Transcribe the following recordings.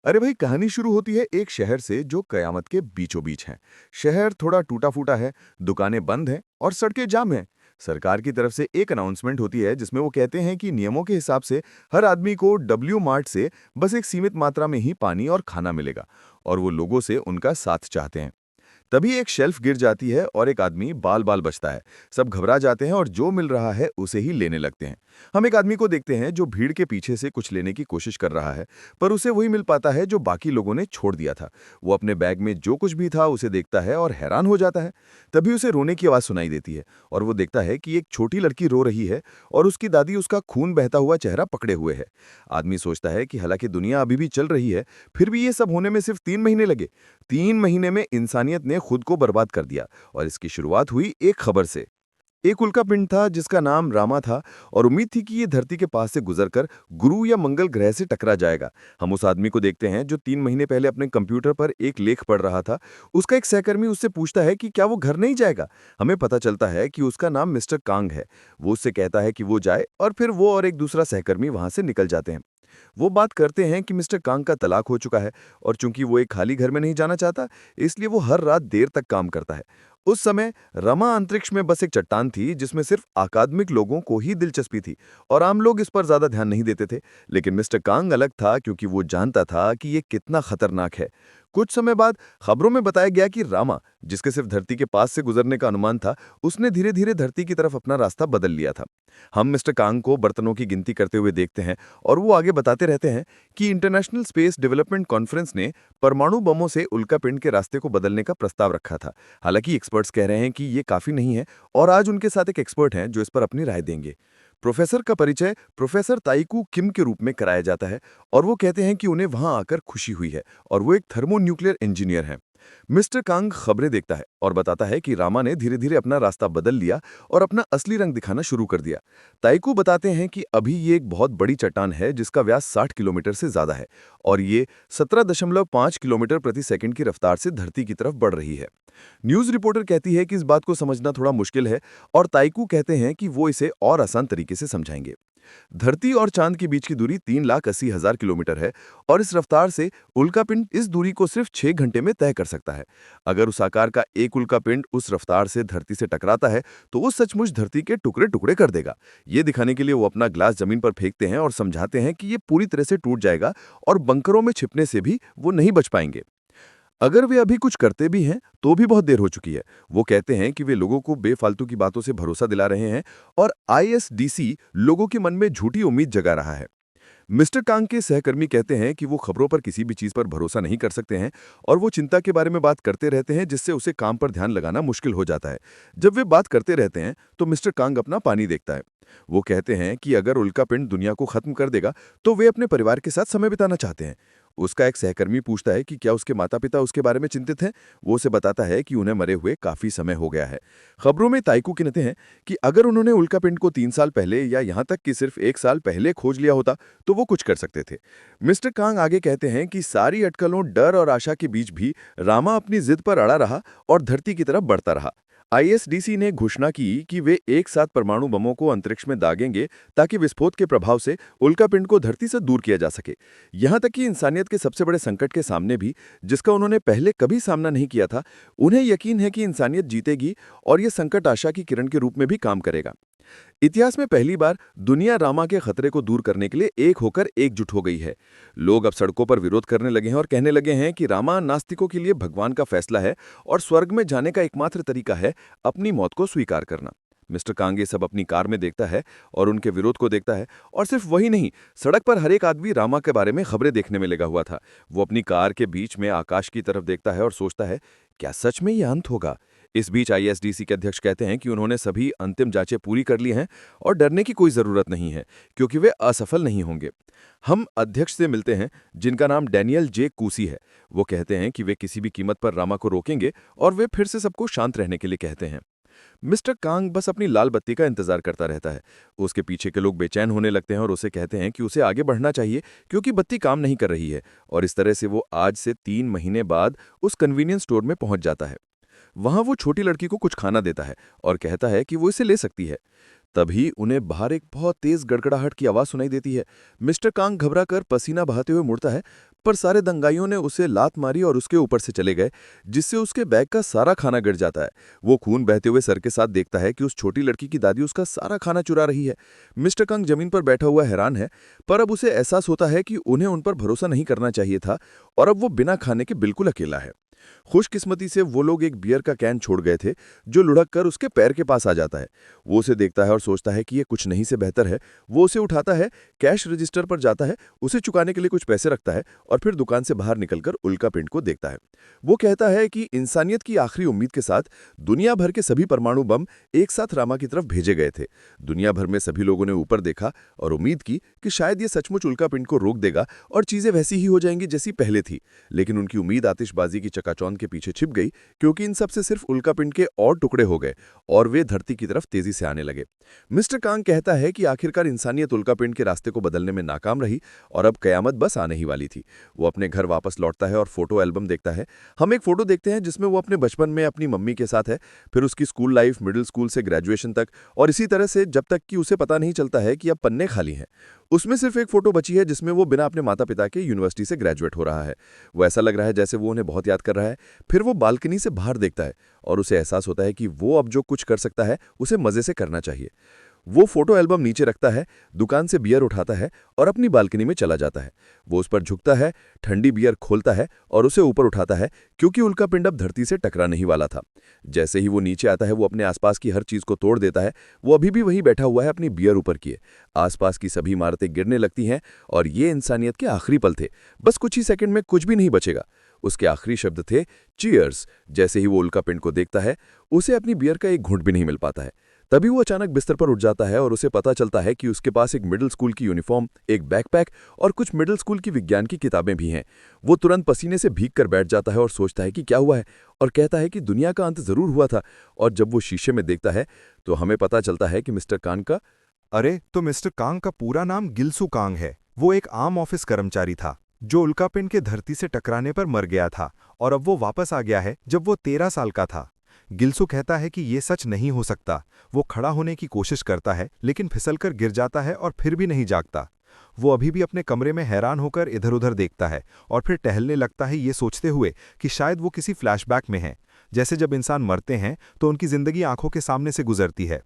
अरे भाई, कहानी शुरू होती है एक शहर से जो कयामत के बीचों बीच है। शहर थोड़ा टूटा फूटा है, दुकानें बंद हैं और सड़कें जाम हैं। सरकार की तरफ से एक अनाउंसमेंट होती है जिसमें वो कहते हैं कि नियमों के हिसाब से हर आदमी को डब्ल्यू मार्ट से बस एक सीमित मात्रा में ही पानी और खाना मिलेगा, और वो लोगों से उनका साथ चाहते हैं। तभी एक शेल्फ गिर जाती है और एक आदमी बाल बाल बचता है। सब घबरा जाते हैं और जो मिल रहा है उसे ही लेने लगते हैं। हम एक आदमी को देखते हैं जो भीड़ के पीछे से कुछ लेने की कोशिश कर रहा है, पर उसे वही मिल पाता है जो बाकी लोगों ने छोड़ दिया था। वो अपने बैग में जो कुछ भी था उसे देखता है और हैरान हो जाता है। तभी उसे रोने की आवाज़ सुनाई देती है और वो देखता है कि एक छोटी लड़की रो रही है और उसकी दादी उसका खून बहता हुआ चेहरा पकड़े हुए है। आदमी सोचता है कि हालांकि दुनिया अभी भी चल रही है, फिर भी ये सब होने में सिर्फ 3 महीने लगे। 3 महीने में इंसानियत ने खुद को बर्बाद कर दिया, और इसकी शुरुआत हुई एक खबर से। एक उल्कापिंड था जिसका नाम रामा था, और उम्मीद थी कि ये धरती के पास से गुजरकर गुरु या मंगल ग्रह से टकरा जाएगा। हम उस आदमी को देखते हैं जो 3 महीने पहले अपने कंप्यूटर पर एक लेख पढ़ रहा था। उसका एक सहकर्मी उससे पूछता है कि क्या वो घर नहीं जाएगा। हमें पता चलता है कि उसका नाम मिस्टर कांग है। वो उससे कहता है कि वो जाए, और फिर वो और एक दूसरा सहकर्मी वहां से निकल जाते हैं। वो बात करते हैं कि मिस्टर कांग का तलाक हो चुका है, और चूंकि वो एक खाली घर में नहीं जाना चाहता, इसलिए वो हर रात देर तक काम करता है। उस समय रमा अंतरिक्ष में बस एक चट्टान थी जिसमें सिर्फ अकादमिक लोगों को ही दिलचस्पी थी, और आम लोग इस पर ज्यादा ध्यान नहीं देते थे। लेकिन मिस्टर कांग अलग था, क्योंकि वो जानता था कि ये कितना खतरनाक है। कुछ समय बाद खबरों में बताया गया कि रामा, जिसके सिर्फ धरती के पास से गुजरने का अनुमान था, उसने धीरे धीरे धरती की तरफ अपना रास्ता बदल लिया था। हम मिस्टर कांग को बर्तनों की गिनती करते हुए देखते हैं, और वो आगे बताते रहते हैं कि इंटरनेशनल स्पेस डेवलपमेंट कॉन्फ्रेंस ने परमाणु बमों से उल्कापिंड के रास्ते को बदलने का प्रस्ताव रखा था। हालांकि एक्सपर्ट्स कह रहे हैं कि ये काफी नहीं है, और आज उनके साथ एक एक्सपर्ट हैं जो इस पर अपनी राय देंगे। प्रोफेसर का परिचय प्रोफेसर ताइकू किम के रूप में कराया जाता है, और वो कहते हैं कि उन्हें वहां आकर खुशी हुई है, और वो एक थर्मोन्यूक्लियर इंजीनियर हैं। मिस्टर कांग खबरें देखता है और बताता है कि रामा ने धीरे धीरे अपना रास्ता बदल लिया और अपना असली रंग दिखाना शुरू कर दिया। ताइकू बताते हैं कि अभी ये एक बहुत बड़ी चट्टान है जिसका व्यास 60 किलोमीटर से ज्यादा है, और ये 17.5 किलोमीटर प्रति सेकंड की रफ्तार से धरती की तरफ बढ़ रही है। न्यूज रिपोर्टर कहती है कि इस बात को समझना थोड़ा मुश्किल है, और ताइकू कहते हैं कि वो इसे और आसान तरीके से समझाएंगे। धरती और चांद के बीच की दूरी 3,80,000 किलोमीटर है, और इस रफ्तार से उल्कापिंड इस दूरी को सिर्फ 6 घंटे में तय कर सकता है। अगर उस आकार का एक उल्कापिंड उस रफ्तार से धरती से टकराता है तो वो सचमुच धरती के टुकड़े टुकड़े कर देगा। ये दिखाने के लिए वो अपना ग्लास जमीन पर फेंकते हैं और समझाते हैं कि ये पूरी तरह से टूट जाएगा, और बंकरों में छिपने से भी वो नहीं बच पाएंगे। अगर वे अभी कुछ करते भी हैं तो भी बहुत देर हो चुकी है। वो कहते हैं कि वे लोगों को बेफालतू की बातों से भरोसा दिला रहे हैं, और आईएसडीसी लोगों के मन में झूठी उम्मीद जगा रहा है। मिस्टर कांग के सहकर्मी कहते हैं कि वो खबरों पर किसी भी चीज पर भरोसा नहीं कर सकते हैं, और वो चिंता के बारे में बात करते रहते हैं जिससे उसे काम पर ध्यान लगाना मुश्किल हो जाता है। जब वे बात करते रहते हैं तो मिस्टर कांग अपना पानी देखता है। वो कहते हैं कि अगर उल्कापिंड दुनिया को खत्म कर देगा तो वे अपने परिवार के साथ समय बिताना चाहते हैं। उसका एक सहकर्मी पूछता है कि क्या उसके माता पिता उसके बारे में चिंतित हैं। वो उसे बताता है कि उन्हें मरे हुए काफी समय हो गया है। खबरों में ताइकू कहते हैं कि अगर उन्होंने उल्कापिंड को 3 साल पहले या यहाँ तक कि सिर्फ 1 साल पहले खोज लिया होता तो वो कुछ कर सकते थे। मिस्टर कांग आगे कहते हैं कि सारी अटकलों, डर और आशा के बीच भी रामा अपनी जिद पर अड़ा रहा और धरती की तरफ बढ़ता रहा। आईएसडीसी ने घोषणा की कि वे एक साथ परमाणु बमों को अंतरिक्ष में दागेंगे, ताकि विस्फोट के प्रभाव से उल्कापिंड को धरती से दूर किया जा सके। यहां तक कि इंसानियत के सबसे बड़े संकट के सामने भी, जिसका उन्होंने पहले कभी सामना नहीं किया था, उन्हें यकीन है कि इंसानियत जीतेगी, और यह संकट आशा की किरण के रूप में भी काम करेगा। इतिहास में पहली बार दुनिया रामा के खतरे को दूर करने के लिए एक होकर एकजुट हो गई है। लोग अब सड़कों पर विरोध करने लगे हैं और कहने लगे हैं कि रामा नास्तिकों के लिए भगवान का फैसला है, और स्वर्ग में जाने का एकमात्र तरीका है अपनी मौत को स्वीकार करना। मिस्टर कांगे सब अपनी कार में देखता है और उनके विरोध को देखता है, और सिर्फ वही नहीं, सड़क पर हर एक आदमी रामा के बारे में खबरें देखने में लगा हुआ था। वो अपनी कार के बीच में आकाश की तरफ देखता है और सोचता है, क्या सच में ये अंत होगा? इस बीच आईएसडीसी के अध्यक्ष कहते हैं कि उन्होंने सभी अंतिम जांचें पूरी कर ली हैं, और डरने की कोई जरूरत नहीं है, क्योंकि वे असफल नहीं होंगे। हम अध्यक्ष से मिलते हैं, जिनका नाम डैनियल जे कूसी है। वो कहते हैं कि वे किसी भी कीमत पर रामा को रोकेंगे, और वे फिर से सबको शांत रहने के लिए कहते हैं। मिस्टर कांग बस अपनी लाल बत्ती का इंतजार करता रहता है। उसके पीछे के लोग बेचैन होने लगते हैं और उसे कहते हैं कि उसे आगे बढ़ना चाहिए, क्योंकि बत्ती काम नहीं कर रही है। और इस तरह से वो आज से 3 महीने बाद उस कन्वीनियंस स्टोर में पहुंच जाता है। वहां वो छोटी लड़की को कुछ खाना देता है और कहता है कि वो इसे ले सकती है। तभी उन्हें बाहर एक बहुत तेज गड़गड़ाहट की आवाज सुनाई देती है। मिस्टर कांग घबरा कर पसीना बहाते हुए मुड़ता है, पर सारे दंगाइयों ने उसे लात मारी और उसके ऊपर से चले गए, जिससे उसके बैग का सारा खाना गिर जाता है। वो खून बहते हुए सर के साथ देखता है कि उस छोटी लड़की की दादी उसका सारा खाना चुरा रही है। मिस्टर कंग जमीन पर बैठा हुआ हैरान है, पर अब उसे एहसास होता है कि उन्हें उन पर भरोसा नहीं करना चाहिए था और अब वो बिना खाने के बिल्कुल अकेला है। खुशकिस्मती से वो लोग एक बियर का कैन छोड़ गए थे, जो लुढ़क कर उसके पैर के पास आ जाता है। वो उसे देखता है और सोचता है कि ये कुछ नहीं से बेहतर है। वो उसे उठाता है, कैश रजिस्टर पर जाता है, उसे चुकाने के लिए कुछ पैसे रखता है और फिर दुकान से बाहर निकलकर उल्का पिंड को देखता है। वो कहता है कि इंसानियत की आखिरी उम्मीद के साथ दुनिया भर के सभी परमाणु बम एक साथ रामा की तरफ भेजे गए थे। दुनिया भर में सभी लोगों ने ऊपर देखा और उम्मीद की कि शायद ये सचमुच उल्का पिंड को रोक देगा और चीजें वैसी ही हो जाएंगी जैसी पहले थी। लेकिन उनकी उम्मीद आतिशबाजी की चकाचौंध के पीछे छिप गई, क्योंकि इन सब से सिर्फ उल्कापिंड के और टुकड़े हो गए और वे धरती की तरफ तेजी से आने लगे। मिस्टर कांग कहता है कि आखिरकार इंसानियत उल्कापिंड के रास्ते को बदलने में नाकाम रही और अब कयामत बस आने ही वाली थी। वो अपने घर वापस लौटता है और फोटो एल्बम देखता है। हम एक फोटो देखते हैं जिसमें वो अपने बचपन में अपनी मम्मी के साथ है, फिर उसकी स्कूल लाइफ, मिडिल स्कूल से ग्रेजुएशन तक, और इसी तरह से जब तक कि उसे पता नहीं चलता है कि अब पन्ने खाली हैं। उसमें सिर्फ एक फोटो बची है जिसमें वो बिना अपने माता पिता के यूनिवर्सिटी से ग्रेजुएट हो रहा है। वो ऐसा लग रहा है जैसे वो उन्हें बहुत याद कर रहा है। फिर वो बालकनी से बाहर देखता है और उसे एहसास होता है कि वो अब जो कुछ कर सकता है उसे मजे से करना चाहिए। वो फोटो एल्बम नीचे रखता है, दुकान से बियर उठाता है और अपनी बालकनी में चला जाता है। वो उस पर झुकता है, ठंडी बियर खोलता है और उसे ऊपर उठाता है, क्योंकि उल्का पिंड अब धरती से टकराने ही वाला था। जैसे ही वो नीचे आता है, वो अपने आसपास की हर चीज को तोड़ देता है। वो अभी भी वहीं बैठा हुआ है, अपनी बियर ऊपर किए। आसपास की सभी इमारतें गिरने लगती हैं और ये इंसानियत के आखिरी पल थे। बस कुछ ही सेकंड में कुछ भी नहीं बचेगा। उसके आखिरी शब्द थे चीयर्स। जैसे ही वो उल्का पिंड को देखता है, उसे अपनी बियर का एक घूंट भी नहीं मिल पाता है। तभी वो अचानक बिस्तर पर उठ जाता है और उसे पता चलता है कि उसके पास एक मिडिल स्कूल की यूनिफॉर्म, एक बैकपैक और कुछ मिडिल स्कूल की विज्ञान की किताबें भी हैं। वो तुरंत पसीने से भीग कर बैठ जाता है और सोचता है कि क्या हुआ है, और कहता है कि दुनिया का अंत जरूर हुआ था। और जब वो शीशे में देखता है तो हमें पता चलता है कि मिस्टर कांग का अरे, तो मिस्टर कांग का पूरा नाम गिल्सू कांग है। वो एक आम ऑफिस कर्मचारी था जो उल्कापिंड के धरती से टकराने पर मर गया था, और अब वो वापस आ गया है जब वो 13 साल का था। गिल्सू कहता है कि ये सच नहीं हो सकता। वो खड़ा होने की कोशिश करता है, लेकिन फिसलकर गिर जाता है और फिर भी नहीं जागता। वो अभी भी अपने कमरे में हैरान होकर इधर उधर देखता है और फिर टहलने लगता है, ये सोचते हुए कि शायद वो किसी फ्लैशबैक में है, जैसे जब इंसान मरते हैं तो उनकी जिंदगी आंखों के सामने से गुजरती है।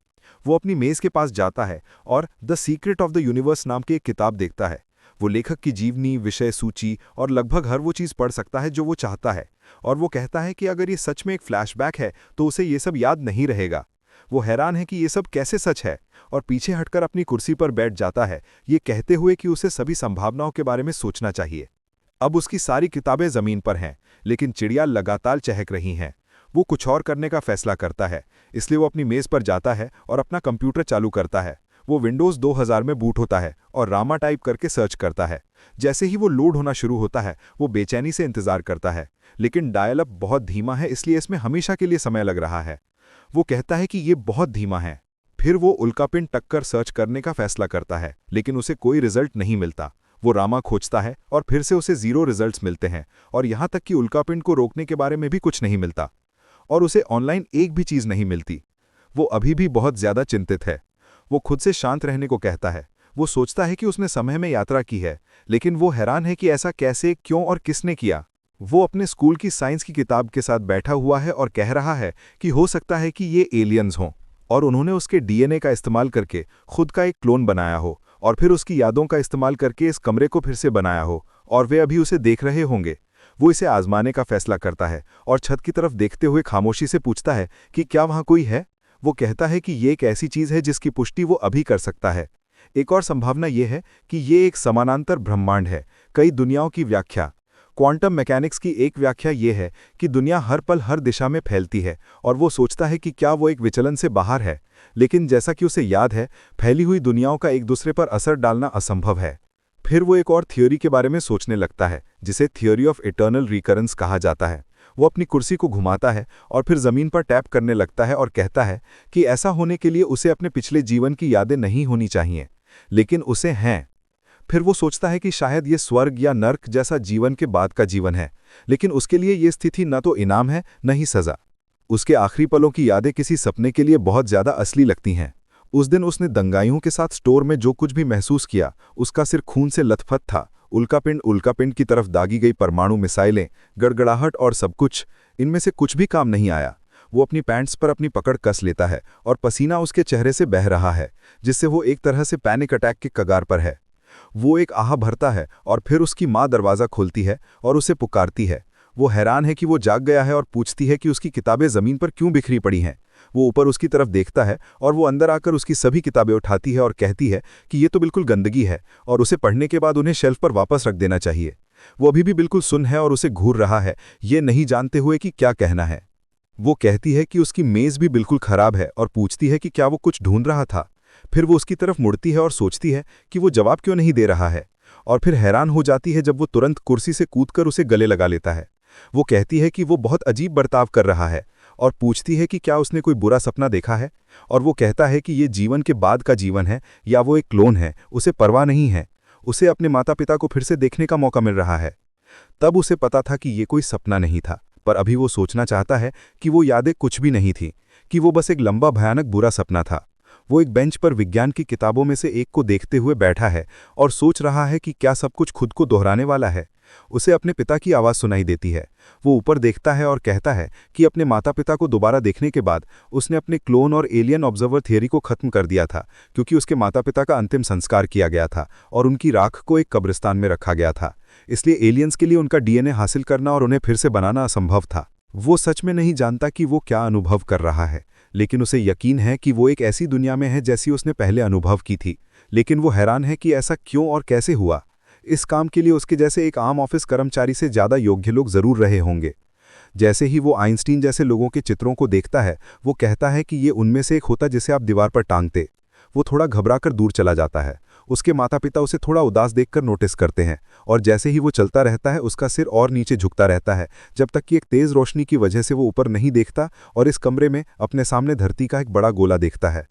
वो अपनी मेज के पास जाता है और the secret of the universe नाम की एक किताब देखता है। वो लेखक की जीवनी, विषय सूची और लगभग हर वो चीज़ पढ़ सकता है जो वो चाहता है, और वो कहता है कि अगर ये सच में एक फ्लैशबैक है तो उसे ये सब याद नहीं रहेगा। वो हैरान है कि ये सब कैसे सच है, और पीछे हटकर अपनी कुर्सी पर बैठ जाता है, ये कहते हुए कि उसे सभी संभावनाओं के बारे में सोचना चाहिए। अब उसकी सारी किताबें जमीन पर हैं, लेकिन चिड़िया लगातार चहक रही हैं। वो कुछ और करने का फैसला करता है, इसलिए वो अपनी मेज़ पर जाता है और अपना कंप्यूटर चालू करता है। वो विंडोज़ 2000 में बूट होता है और रामा टाइप करके सर्च करता है। जैसे ही वो लोड होना शुरू होता है, वो बेचैनी से इंतज़ार करता है, लेकिन डायल अप बहुत धीमा है, इसलिए इसमें हमेशा के लिए समय लग रहा है। वो कहता है कि ये बहुत धीमा है। फिर वो उल्कापिंड टक्कर सर्च करने का फैसला करता है, लेकिन उसे कोई रिजल्ट नहीं मिलता। वो रामा खोजता है और फिर से उसे 0 रिजल्ट्स मिलते हैं, और यहाँ तक कि उल्कापिंड को रोकने के बारे में भी कुछ नहीं मिलता, और उसे ऑनलाइन एक भी चीज़ नहीं मिलती। वो अभी भी बहुत ज़्यादा चिंतित है। वो खुद से शांत रहने को कहता है। वो सोचता है कि उसने समय में यात्रा की है, लेकिन वो हैरान है कि ऐसा कैसे, क्यों और किसने किया। वो अपने स्कूल की साइंस की किताब के साथ बैठा हुआ है और कह रहा है कि हो सकता है कि ये एलियंस हों, और उन्होंने उसके डीएनए का इस्तेमाल करके खुद का एक क्लोन बनाया हो, और फिर उसकी यादों का इस्तेमाल करके इस कमरे को फिर से बनाया हो, और वे अभी उसे देख रहे होंगे। वो इसे आजमाने का फैसला करता है और छत की तरफ देखते हुए खामोशी से पूछता है कि क्या वहाँ कोई है। वो कहता है कि ये एक ऐसी चीज़ है जिसकी पुष्टि वो अभी कर सकता है। एक और संभावना ये है कि ये एक समानांतर ब्रह्मांड है, कई दुनियाओं की व्याख्या। क्वांटम मैकेनिक्स की एक व्याख्या ये है कि दुनिया हर पल हर दिशा में फैलती है, और वो सोचता है कि क्या वो एक विचलन से बाहर है। लेकिन जैसा कि उसे याद है, फैली हुई दुनियाओं का एक दूसरे पर असर डालना असंभव है। फिर वो एक और थियोरी के बारे में सोचने लगता है, जिसे थियोरी ऑफ इटर्नल रिकरेंस कहा जाता है। वो अपनी कुर्सी को घुमाता है और फिर ज़मीन पर टैप करने लगता है और कहता है कि ऐसा होने के लिए उसे अपने पिछले जीवन की यादें नहीं होनी चाहिए, लेकिन उसे हैं। फिर वो सोचता है कि शायद ये स्वर्ग या नर्क जैसा जीवन के बाद का जीवन है, लेकिन उसके लिए ये स्थिति न तो इनाम है न ही सज़ा। उसके आखिरी पलों की यादें किसी सपने के लिए बहुत ज़्यादा असली लगती हैं। उस दिन उसने दंगाइयों के साथ स्टोर में जो कुछ भी महसूस किया, उसका सिर खून से लथपथ था। उल्कापिंड की तरफ दागी गई परमाणु मिसाइलें, गड़गड़ाहट और सब कुछ, इनमें से कुछ भी काम नहीं आया। वो अपनी पैंट्स पर अपनी पकड़ कस लेता है और पसीना उसके चेहरे से बह रहा है, जिससे वो एक तरह से पैनिक अटैक के कगार पर है। वो एक आह भरता है और फिर उसकी माँ दरवाज़ा खोलती है और उसे पुकारती है। वो हैरान है कि वो जाग गया है और पूछती है कि उसकी किताबें ज़मीन पर क्यों बिखरी पड़ी हैं। वो ऊपर उसकी तरफ देखता है और वो अंदर आकर उसकी सभी किताबें उठाती है और कहती है कि ये तो बिल्कुल गंदगी है और उसे पढ़ने के बाद उन्हें शेल्फ पर वापस रख देना चाहिए। वो अभी भी बिल्कुल सुन्न है और उसे घूर रहा है, ये नहीं जानते हुए कि क्या कहना है। वो कहती है कि उसकी मेज़ भी बिल्कुल खराब है और पूछती है कि क्या वो कुछ ढूंढ रहा था। फिर वो उसकी तरफ मुड़ती है और सोचती है कि वो जवाब क्यों नहीं दे रहा है, और फिर हैरान हो जाती है जब वो तुरंत कुर्सी से कूदकर उसे गले लगा लेता है। वो कहती है कि वो बहुत अजीब बर्ताव कर रहा है और पूछती है कि क्या उसने कोई बुरा सपना देखा है, और वो कहता है कि ये जीवन के बाद का जीवन है या वो एक क्लोन है, उसे परवाह नहीं है। उसे अपने माता पिता को फिर से देखने का मौका मिल रहा है। तब उसे पता था कि ये कोई सपना नहीं था, पर अभी वो सोचना चाहता है कि वो यादें कुछ भी नहीं थी, कि वो बस एक लंबा भयानक बुरा सपना था। वो एक बेंच पर विज्ञान की किताबों में से एक को देखते हुए बैठा है और सोच रहा है कि क्या सब कुछ खुद को दोहराने वाला है। उसे अपने पिता की आवाज़ सुनाई देती है। वो ऊपर देखता है और कहता है कि अपने माता पिता को दोबारा देखने के बाद उसने अपने क्लोन और एलियन ऑब्जर्वर थियरी को खत्म कर दिया था, क्योंकि उसके माता पिता का अंतिम संस्कार किया गया था और उनकी राख को एक कब्रिस्तान में रखा गया था। इसलिए एलियंस के लिए उनका डीएनए हासिल करना और उन्हें फिर से बनाना असंभव था। वो सच में नहीं जानता कि वो क्या अनुभव कर रहा है, लेकिन उसे यकीन है कि वो एक ऐसी दुनिया में है जैसी उसने पहले अनुभव की थी। लेकिन वो हैरान है कि ऐसा क्यों और कैसे हुआ। इस काम के लिए उसके जैसे एक आम ऑफिस कर्मचारी से ज़्यादा योग्य लोग ज़रूर रहे होंगे। जैसे ही वो आइंस्टीन जैसे लोगों के चित्रों को देखता है, वो कहता है कि ये उनमें से एक होता जिसे आप दीवार पर टांगते। वो थोड़ा घबराकर दूर चला जाता है। उसके माता पिता उसे थोड़ा उदास देखकर नोटिस करते हैं, और जैसे ही वो चलता रहता है उसका सिर और नीचे झुकता रहता है, जब तक कि एक तेज़ रोशनी की वजह से वो ऊपर नहीं देखता और इस कमरे में अपने सामने धरती का एक बड़ा गोला देखता है।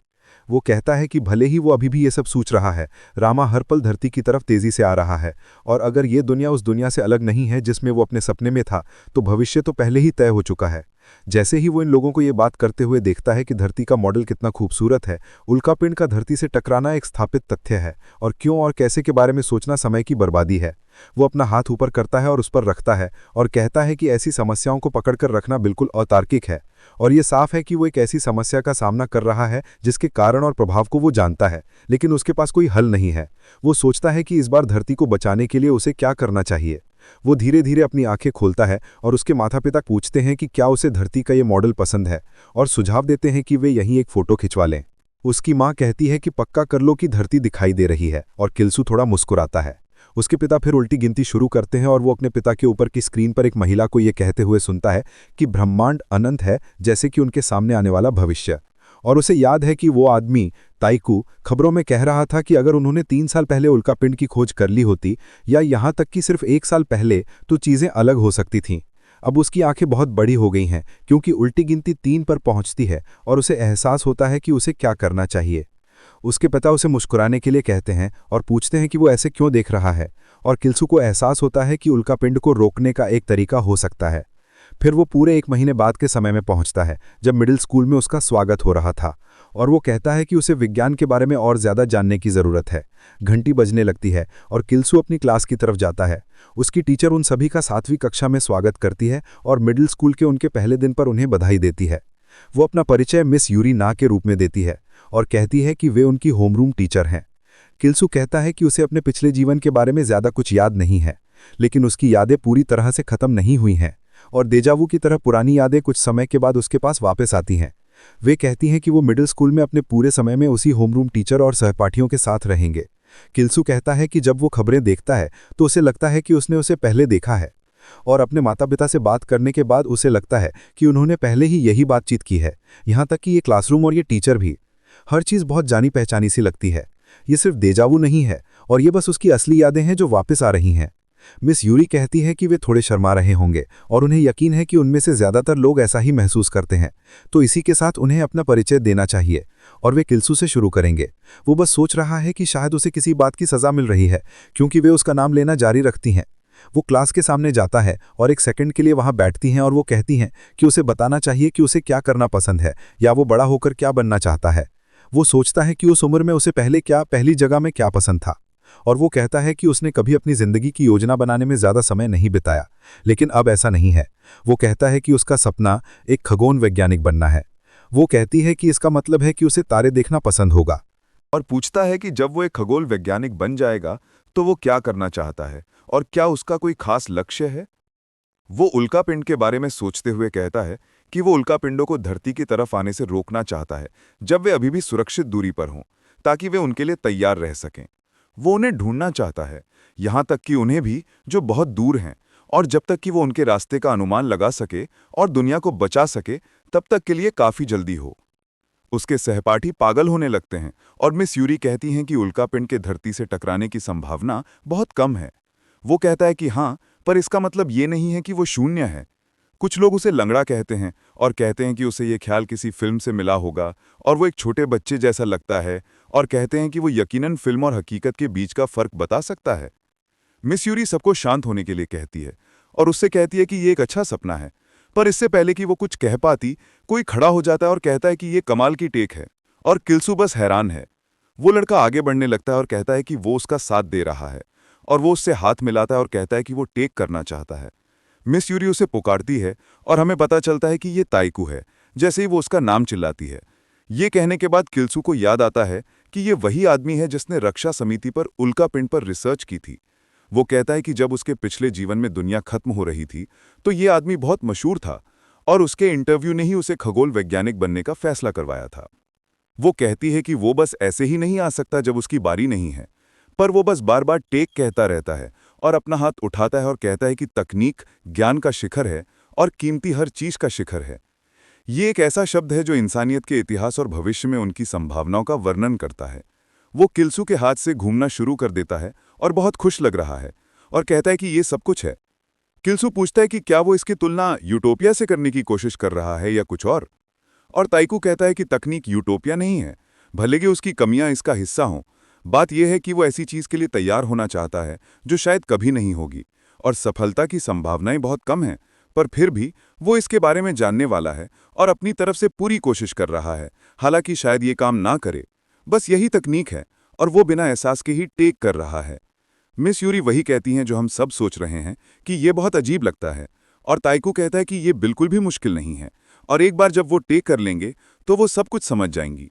वो कहता है कि भले ही वो अभी भी ये सब सोच रहा है, रामा हर पल धरती की तरफ तेजी से आ रहा है, और अगर ये दुनिया उस दुनिया से अलग नहीं है जिसमें वो अपने सपने में था, तो भविष्य तो पहले ही तय हो चुका है। जैसे ही वो इन लोगों को ये बात करते हुए देखता है कि धरती का मॉडल कितना खूबसूरत है, उल्कापिंड का धरती से टकराना एक स्थापित तथ्य है और क्यों और कैसे के बारे में सोचना समय की बर्बादी है। वो अपना हाथ ऊपर करता है और उस पर रखता है और कहता है कि ऐसी समस्याओं को पकड़कर रखना बिल्कुल अतार्किक है, और ये साफ है कि वो एक ऐसी समस्या का सामना कर रहा है जिसके कारण और प्रभाव को वो जानता है, लेकिन उसके पास कोई हल नहीं है। वो सोचता है कि इस बार धरती को बचाने के लिए उसे क्या करना चाहिए। वो धीरे धीरे अपनी आंखें खोलता है और उसके माता पिता पूछते हैं कि क्या उसे धरती का ये मॉडल पसंद है, और सुझाव देते हैं कि वे यहीं एक फ़ोटो खिंचवा लें। उसकी माँ कहती है कि पक्का कर लो कि धरती दिखाई दे रही है, और किल्सू थोड़ा मुस्कुराता है। उसके पिता फिर उल्टी गिनती शुरू करते हैं और वो अपने पिता के ऊपर की स्क्रीन पर एक महिला को ये कहते हुए सुनता है कि ब्रह्मांड अनंत है, जैसे कि उनके सामने आने वाला भविष्य। और उसे याद है कि वो आदमी ताइकू खबरों में कह रहा था कि अगर उन्होंने 3 साल पहले उल्कापिंड की खोज कर ली होती, या यहाँ तक कि सिर्फ 1 साल पहले, तो चीज़ें अलग हो सकती थीं। अब उसकी आंखें बहुत बड़ी हो गई हैं, क्योंकि उल्टी गिनती 3 पर पहुंचती है और उसे एहसास होता है कि उसे क्या करना चाहिए। उसके पिता उसे मुस्कुराने के लिए कहते हैं और पूछते हैं कि वो ऐसे क्यों देख रहा है, और किल्सू को एहसास होता है कि उल्कापिंड को रोकने का एक तरीका हो सकता है। फिर वो पूरे 1 महीने बाद के समय में पहुंचता है, जब मिडिल स्कूल में उसका स्वागत हो रहा था, और वो कहता है कि उसे विज्ञान के बारे में और ज़्यादा जानने की ज़रूरत है। घंटी बजने लगती है और किल्सू अपनी क्लास की तरफ जाता है। उसकी टीचर उन सभी का 7वीं कक्षा में स्वागत करती है और मिडिल स्कूल के उनके पहले दिन पर उन्हें बधाई देती है। वो अपना परिचय मिस यूरी ना के रूप में देती है और कहती है कि वे उनकी होमरूम टीचर हैं। किल्सू कहता है कि उसे अपने पिछले जीवन के बारे में ज़्यादा कुछ याद नहीं है, लेकिन उसकी यादें पूरी तरह से ख़त्म नहीं हुई हैं, और देजावू की तरह पुरानी यादें कुछ समय के बाद उसके पास वापस आती हैं। वे कहती हैं कि वो मिडिल स्कूल में अपने पूरे समय में उसी होमरूम टीचर और सहपाठियों के साथ रहेंगे। किल्सू कहता है कि जब वो खबरें देखता है तो उसे लगता है कि उसने उसे पहले देखा है, और अपने माता पिता से बात करने के बाद उसे लगता है कि उन्होंने पहले ही यही बातचीत की है, यहाँ तक कि ये क्लासरूम और ये टीचर भी। हर चीज़ बहुत जानी पहचानी सी लगती है। ये सिर्फ देजावू नहीं है, और ये बस उसकी असली यादें हैं जो वापस आ रही हैं। मिस यूरी कहती है कि वे थोड़े शर्मा रहे होंगे, और उन्हें यकीन है कि उनमें से ज़्यादातर लोग ऐसा ही महसूस करते हैं, तो इसी के साथ उन्हें अपना परिचय देना चाहिए, और वे किल्सू से शुरू करेंगे। वो बस सोच रहा है कि शायद उसे किसी बात की सज़ा मिल रही है, क्योंकि वे उसका नाम लेना जारी रखती हैं। वो क्लास के सामने जाता है और 1 सेकंड के लिए वहाँ बैठती हैं, और वो कहती हैं कि उसे बताना चाहिए कि उसे क्या करना पसंद है या वो बड़ा होकर क्या बनना चाहता है। वो सोचता है कि उस उम्र में उसे पहली जगह में क्या पसंद था। और वो कहता है कि उसने कभी अपनी जिंदगी की योजना बनाने में ज़्यादा समय नहीं बिताया, लेकिन अब ऐसा नहीं है। वो कहता है कि उसका सपना एक खगोल वैज्ञानिक बनना है। वो कहती है कि इसका मतलब है कि उसे तारे देखना पसंद होगा। और पूछता है कि जब वो एक खगोल वैज्ञानिक बन जाएगा तो वो क्या करना चाहता है और क्या उसका कोई खास लक्ष्य है। वो उल्कापिंड के बारे में सोचते हुए कहता है कि वो उल्कापिंडों को धरती की तरफ आने से रोकना चाहता है जब वे अभी भी सुरक्षित दूरी पर हों, ताकि वे उनके लिए तैयार रह सकें। वो उन्हें ढूंढना चाहता है, यहाँ तक कि उन्हें भी जो बहुत दूर हैं, और जब तक कि वो उनके रास्ते का अनुमान लगा सके और दुनिया को बचा सके तब तक के लिए काफ़ी जल्दी हो। उसके सहपाठी पागल होने लगते हैं और मिस यूरी कहती हैं कि उल्कापिंड के धरती से टकराने की संभावना बहुत कम है। वो कहता है कि हाँ, पर इसका मतलब ये नहीं है कि वो शून्य है। कुछ लोग उसे लंगड़ा कहते हैं और कहते हैं कि उसे ये ख्याल किसी फिल्म से मिला होगा और वो एक छोटे बच्चे जैसा लगता है, और कहते हैं कि वो यकीनन फिल्म और हकीकत के बीच का फर्क बता सकता है। मिस यूरी सबको शांत होने के लिए कहती है और उससे कहती है कि ये एक अच्छा सपना है, पर इससे पहले कि वो कुछ कह पाती, कोई खड़ा हो जाता है और कहता है कि ये कमाल की टेक है, और किल्सू बस हैरान है। वो लड़का आगे बढ़ने लगता है और कहता है कि वो उसका साथ दे रहा है, और वो उससे हाथ मिलाता है और कहता है कि वो टेक करना चाहता है। मिस यूरी उसे पुकारती है और हमें पता चलता है कि ये ताइकू है, जैसे ही वो उसका नाम चिल्लाती है। ये कहने के बाद किल्सू को याद आता है कि ये वही आदमी है जिसने रक्षा समिति पर उल्कापिंड पर रिसर्च की थी। वो कहता है कि जब उसके पिछले जीवन में दुनिया खत्म हो रही थी तो ये आदमी बहुत मशहूर था, और उसके इंटरव्यू ने ही उसे खगोल वैज्ञानिक बनने का फैसला करवाया था। वो कहती है कि वो बस ऐसे ही नहीं आ सकता जब उसकी बारी नहीं है, पर वो बस बार बार टेक कहता रहता है और अपना हाथ उठाता है और कहता है कि तकनीक ज्ञान का शिखर है और कीमती हर चीज का शिखर है। ये एक ऐसा शब्द है जो इंसानियत के इतिहास और भविष्य में उनकी संभावनाओं का वर्णन करता है। वो किल्सू के हाथ से घूमना शुरू कर देता है और बहुत खुश लग रहा है और कहता है कि ये सब कुछ है। किल्सू पूछता है कि क्या वो इसकी तुलना यूटोपिया से करने की कोशिश कर रहा है या कुछ और ताइकू कहता है कि तकनीक यूटोपिया नहीं है, भले कि उसकी कमियां इसका हिस्सा हों। बात यह है कि वो ऐसी चीज के लिए तैयार होना चाहता है जो शायद कभी नहीं होगी, और सफलता की संभावनाएं बहुत कम हैं, पर फिर भी वो इसके बारे में जानने वाला है और अपनी तरफ से पूरी कोशिश कर रहा है, हालांकि शायद ये काम ना करे। बस यही तकनीक है और वो बिना एहसास के ही टेक कर रहा है। मिस यूरी वही कहती हैं जो हम सब सोच रहे हैं कि ये बहुत अजीब लगता है, और ताइकू कहता है कि ये बिल्कुल भी मुश्किल नहीं है, और एक बार जब वो टेक कर लेंगे तो वो सब कुछ समझ जाएंगी।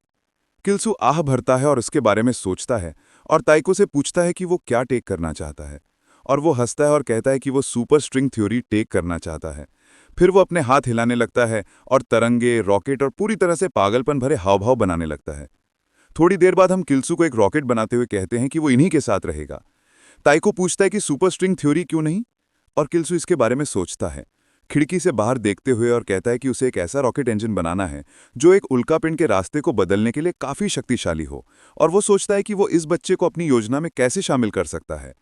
किल्सू आह भरता है और उसके बारे में सोचता है और ताइको से पूछता है कि वो क्या टेक करना चाहता है, और वो हंसता है और कहता है कि वो सुपर स्ट्रिंग थ्योरी टेक करना चाहता है। फिर वो अपने हाथ हिलाने लगता है और तरंगे, रॉकेट और पूरी तरह से पागलपन भरे हाव भाव बनाने लगता है। थोड़ी देर बाद हम किल्सू को एक रॉकेट बनाते हुए कहते हैं कि वो इन्हीं के साथ रहेगा। ताइको पूछता है कि सुपर स्ट्रिंग थ्योरी क्यों नहीं, और किल्सू इसके बारे में सोचता है, खिड़की से बाहर देखते हुए, और कहता है कि उसे एक ऐसा रॉकेट इंजन बनाना है जो एक उल्कापिंड के रास्ते को बदलने के लिए काफी शक्तिशाली हो, और वो सोचता है कि वो इस बच्चे को अपनी योजना में कैसे शामिल कर सकता है।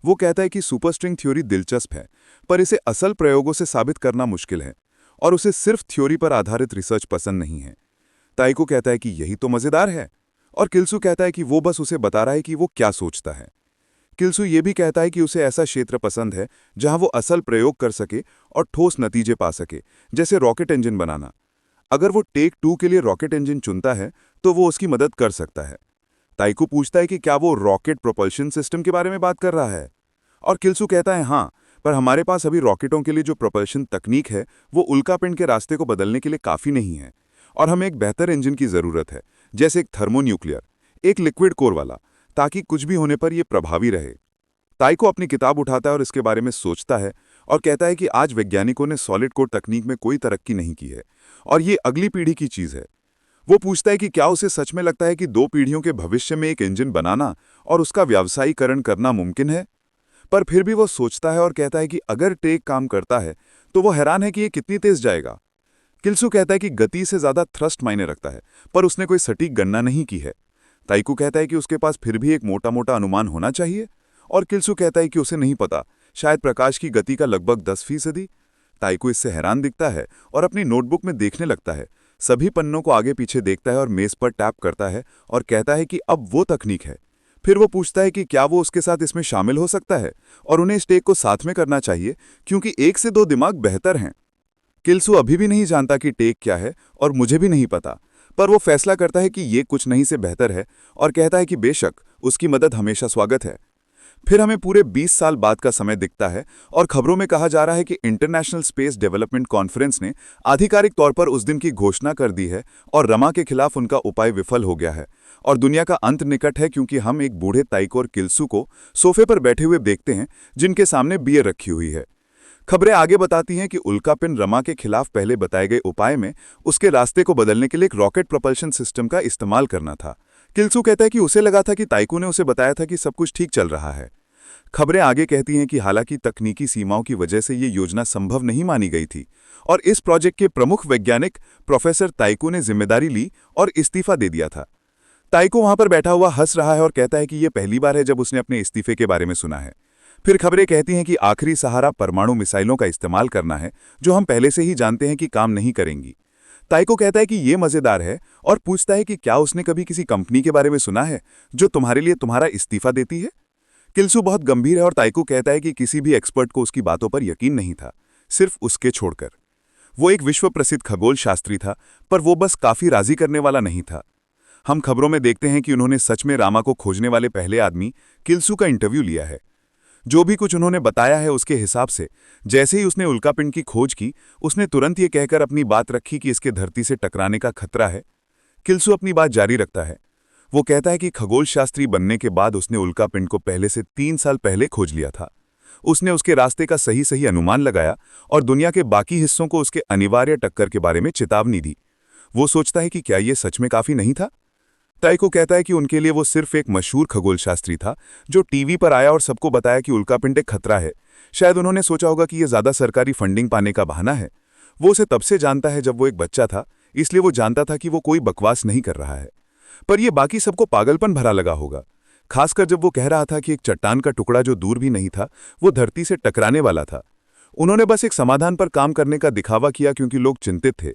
वो कहता है कि सुपर स्ट्रिंग थ्योरी दिलचस्प है, पर इसे असल प्रयोगों से साबित करना मुश्किल है, और उसे सिर्फ थ्योरी पर आधारित रिसर्च पसंद नहीं है। ताइको कहता है कि यही तो मजेदार है, और किल्सू कहता है कि वो बस उसे बता रहा है कि वो क्या सोचता है। किल्सू ये भी कहता है कि उसे ऐसा क्षेत्र पसंद है जहां वो असल प्रयोग कर सके और ठोस नतीजे पा सके, जैसे रॉकेट इंजन बनाना। अगर वो टेक 2 के लिए रॉकेट इंजन चुनता है तो वो उसकी मदद कर सकता है। ताइकू पूछता है कि क्या वो रॉकेट प्रोपल्शन सिस्टम के बारे में बात कर रहा है, और किल्सू कहता है हाँ, पर हमारे पास अभी रॉकेटों के लिए जो प्रोपल्शन तकनीक है वो उल्कापिंड के रास्ते को बदलने के लिए काफ़ी नहीं है, और हमें एक बेहतर इंजन की ज़रूरत है, जैसे एक थर्मोन्यूक्लियर, एक लिक्विड कोर वाला, ताकि कुछ भी होने पर यह प्रभावी रहे। ताइको अपनी किताब उठाता है और इसके बारे में सोचता है और कहता है कि आज वैज्ञानिकों ने सॉलिड कोर तकनीक में कोई तरक्की नहीं की है और ये अगली पीढ़ी की चीज़ है। वो पूछता है कि क्या उसे सच में लगता है कि 2 पीढ़ियों के भविष्य में एक इंजन बनाना और उसका व्यावसायीकरण करना मुमकिन है। पर फिर भी वो सोचता है और कहता है कि अगर टेक काम करता है तो वो हैरान है कि ये कितनी तेज जाएगा। किल्सू कहता है कि गति से ज़्यादा थ्रस्ट मायने रखता है, पर उसने कोई सटीक गणना नहीं की है। ताइकू कहता है कि उसके पास फिर भी एक मोटा मोटा अनुमान होना चाहिए, और किल्सू कहता है कि उसे नहीं पता, शायद प्रकाश की गति का लगभग 10%। ताइकू इससे हैरान दिखता है और अपनी नोटबुक में देखने लगता है, सभी पन्नों को आगे पीछे देखता है और मेज पर टैप करता है और कहता है कि अब वो तकनीक है। फिर वो पूछता है कि क्या वो उसके साथ इसमें शामिल हो सकता है और उन्हें इस टेक को साथ में करना चाहिए, क्योंकि 1 से 2 दिमाग बेहतर हैं। किल्सू अभी भी नहीं जानता कि टेक क्या है और मुझे भी नहीं पता, पर वो फैसला करता है कि ये कुछ नहीं से बेहतर है और कहता है कि बेशक उसकी मदद हमेशा स्वागत है। फिर हमें पूरे 20 साल बाद का समय दिखता है और खबरों में कहा जा रहा है कि इंटरनेशनल स्पेस डेवलपमेंट कॉन्फ्रेंस ने आधिकारिक तौर पर उस दिन की घोषणा कर दी है और रमा के खिलाफ उनका उपाय विफल हो गया है और दुनिया का अंत निकट है, क्योंकि हम एक बूढ़े ताइको और किल्सू को सोफे पर बैठे हुए देखते हैं जिनके सामने बियर रखी हुई है। खबरें आगे बताती हैं कि उल्कापिंड रमा के खिलाफ पहले बताए गए उपाय में उसके रास्ते को बदलने के लिए एक रॉकेट प्रोपल्शन सिस्टम का इस्तेमाल करना था। किल्सू कहता है कि उसे लगा था कि ताइको ने उसे बताया था कि सब कुछ ठीक चल रहा है। खबरें आगे कहती हैं कि हालांकि तकनीकी सीमाओं की वजह से ये योजना संभव नहीं मानी गई थी और इस प्रोजेक्ट के प्रमुख वैज्ञानिक प्रोफेसर ताइको ने जिम्मेदारी ली और इस्तीफा दे दिया था। ताइको वहां पर बैठा हुआ हंस रहा है और कहता है कि यह पहली बार है जब उसने अपने इस्तीफे के बारे में सुना है। फिर खबरें कहती हैं कि आखिरी सहारा परमाणु मिसाइलों का इस्तेमाल करना है, जो हम पहले से ही जानते हैं कि काम नहीं करेंगी। ताइको कहता है कि यह मजेदार है और पूछता है कि क्या उसने कभी किसी कंपनी के बारे में सुना है जो तुम्हारे लिए तुम्हारा इस्तीफा देती है। किल्सू बहुत गंभीर है और ताइको कहता है कि किसी भी एक्सपर्ट को उसकी बातों पर यकीन नहीं था, सिर्फ उसके छोड़कर। वो एक विश्व प्रसिद्ध खगोल शास्त्री था, पर वो बस काफी राजी करने वाला नहीं था। हम खबरों में देखते हैं कि उन्होंने सच में रामा को खोजने वाले पहले आदमी किल्सू का इंटरव्यू लिया है। जो भी कुछ उन्होंने बताया है उसके हिसाब से जैसे ही उसने उल्कापिंड की खोज की, उसने तुरंत ये कहकर अपनी बात रखी कि इसके धरती से टकराने का खतरा है। किल्सू अपनी बात जारी रखता है। वो कहता है कि खगोल शास्त्री बनने के बाद उसने उल्कापिंड को पहले से 3 साल पहले खोज लिया था। उसने उसके रास्ते का सही सही अनुमान लगाया और दुनिया के बाकी हिस्सों को उसके अनिवार्य टक्कर के बारे में चेतावनी दी। वो सोचता है कि क्या ये सच में काफी नहीं था। ताइको कहता है कि उनके लिए वो सिर्फ एक मशहूर खगोल शास्त्री था जो टीवी पर आया और सबको बताया कि उल्कापिंड एक खतरा है। शायद उन्होंने सोचा होगा कि यह ज्यादा सरकारी फंडिंग पाने का बहाना है। वो उसे तब से जानता है जब वो एक बच्चा था, इसलिए वो जानता था कि वो कोई बकवास नहीं कर रहा है। पर यह बाकी सबको पागलपन भरा लगा होगा, खासकर जब वो कह रहा था कि एक चट्टान का टुकड़ा जो दूर भी नहीं था वो धरती से टकराने वाला था। उन्होंने बस एक समाधान पर काम करने का दिखावा किया क्योंकि लोग चिंतित थे,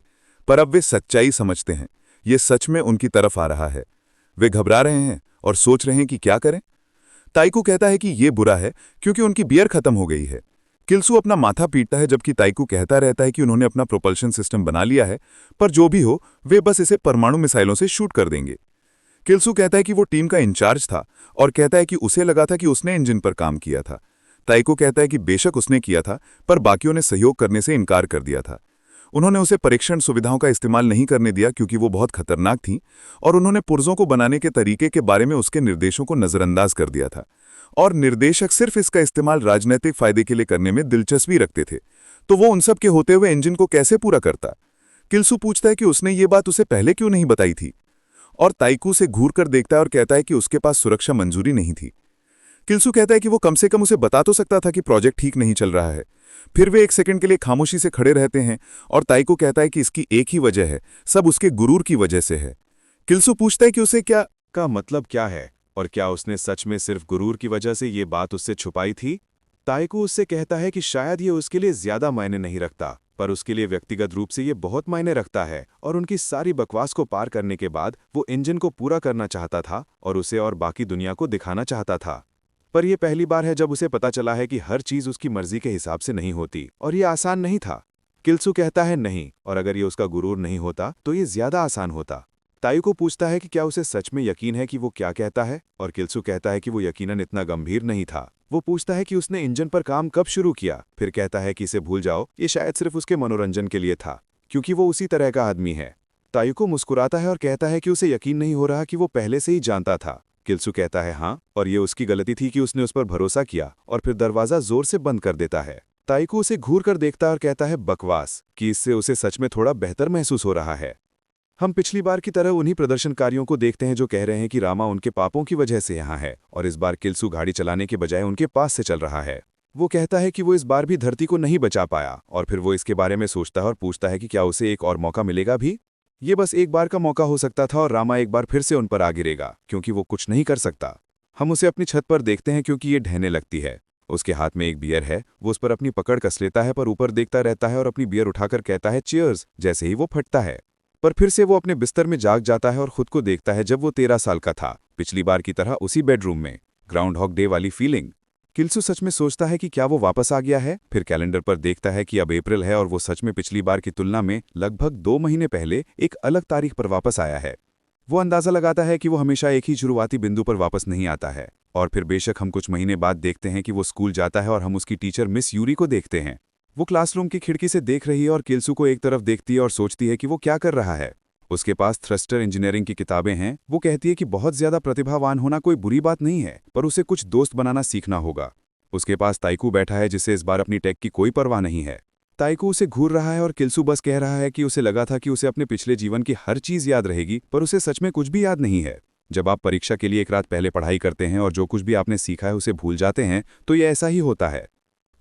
पर अब वे सच्चाई समझते हैं। ये सच में उनकी तरफ आ रहा है। वे घबरा रहे हैं और सोच रहे हैं कि क्या करें। ताइको कहता है कि यह बुरा है क्योंकि उनकी बियर खत्म हो गई है। किल्सू अपना माथा पीटता है जबकि ताइको कहता रहता है कि उन्होंने अपना प्रोपल्शन सिस्टम बना लिया है, पर जो भी हो वे बस इसे परमाणु मिसाइलों से शूट कर देंगे। किल्सू कहता है कि वो टीम का इंचार्ज था और कहता है कि उसे लगा था कि उसने इंजन पर काम किया था। ताइको कहता है कि बेशक उसने किया था, पर बाकियों ने सहयोग करने से इनकार कर दिया था। उन्होंने उसे परीक्षण सुविधाओं का इस्तेमाल नहीं करने दिया क्योंकि वो बहुत खतरनाक थीं, और उन्होंने पुर्जों को बनाने के तरीके के बारे में उसके निर्देशों को नजरअंदाज कर दिया था। और निर्देशक सिर्फ इसका इस्तेमाल राजनीतिक फायदे के लिए करने में दिलचस्पी रखते थे, तो वो उन सब के होते हुए इंजन को कैसे पूरा करता। किल्सू पूछता है कि उसने ये बात उसे पहले क्यों नहीं बताई थी, और ताइको से घूर कर देखता है और कहता है कि उसके पास सुरक्षा मंजूरी नहीं थी। किल्सू कहता है कि वो कम से कम उसे बता तो सकता था कि प्रोजेक्ट ठीक नहीं चल रहा है। फिर वे एक सेकंड के लिए खामोशी से खड़े रहते हैं और ताइको कहता है कि इसकी एक ही वजह है, सब उसके गुरूर की वजह से है। किल्सू पूछता है कि उसे क्या का मतलब क्या है और क्या उसने सच में सिर्फ गुरूर की वजह से ये बात उससे छुपाई थी। ताइको उससे कहता है कि शायद ये उसके लिए ज्यादा मायने नहीं रखता, पर उसके लिए व्यक्तिगत रूप से ये बहुत मायने रखता है, और उनकी सारी बकवास को पार करने के बाद वो इंजन को पूरा करना चाहता था और उसे और बाकी दुनिया को दिखाना चाहता था। पर यह पहली बार है जब उसे पता चला है कि हर चीज उसकी मर्जी के हिसाब से नहीं होती, और यह आसान नहीं था। किल्सू कहता है नहीं, और अगर ये उसका गुरूर नहीं होता तो ये ज्यादा आसान होता। ताइको पूछता है कि क्या उसे सच में यकीन है कि वो क्या कहता है, और किल्सू कहता है कि वो यकीनन इतना गंभीर नहीं था। वो पूछता है कि उसने इंजन पर काम कब शुरू किया, फिर कहता है कि इसे भूल जाओ, ये शायद सिर्फ उसके मनोरंजन के लिए था, क्योंकि वो उसी तरह का आदमी है। ताइको मुस्कुराता है और कहता है कि उसे यकीन नहीं हो रहा कि वो पहले से ही जानता था। किल्सू कहता है हाँ, और ये उसकी गलती थी कि उसने उस पर भरोसा किया, और फिर दरवाजा जोर से बंद कर देता है। ताइको उसे घूर कर देखता है और कहता है बकवास, कि इससे उसे सच में थोड़ा बेहतर महसूस हो रहा है। हम पिछली बार की तरह उन्हीं प्रदर्शनकारियों को देखते हैं जो कह रहे हैं कि रामा उनके पापों की वजह से यहाँ है, और इस बार किल्सू गाड़ी चलाने के बजाय उनके पास से चल रहा है। वो कहता है कि वो इस बार भी धरती को नहीं बचा पाया, और फिर वो इसके बारे में सोचता है और पूछता है कि क्या उसे एक और मौका मिलेगा भी। ये बस एक बार का मौका हो सकता था और रामा एक बार फिर से उन पर आ गिरेगा, क्योंकि वो कुछ नहीं कर सकता। हम उसे अपनी छत पर देखते हैं क्योंकि ये ढहने लगती है। उसके हाथ में एक बियर है, वो उस पर अपनी पकड़ कस लेता है, पर ऊपर देखता रहता है और अपनी बियर उठाकर कहता है चीयर्स, जैसे ही वो फटता है। पर फिर से वो अपने बिस्तर में जाग जाता है और खुद को देखता है जब वो 13 साल का था, पिछली बार की तरह उसी बेडरूम में। ग्राउंड हॉग डे वाली फीलिंग। किल्सू सच में सोचता है कि क्या वो वापस आ गया है। फिर कैलेंडर पर देखता है कि अब अप्रैल है और वो सच में पिछली बार की तुलना में लगभग 2 महीने पहले एक अलग तारीख पर वापस आया है। वो अंदाजा लगाता है कि वो हमेशा एक ही शुरुआती बिंदु पर वापस नहीं आता है। और फिर बेशक हम कुछ महीने बाद देखते हैं कि वो स्कूल जाता है और हम उसकी टीचर मिस यूरी को देखते हैं। वो क्लासरूम की खिड़की से देख रही है और किल्सू को एक तरफ देखती है और सोचती है कि वो क्या कर रहा है। उसके पास थ्रस्टर इंजीनियरिंग की किताबें हैं। वो कहती है कि बहुत ज्यादा प्रतिभावान होना कोई बुरी बात नहीं है, पर उसे कुछ दोस्त बनाना सीखना होगा। उसके पास ताइकू बैठा है जिसे इस बार अपनी टेक की कोई परवाह नहीं है। ताइकू उसे घूर रहा है और किल्सू बस कह रहा है कि उसे लगा था कि उसे अपने पिछले जीवन की हर चीज याद रहेगी, पर उसे सच में कुछ भी याद नहीं है। जब आप परीक्षा के लिए एक रात पहले पढ़ाई करते हैं और जो कुछ भी आपने सीखा है उसे भूल जाते हैं, तो यह ऐसा ही होता है।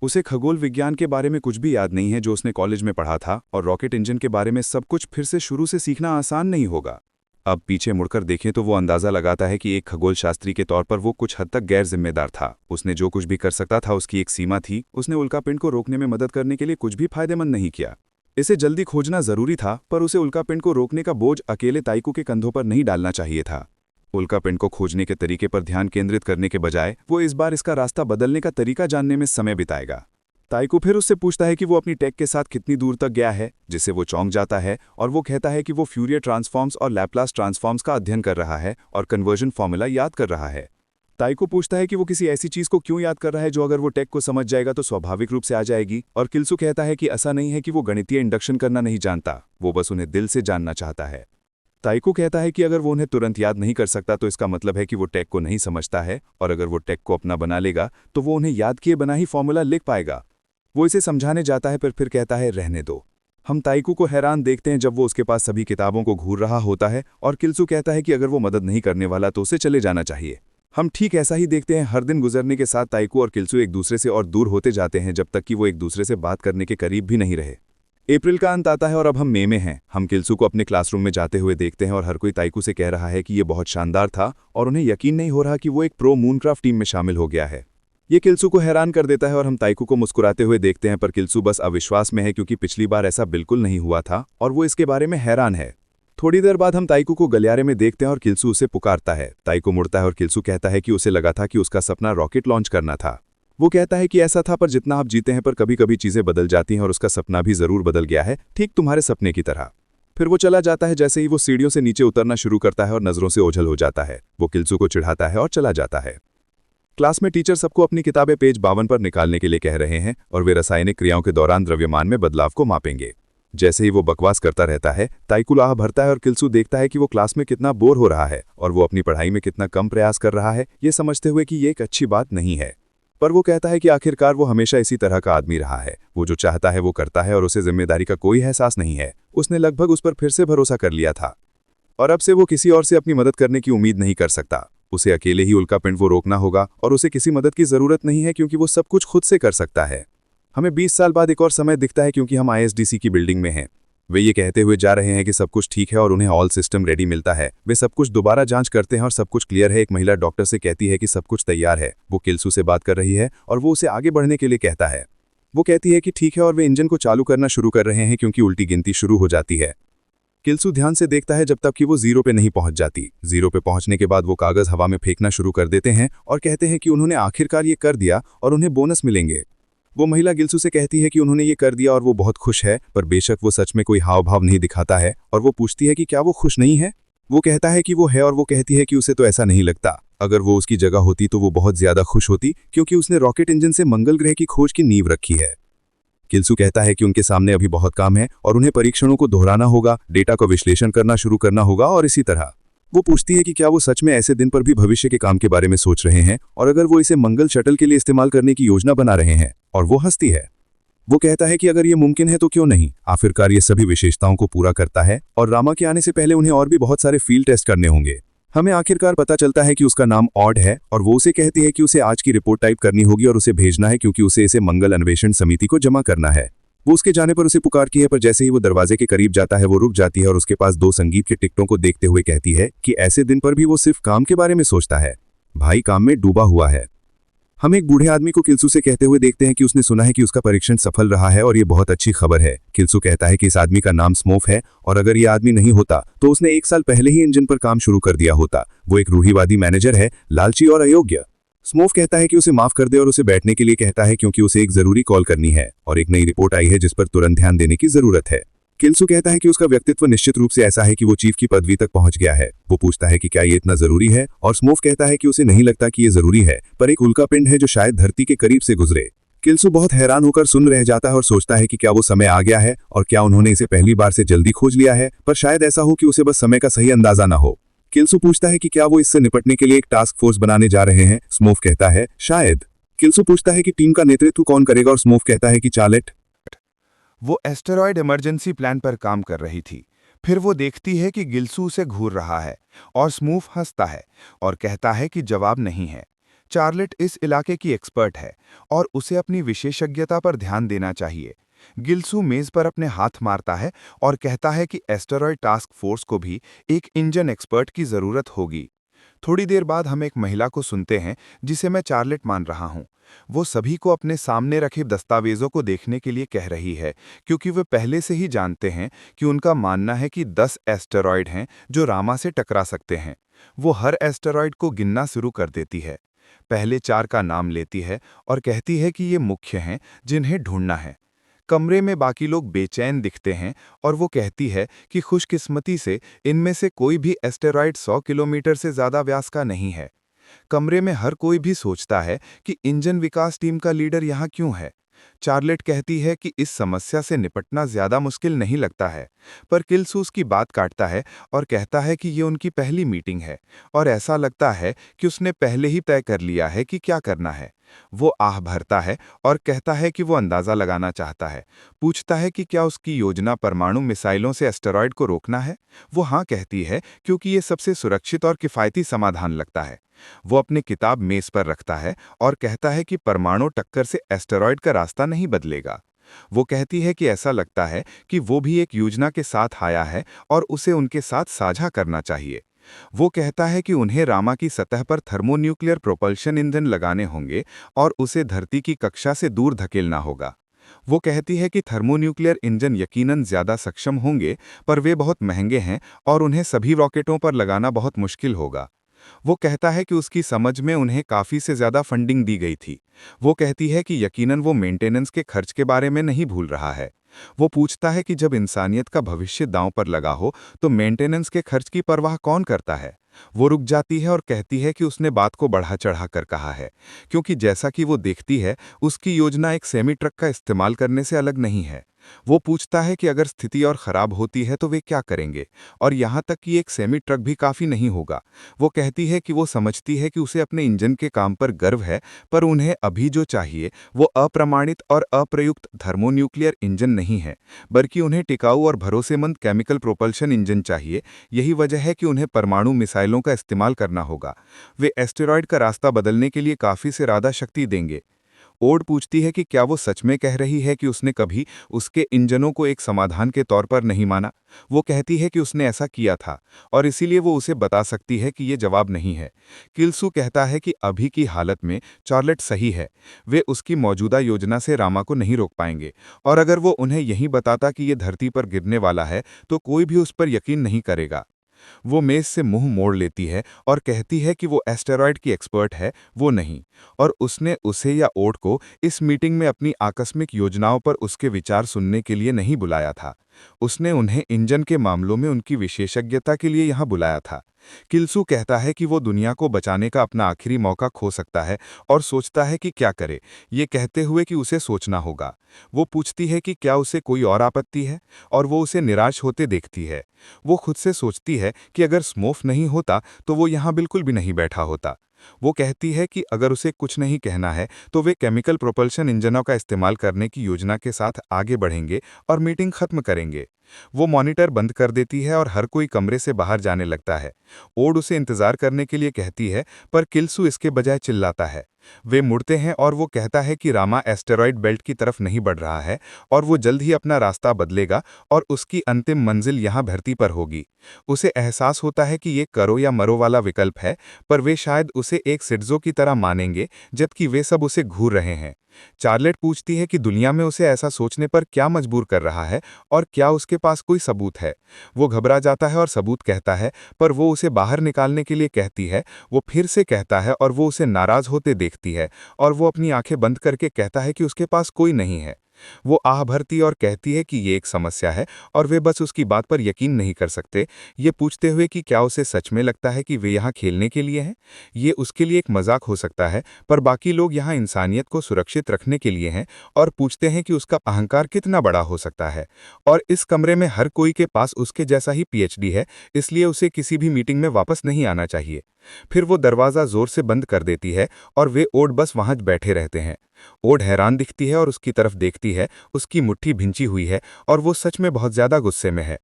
उसे खगोल विज्ञान के बारे में कुछ भी याद नहीं है जो उसने कॉलेज में पढ़ा था, और रॉकेट इंजन के बारे में सब कुछ फिर से शुरू से सीखना आसान नहीं होगा। अब पीछे मुड़कर देखें तो वो अंदाजा लगाता है कि एक खगोल शास्त्री के तौर पर वो कुछ हद तक गैर जिम्मेदार था। उसने जो कुछ भी कर सकता था उसकी एक सीमा थी। उसने उल्कापिंड को रोकने में मदद करने के लिए कुछ भी फायदेमंद नहीं किया। इसे जल्दी खोजना जरूरी था, पर उसे उल्कापिंड को रोकने का बोझ अकेले ताइकू के कंधों पर नहीं डालना चाहिए था। उल्कापिंड को खोजने के तरीके पर ध्यान केंद्रित करने के बजाय वो इस बार इसका रास्ता बदलने का तरीका जानने में समय बिताएगा। ताइकू फिर उससे पूछता है कि वो अपनी टेक के साथ कितनी दूर तक गया है, जिससे वो चौंक जाता है और वो कहता है कि वो फ्यूरियर ट्रांसफॉर्म्स और लैपलास ट्रांसफॉर्म्स का अध्ययन कर रहा है और कन्वर्जन फॉर्मूला याद कर रहा है। ताइकू पूछता है कि वो किसी ऐसी चीज को क्यों याद कर रहा है जो अगर वो टेक को समझ जाएगा तो स्वाभाविक रूप से आ जाएगी, और किल्सू कहता है कि ऐसा नहीं है कि वो गणितीय इंडक्शन करना नहीं जानता, वो बस उन्हें दिल से जानना चाहता है। ताइकू कहता है कि अगर वो उन्हें तुरंत याद नहीं कर सकता तो इसका मतलब है कि वो टेक को नहीं समझता है, और अगर वो टेक को अपना बना लेगा तो वो उन्हें याद किए बना ही फॉर्मूला लिख पाएगा। वो इसे समझाने जाता है पर फिर कहता है रहने दो। हम ताइकू को हैरान देखते हैं जब वो उसके पास सभी किताबों को घूर रहा होता है, और किल्सू कहता है कि अगर वो मदद नहीं करने वाला तो उसे चले जाना चाहिए। हम ठीक ऐसा ही देखते हैं। हर दिन गुजरने के साथ ताइकू और किल्सू एक दूसरे से और दूर होते जाते हैं, जब तक कि वो एक दूसरे से बात करने के करीब भी नहीं रहे। अप्रैल का अंत आता है और अब हम मई में हैं। हम किल्सू को अपने क्लासरूम में जाते हुए देखते हैं और हर कोई ताइकू से कह रहा है कि ये बहुत शानदार था, और उन्हें यकीन नहीं हो रहा कि वो एक प्रो मूनक्राफ्ट टीम में शामिल हो गया है। ये किल्सू को हैरान कर देता है और हम ताइकू को मुस्कुराते हुए देखते हैं, पर किल्सू बस अविश्वास में है क्योंकि पिछली बार ऐसा बिल्कुल नहीं हुआ था और वो इसके बारे में हैरान है। थोड़ी देर बाद हम ताइकू को गलियारे में देखते हैं और किल्सू उसे पुकारता है। ताइकू मुड़ता है और किल्सू कहता है कि उसे लगा था कि उसका सपना रॉकेट लॉन्च करना था। वो कहता है कि ऐसा था, पर जितना आप जीते हैं पर कभी कभी चीजें बदल जाती हैं, और उसका सपना भी जरूर बदल गया है, ठीक तुम्हारे सपने की तरह। फिर वो चला जाता है। जैसे ही वो सीढ़ियों से नीचे उतरना शुरू करता है और नजरों से ओझल हो जाता है, वो किल्सू को चिढ़ाता है और चला जाता है। क्लास में टीचर सबको अपनी किताबें पेज 52 पर निकालने के लिए कह रहे हैं और वे रासायनिक क्रियाओं के दौरान द्रव्यमान में बदलाव को मापेंगे। जैसे ही वो बकवास करता रहता है, ताइकू आह भरता है और किल्सू देखता है कि वो क्लास में कितना बोर हो रहा है और वो अपनी पढ़ाई में कितना कम प्रयास कर रहा है, ये समझते हुए कि ये एक अच्छी बात नहीं है। पर वो कहता है कि आखिरकार वो हमेशा इसी तरह का आदमी रहा है। वो जो चाहता है वो करता है और उसे जिम्मेदारी का कोई एहसास नहीं है। उसने लगभग उस पर फिर से भरोसा कर लिया था और अब से वो किसी और से अपनी मदद करने की उम्मीद नहीं कर सकता। उसे अकेले ही उल्कापिंड वो रोकना होगा और उसे किसी मदद की जरूरत नहीं है क्योंकि वो सब कुछ खुद से कर सकता है। हमें 20 साल बाद एक और समय दिखता है क्योंकि हम ISDC की बिल्डिंग में हैं। वे ये कहते हुए जा रहे हैं कि सब कुछ ठीक है और उन्हें ऑल सिस्टम रेडी मिलता है। वे सब कुछ दोबारा जांच करते हैं और सब कुछ क्लियर है। एक महिला डॉक्टर से कहती है कि सब कुछ तैयार है। वो किल्सू से बात कर रही है और वो उसे आगे बढ़ने के लिए कहता है। वो कहती है कि ठीक है और वे इंजन को चालू करना शुरू कर रहे हैं क्योंकि उल्टी गिनती शुरू हो जाती है। किल्सू ध्यान से देखता है जब तक कि वो 0 पे नहीं पहुंच जाती। 0 पे पहुंचने के बाद वो कागज हवा में फेंकना शुरू कर देते हैं और कहते हैं कि उन्होंने आखिरकार ये कर दिया और उन्हें बोनस मिलेंगे। वो महिला किल्सू से कहती है कि उन्होंने ये कर दिया और वो बहुत खुश है, पर बेशक वो सच में कोई हाव भाव नहीं दिखाता है और वो पूछती है कि क्या वो खुश नहीं है। वो कहता है कि वो है और वो कहती है कि उसे तो ऐसा नहीं लगता। अगर वो उसकी जगह होती तो वो बहुत ज्यादा खुश होती क्योंकि उसने रॉकेट इंजन से मंगल ग्रह की खोज की नींव रखी है। किल्सू कहता है कि उनके सामने अभी बहुत काम है और उन्हें परीक्षणों को दोहराना होगा, डेटा का विश्लेषण करना शुरू करना होगा और इसी तरह। वो पूछती है कि क्या वो सच में ऐसे दिन पर भी भविष्य के काम के बारे में सोच रहे हैं और अगर वो इसे मंगल शटल के लिए इस्तेमाल करने की योजना बना रहे हैं, और वो हंसती है। वो कहता है कि अगर ये मुमकिन है तो क्यों नहीं, आखिरकार ये सभी विशेषताओं को पूरा करता है और रामा के आने से पहले उन्हें और भी बहुत सारे फील्ड टेस्ट करने होंगे। हमें आखिरकार पता चलता है कि उसका नाम ऑड है और वो उसे कहती है कि उसे आज की रिपोर्ट टाइप करनी होगी और उसे भेजना है क्योंकि उसे इसे मंगल अन्वेषण समिति को जमा करना है। वो उसके जाने पर उसे पुकारती है, पर जैसे ही वो दरवाजे के करीब जाता है वो रुक जाती है और उसके पास 2 संगीत के टिकटों को देखते हुए कहती है कि ऐसे दिन पर भी वो सिर्फ काम के बारे में सोचता है। भाई काम में डूबा हुआ है। हम एक बूढ़े आदमी को किल्सू से कहते हुए देखते हैं कि उसने सुना है कि उसका परीक्षण सफल रहा है और ये बहुत अच्छी खबर है। किल्सू कहता है कि इस आदमी का नाम स्मोफ है और अगर ये आदमी नहीं होता तो उसने 1 साल पहले ही इंजन पर काम शुरू कर दिया होता। वो एक रूढ़िवादी मैनेजर है, लालची और अयोग्य। स्मोफ कहता है कि उसे माफ कर दे और उसे बैठने के लिए कहता है क्योंकि उसे एक जरूरी कॉल करनी है और एक नई रिपोर्ट आई है जिस पर तुरंत ध्यान देने की जरूरत है। किल्सू कहता है कि उसका व्यक्तित्व निश्चित रूप से ऐसा है कि वो चीफ की पदवी तक पहुंच गया है। वो पूछता है कि क्या ये इतना जरूरी है, और स्मोफ कहता है कि उसे नहीं लगता कि ये जरूरी है, पर एक उल्कापिंड है जो शायद धरती के करीब से गुजरे। किल्सू बहुत हैरान होकर सुन रह जाता है और सोचता है कि क्या वो समय आ गया है और क्या उन्होंने इसे पहली बार से जल्दी खोज लिया है, पर शायद ऐसा हो कि उसे बस समय का सही अंदाजा ना हो। किल्सू पूछता है कि क्या वो इससे निपटने के लिए एक टास्क फोर्स बनाने जा रहे हैं। स्मोफ कहता है शायद। किल्सू पूछता है कि टीम का नेतृत्व कौन करेगा और स्मोफ कहता है कि चार्लेट। वो एस्टेरॉयड इमरजेंसी प्लान पर काम कर रही थी। फिर वो देखती है कि गिल्सू उसे घूर रहा है और स्मूफ हंसता है और कहता है कि जवाब नहीं है। चार्लेट इस इलाके की एक्सपर्ट है और उसे अपनी विशेषज्ञता पर ध्यान देना चाहिए। गिल्सू मेज पर अपने हाथ मारता है और कहता है कि एस्टेरॉयड टास्क फोर्स को भी एक इंजन एक्सपर्ट की जरूरत होगी। थोड़ी देर बाद हम एक महिला को सुनते हैं जिसे मैं चार्लेट मान रहा हूं। वो सभी को अपने सामने रखे दस्तावेजों को देखने के लिए कह रही है, क्योंकि वे पहले से ही जानते हैं कि उनका मानना है कि 10 एस्टेरॉयड हैं जो रामा से टकरा सकते हैं। वो हर एस्टेरॉयड को गिनना शुरू कर देती है, पहले 4 का नाम लेती है और कहती है कि ये मुख्य हैं जिन्हें ढूंढना है। कमरे में बाकी लोग बेचैन दिखते हैं और वो कहती है कि खुशकिस्मती से इनमें से कोई भी एस्टेरॉयड 100 किलोमीटर से ज़्यादा व्यास का नहीं है। कमरे में हर कोई भी सोचता है कि इंजन विकास टीम का लीडर यहाँ क्यों है। चार्लेट कहती है कि इस समस्या से निपटना ज्यादा मुश्किल नहीं लगता है, पर किल्सू उसकी बात काटता है और कहता है कि ये उनकी पहली मीटिंग है और ऐसा लगता है कि उसने पहले ही तय कर लिया है कि क्या करना है। वो आह भरता है और कहता है कि वो अंदाजा लगाना चाहता है। पूछता है कि क्या उसकी योजना परमाणु मिसाइलों से एस्टेरॉयड को रोकना है। वो हाँ कहती है क्योंकि ये सबसे सुरक्षित और किफ़ायती समाधान लगता है। वो अपनी किताब मेज पर रखता है और कहता है कि परमाणु टक्कर से एस्टेरॉयड का रास्ता नहीं बदलेगा। वो कहती है कि ऐसा लगता है कि वो भी एक योजना के साथ आया है और उसे उनके साथ साझा करना चाहिए। वो कहता है कि उन्हें रामा की सतह पर थर्मोन्यूक्लियर प्रोपल्शन ईंधन लगाने होंगे और उसे धरती की कक्षा से दूर धकेलना होगा। वो कहती है कि थर्मोन्यूक्लियर इंजन यकीनन ज्यादा सक्षम होंगे, पर वे बहुत महंगे हैं और उन्हें सभी रॉकेटों पर लगाना बहुत मुश्किल होगा। वो कहता है कि उसकी समझ में उन्हें काफ़ी से ज़्यादा फंडिंग दी गई थी। वो कहती है कि यकीनन वो मेंटेनेंस के खर्च के बारे में नहीं भूल रहा है। वो पूछता है कि जब इंसानियत का भविष्य दांव पर लगा हो तो मेंटेनेंस के खर्च की परवाह कौन करता है। वो रुक जाती है और कहती है कि उसने बात को बढ़ा चढ़ा कर कहा है, क्योंकि जैसा कि वो देखती है उसकी योजना एक सेमी ट्रक का इस्तेमाल करने से अलग नहीं है। वो पूछता है कि अगर स्थिति और ख़राब होती है तो वे क्या करेंगे, और यहाँ तक कि एक सेमी ट्रक भी काफ़ी नहीं होगा। वो कहती है कि वो समझती है कि उसे अपने इंजन के काम पर गर्व है, पर उन्हें अभी जो चाहिए वो अप्रमाणित और अप्रयुक्त थर्मोन्यूक्लियर इंजन नहीं है, बल्कि उन्हें टिकाऊ और भरोसेमंद केमिकल प्रोपल्शन इंजन चाहिए। यही वजह है कि उन्हें परमाणु मिसाइलों का इस्तेमाल करना होगा। वे एस्टेरॉयड का रास्ता बदलने के लिए काफ़ी से ज़्यादा शक्ति देंगे। ओड पूछती है कि क्या वो सच में कह रही है कि उसने कभी उसके इंजनों को एक समाधान के तौर पर नहीं माना। वो कहती है कि उसने ऐसा किया था और इसीलिए वो उसे बता सकती है कि ये जवाब नहीं है। किल्सू कहता है कि अभी की हालत में चार्लेट सही है। वे उसकी मौजूदा योजना से रामा को नहीं रोक पाएंगे, और अगर वो उन्हें यही बताता कि ये धरती पर गिरने वाला है तो कोई भी उस पर यकीन नहीं करेगा। वो मेज से मुंह मोड़ लेती है और कहती है कि वो एस्टेरॉयड की एक्सपर्ट है, वो नहीं, और उसने उसे या ओड को इस मीटिंग में अपनी आकस्मिक योजनाओं पर उसके विचार सुनने के लिए नहीं बुलाया था। उसने उन्हें इंजन के मामलों में उनकी विशेषज्ञता के लिए यहाँ बुलाया था। किल्सू कहता है कि वो दुनिया को बचाने का अपना आखिरी मौका खो सकता है और सोचता है कि क्या करे, ये कहते हुए कि उसे सोचना होगा। वो पूछती है कि क्या उसे कोई और आपत्ति है, और वो उसे निराश होते देखती है। वो खुद से सोचती है कि अगर स्मोफ नहीं होता तो वो यहाँ बिल्कुल भी नहीं बैठा होता। वो कहती है कि अगर उसे कुछ नहीं कहना है तो वे केमिकल प्रोपल्शन इंजनों का इस्तेमाल करने की योजना के साथ आगे बढ़ेंगे और मीटिंग खत्म करेंगे। वो मॉनिटर बंद कर देती है और हर कोई कमरे से बाहर जाने लगता है। ओड उसे इंतजार करने के लिए कहती है, पर किल्सू इसके बजाय चिल्लाता है। वे मुड़ते हैं और वो कहता है कि रामा एस्टेरॉयड बेल्ट की तरफ नहीं बढ़ रहा है और वो जल्द ही अपना रास्ता बदलेगा और उसकी अंतिम मंजिल यहाँ धरती पर होगी। उसे एहसास होता है कि ये करो या मरो वाला विकल्प है, पर वे शायद उसे एक सिड्जो की तरह मानेंगे, जबकि वे सब उसे घूर रहे हैं। चार्लेट पूछती है कि दुनिया में उसे ऐसा सोचने पर क्या मजबूर कर रहा है और क्या उसके पास कोई सबूत है। वो घबरा जाता है और सबूत कहता है, पर वो उसे बाहर निकालने के लिए कहती है। वो फिर से कहता है और वो उसे नाराज होते देखती है और वो अपनी आंखें बंद करके कहता है कि उसके पास कोई नहीं है। वो आह भरती और कहती है कि ये एक समस्या है और वे बस उसकी बात पर यकीन नहीं कर सकते, ये पूछते हुए कि क्या उसे सच में लगता है कि वे यहाँ खेलने के लिए हैं। ये उसके लिए एक मजाक हो सकता है, पर बाकी लोग यहाँ इंसानियत को सुरक्षित रखने के लिए हैं और पूछते हैं कि उसका अहंकार कितना बड़ा हो सकता है। और इस कमरे में हर कोई के पास उसके जैसा ही पीएचडी है, इसलिए उसे किसी भी मीटिंग में वापस नहीं आना चाहिए। फिर वो दरवाज़ा जोर से बंद कर देती है और वे ओड बस वहां बैठे रहते हैं। ओड हैरान दिखती है और उसकी तरफ देखती है। उसकी मुट्ठी भिंची हुई है और वो सच में बहुत ज्यादा गुस्से में है।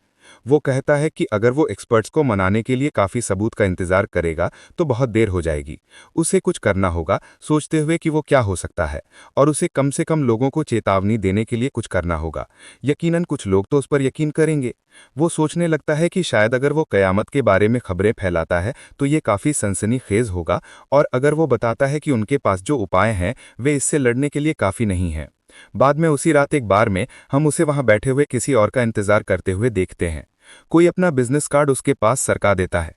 वो कहता है कि अगर वो एक्सपर्ट्स को मनाने के लिए काफी सबूत का इंतजार करेगा तो बहुत देर हो जाएगी। उसे कुछ करना होगा, सोचते हुए कि वो क्या हो सकता है, और उसे कम से कम लोगों को चेतावनी देने के लिए कुछ करना होगा। यकीनन कुछ लोग तो उस पर यकीन करेंगे। वो सोचने लगता है कि शायद अगर वो कयामत के बारे में खबरें फैलाता है तो ये काफी सनसनीखेज होगा, और अगर वो बताता है कि उनके पास जो उपाय हैं वे इससे लड़ने के लिए काफी नहीं हैं। बाद में उसी रात एक बार में हम उसे वहां बैठे हुए किसी और का इंतजार करते हुए देखते हैं। कोई अपना बिजनेस कार्ड उसके पास सरका देता है।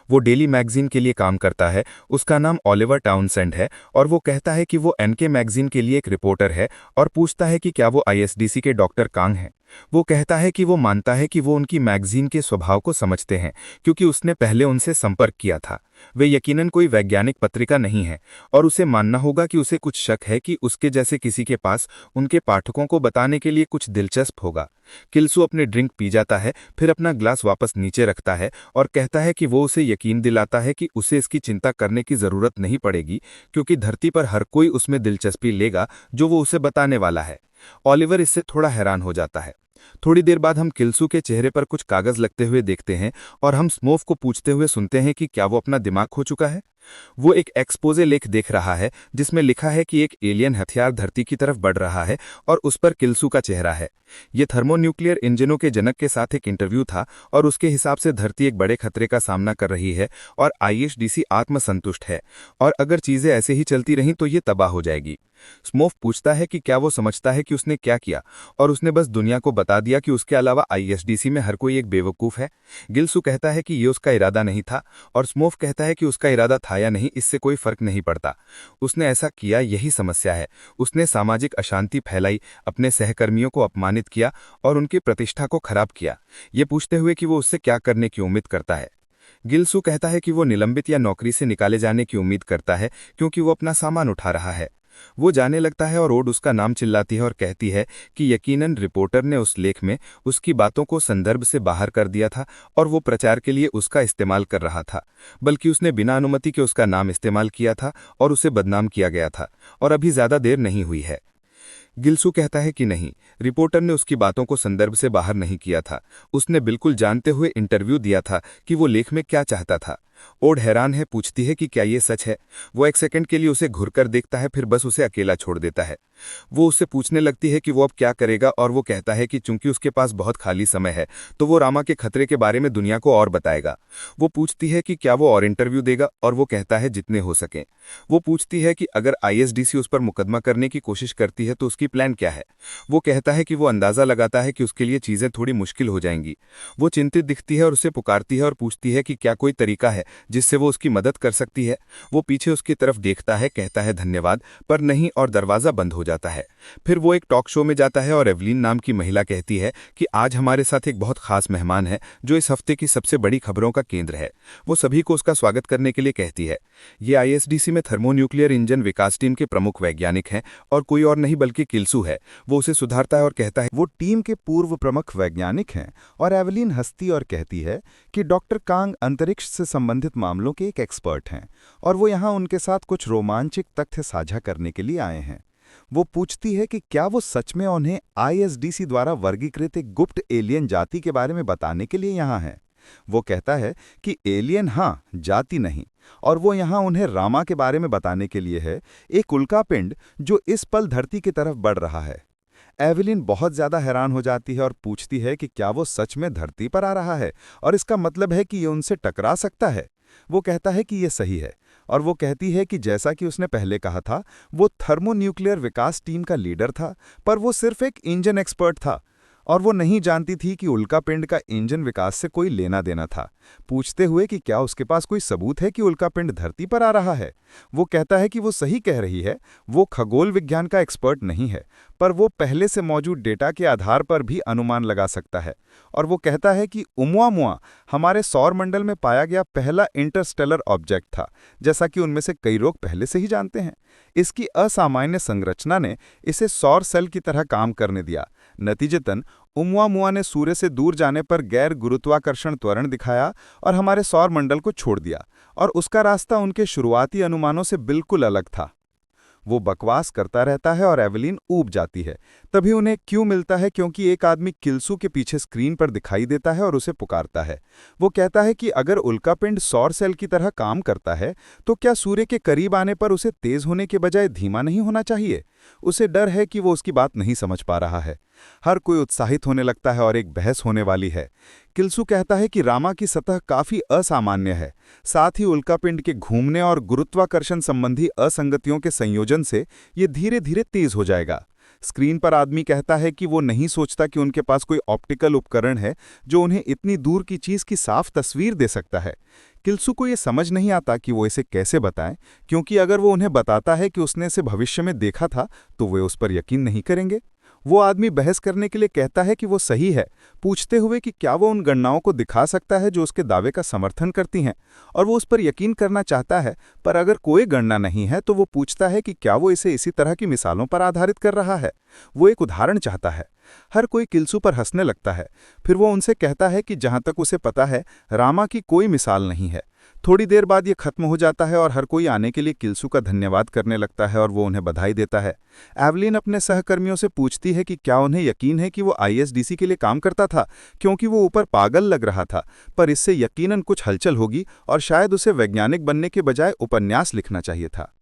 वो डेली मैगजीन के लिए काम करता है। उसका नाम ओलिवर टाउनसेंड है और वो कहता है कि वो एनके मैगजीन के लिए एक रिपोर्टर है और पूछता है कि क्या वो आईएसडीसी के डॉक्टर कांग हैं। वो कहता है कि वो मानता है कि वो उनकी मैगजीन के स्वभाव को समझते हैं, क्योंकि उसने पहले उनसे संपर्क किया था। वे यकीनन कोई वैज्ञानिक पत्रिका नहीं है और उसे मानना होगा कि उसे कुछ शक है कि उसके जैसे किसी के पास उनके पाठकों को बताने के लिए कुछ दिलचस्प होगा। किल्सू अपने ड्रिंक पी जाता है, फिर अपना ग्लास वापस नीचे रखता है और कहता है कि वो उसे यकीन दिलाता है कि उसे इसकी चिंता करने की जरूरत नहीं पड़ेगी, क्योंकि धरती पर हर कोई उसमें दिलचस्पी लेगा जो वो उसे बताने वाला है। ओलिवर इससे थोड़ा हैरान हो जाता है। थोड़ी देर बाद हम किल्सू के चेहरे पर कुछ कागज लगते हुए देखते हैं और हम स्मोफ को पूछते हुए सुनते हैं कि क्या वो अपना दिमाग खो चुका है। वो एक एक्सपोजे लेख देख रहा है जिसमें लिखा है कि एक एलियन हथियार धरती की तरफ बढ़ रहा है और उस पर किल्सू का चेहरा है। ये थर्मोन्यूक्लियर इंजनों के जनक के साथ एक इंटरव्यू था और उसके हिसाब से धरती एक बड़े खतरे का सामना कर रही है और आईएसडीसी आत्मसंतुष्ट है, और अगर चीजें ऐसे ही चलती रहीं तो ये तबाह हो जाएगी। स्मोफ पूछता है कि क्या वो समझता है कि उसने क्या किया, और उसने बस दुनिया को बता दिया कि उसके अलावा आईएसडीसी में हर कोई एक बेवकूफ है। गिल्सू कहता है कि ये उसका इरादा नहीं था और स्मोफ कहता है कि उसका इरादा था या नहीं, इससे कोई फर्क नहीं पड़ता। उसने ऐसा किया, यही समस्या है। उसने सामाजिक अशांति फैलाई, अपने सहकर्मियों को अपमानित किया और उनकी प्रतिष्ठा को खराब किया। ये पूछते हुए कि वो उससे क्या करने की उम्मीद करता है। गिल्सू कहता है कि वो निलंबित या नौकरी से निकाले जाने की उम्मीद करता है, क्योंकि वो अपना सामान उठा रहा है। वो जाने लगता है और ओड उसका नाम चिल्लाती है और कहती है कि यकीनन रिपोर्टर ने उस लेख में उसकी बातों को संदर्भ से बाहर कर दिया था और वो प्रचार के लिए उसका इस्तेमाल कर रहा था, बल्कि उसने बिना अनुमति के उसका नाम इस्तेमाल किया था और उसे बदनाम किया गया था, और अभी ज्यादा देर नहीं हुई है। गिल्सू कहता है कि नहीं, रिपोर्टर ने उसकी बातों को संदर्भ से बाहर नहीं किया था। उसने बिल्कुल जानते हुए इंटरव्यू दिया था कि वो लेख में क्या चाहता था। ओड हैरान है, पूछती है कि क्या ये सच है। वो एक सेकंड के लिए उसे घुरकर देखता है, फिर बस उसे अकेला छोड़ देता है। वो उससे पूछने लगती है कि वो अब क्या करेगा, और वो कहता है कि चूंकि उसके पास बहुत खाली समय है तो वो रामा के खतरे के बारे में दुनिया को और बताएगा। वो पूछती है कि क्या वो और इंटरव्यू देगा, और वो कहता है जितने हो सकें। वो पूछती है कि अगर आईएसडीसी उस पर मुकदमा करने की कोशिश करती है तो उसकी प्लान क्या है। वो कहता है कि वो अंदाजा लगाता है कि उसके लिए चीजें थोड़ी मुश्किल हो जाएंगी। वो चिंतित दिखती है और उसे पुकारती है और पूछती है कि क्या कोई तरीका है जिससे वो उसकी मदद कर सकती है। वो पीछे उसकी तरफ देखता है, कहता है धन्यवाद, पर नहीं, और दरवाजा बंद हो जाता है। फिर वो एक टॉक शो में जाता है और एवलीन नाम की महिला कहती है कि आज हमारे साथ एक बहुत खास मेहमान है जो इस हफ्ते की सबसे बड़ी खबरों का केंद्र है। वो सभी को उसका स्वागत करने के लिए कहती है। ये आईएसडीसी में थर्मोन्यूक्लियर इंजन विकास टीम के प्रमुख वैज्ञानिक हैं और कोई और नहीं बल्कि किल्सू है। वो उसे सुधारता है और कहता है वो टीम के पूर्व प्रमुख वैज्ञानिक हैं, और एवलीन हंसती और कहती है कि डॉक्टर कांग अंतरिक्ष से संबंधित मामलों के एक एक्सपर्ट हैं और वो यहाँ उनके साथ कुछ रोमांचक तथ्य साझा करने के लिए आए हैं। वो पूछती है कि क्या वो सच में उन्हें आईएसडीसी द्वारा वर्गीकृत एक गुप्त एलियन जाति के बारे में बताने के लिए यहाँ हैं। वो कहता है कि एलियन हाँ, जाति नहीं, और वो यहाँ उन्हें रामा के बारे में बताने के लिए है, एक उल्कापिंड जो इस पल धरती की तरफ बढ़ रहा है। एवलिन बहुत ज्यादा हैरान हो जाती है और पूछती है कि क्या वो सच में धरती पर आ रहा है और इसका मतलब है कि ये उनसे टकरा सकता है। वो कहता है कि ये सही है और वो कहती है कि जैसा कि उसने पहले कहा था, वो थर्मोन्यूक्लियर विकास टीम का लीडर था, पर वो सिर्फ एक इंजन एक्सपर्ट था और वो नहीं जानती थी कि उल्कापिंड का इंजन विकास से कोई लेना देना था। पूछते हुए कि क्या उसके पास कोई सबूत है कि उल्कापिंड धरती पर आ रहा है, वो कहता है कि वो सही कह रही है, वो खगोल विज्ञान का एक्सपर्ट नहीं है, पर वो पहले से मौजूद डेटा के आधार पर भी अनुमान लगा सकता है। और वो कहता है कि ओमुआमुआ हमारे सौरमंडल में पाया गया पहला इंटरस्टेलर ऑब्जेक्ट था, जैसा कि उनमें से कई लोग पहले से ही जानते हैं। इसकी असामान्य संरचना ने इसे सौर सेल की तरह काम करने दिया। नतीजतन ओमुआमुआ ने सूर्य से दूर जाने पर गैर गुरुत्वाकर्षण त्वरण दिखाया और हमारे सौर मंडल को छोड़ दिया, और उसका रास्ता उनके शुरुआती अनुमानों से बिल्कुल अलग था। वो बकवास करता रहता है और एवेलिन ऊब जाती है। तभी उन्हें क्यों मिलता है, क्योंकि एक आदमी किल्सू के पीछे स्क्रीन पर दिखाई देता है और उसे पुकारता है। वो कहता है कि अगर उल्कापिंड सौर सेल की तरह काम करता है तो क्या सूर्य के करीब आने पर उसे तेज होने के बजाय धीमा नहीं होना चाहिए। उसे डर है कि वो उसकी बात नहीं समझ पा रहा है। हर कोई उत्साहित होने लगता है और एक बहस होने वाली है। किल्सू कहता है कि रामा की सतह काफी असामान्य है, साथ ही उल्कापिंड के घूमने और गुरुत्वाकर्षण संबंधी असंगतियों के संयोजन से ये धीरे धीरे तेज हो जाएगा। स्क्रीन पर आदमी कहता है कि वो नहीं सोचता कि उनके पास कोई ऑप्टिकल उपकरण है जो उन्हें इतनी दूर की चीज की साफ तस्वीर दे सकता है। किल्सू को ये समझ नहीं आता कि वो इसे कैसे बताएं, क्योंकि अगर वो उन्हें बताता है कि उसने इसे भविष्य में देखा था तो वे उस पर यकीन नहीं करेंगे। वो आदमी बहस करने के लिए कहता है कि वो सही है, पूछते हुए कि क्या वो उन गणनाओं को दिखा सकता है जो उसके दावे का समर्थन करती हैं, और वो उस पर यकीन करना चाहता है, पर अगर कोई गणना नहीं है तो वो पूछता है कि क्या वो इसे इसी तरह की मिसालों पर आधारित कर रहा है। वो एक उदाहरण चाहता है। हर कोई किल्सू पर हंसने लगता है। फिर वो उनसे कहता है कि जहां तक उसे पता है रामा की कोई मिसाल नहीं है। थोड़ी देर बाद ये खत्म हो जाता है और हर कोई आने के लिए किल्सू का धन्यवाद करने लगता है और वो उन्हें बधाई देता है। एवलिन अपने सहकर्मियों से पूछती है कि क्या उन्हें यकीन है कि वो आईएसडीसी के लिए काम करता था, क्योंकि वो ऊपर पागल लग रहा था, पर इससे यकीनन कुछ हलचल होगी और शायद उसे वैज्ञानिक बनने के बजाय उपन्यास लिखना चाहिए था।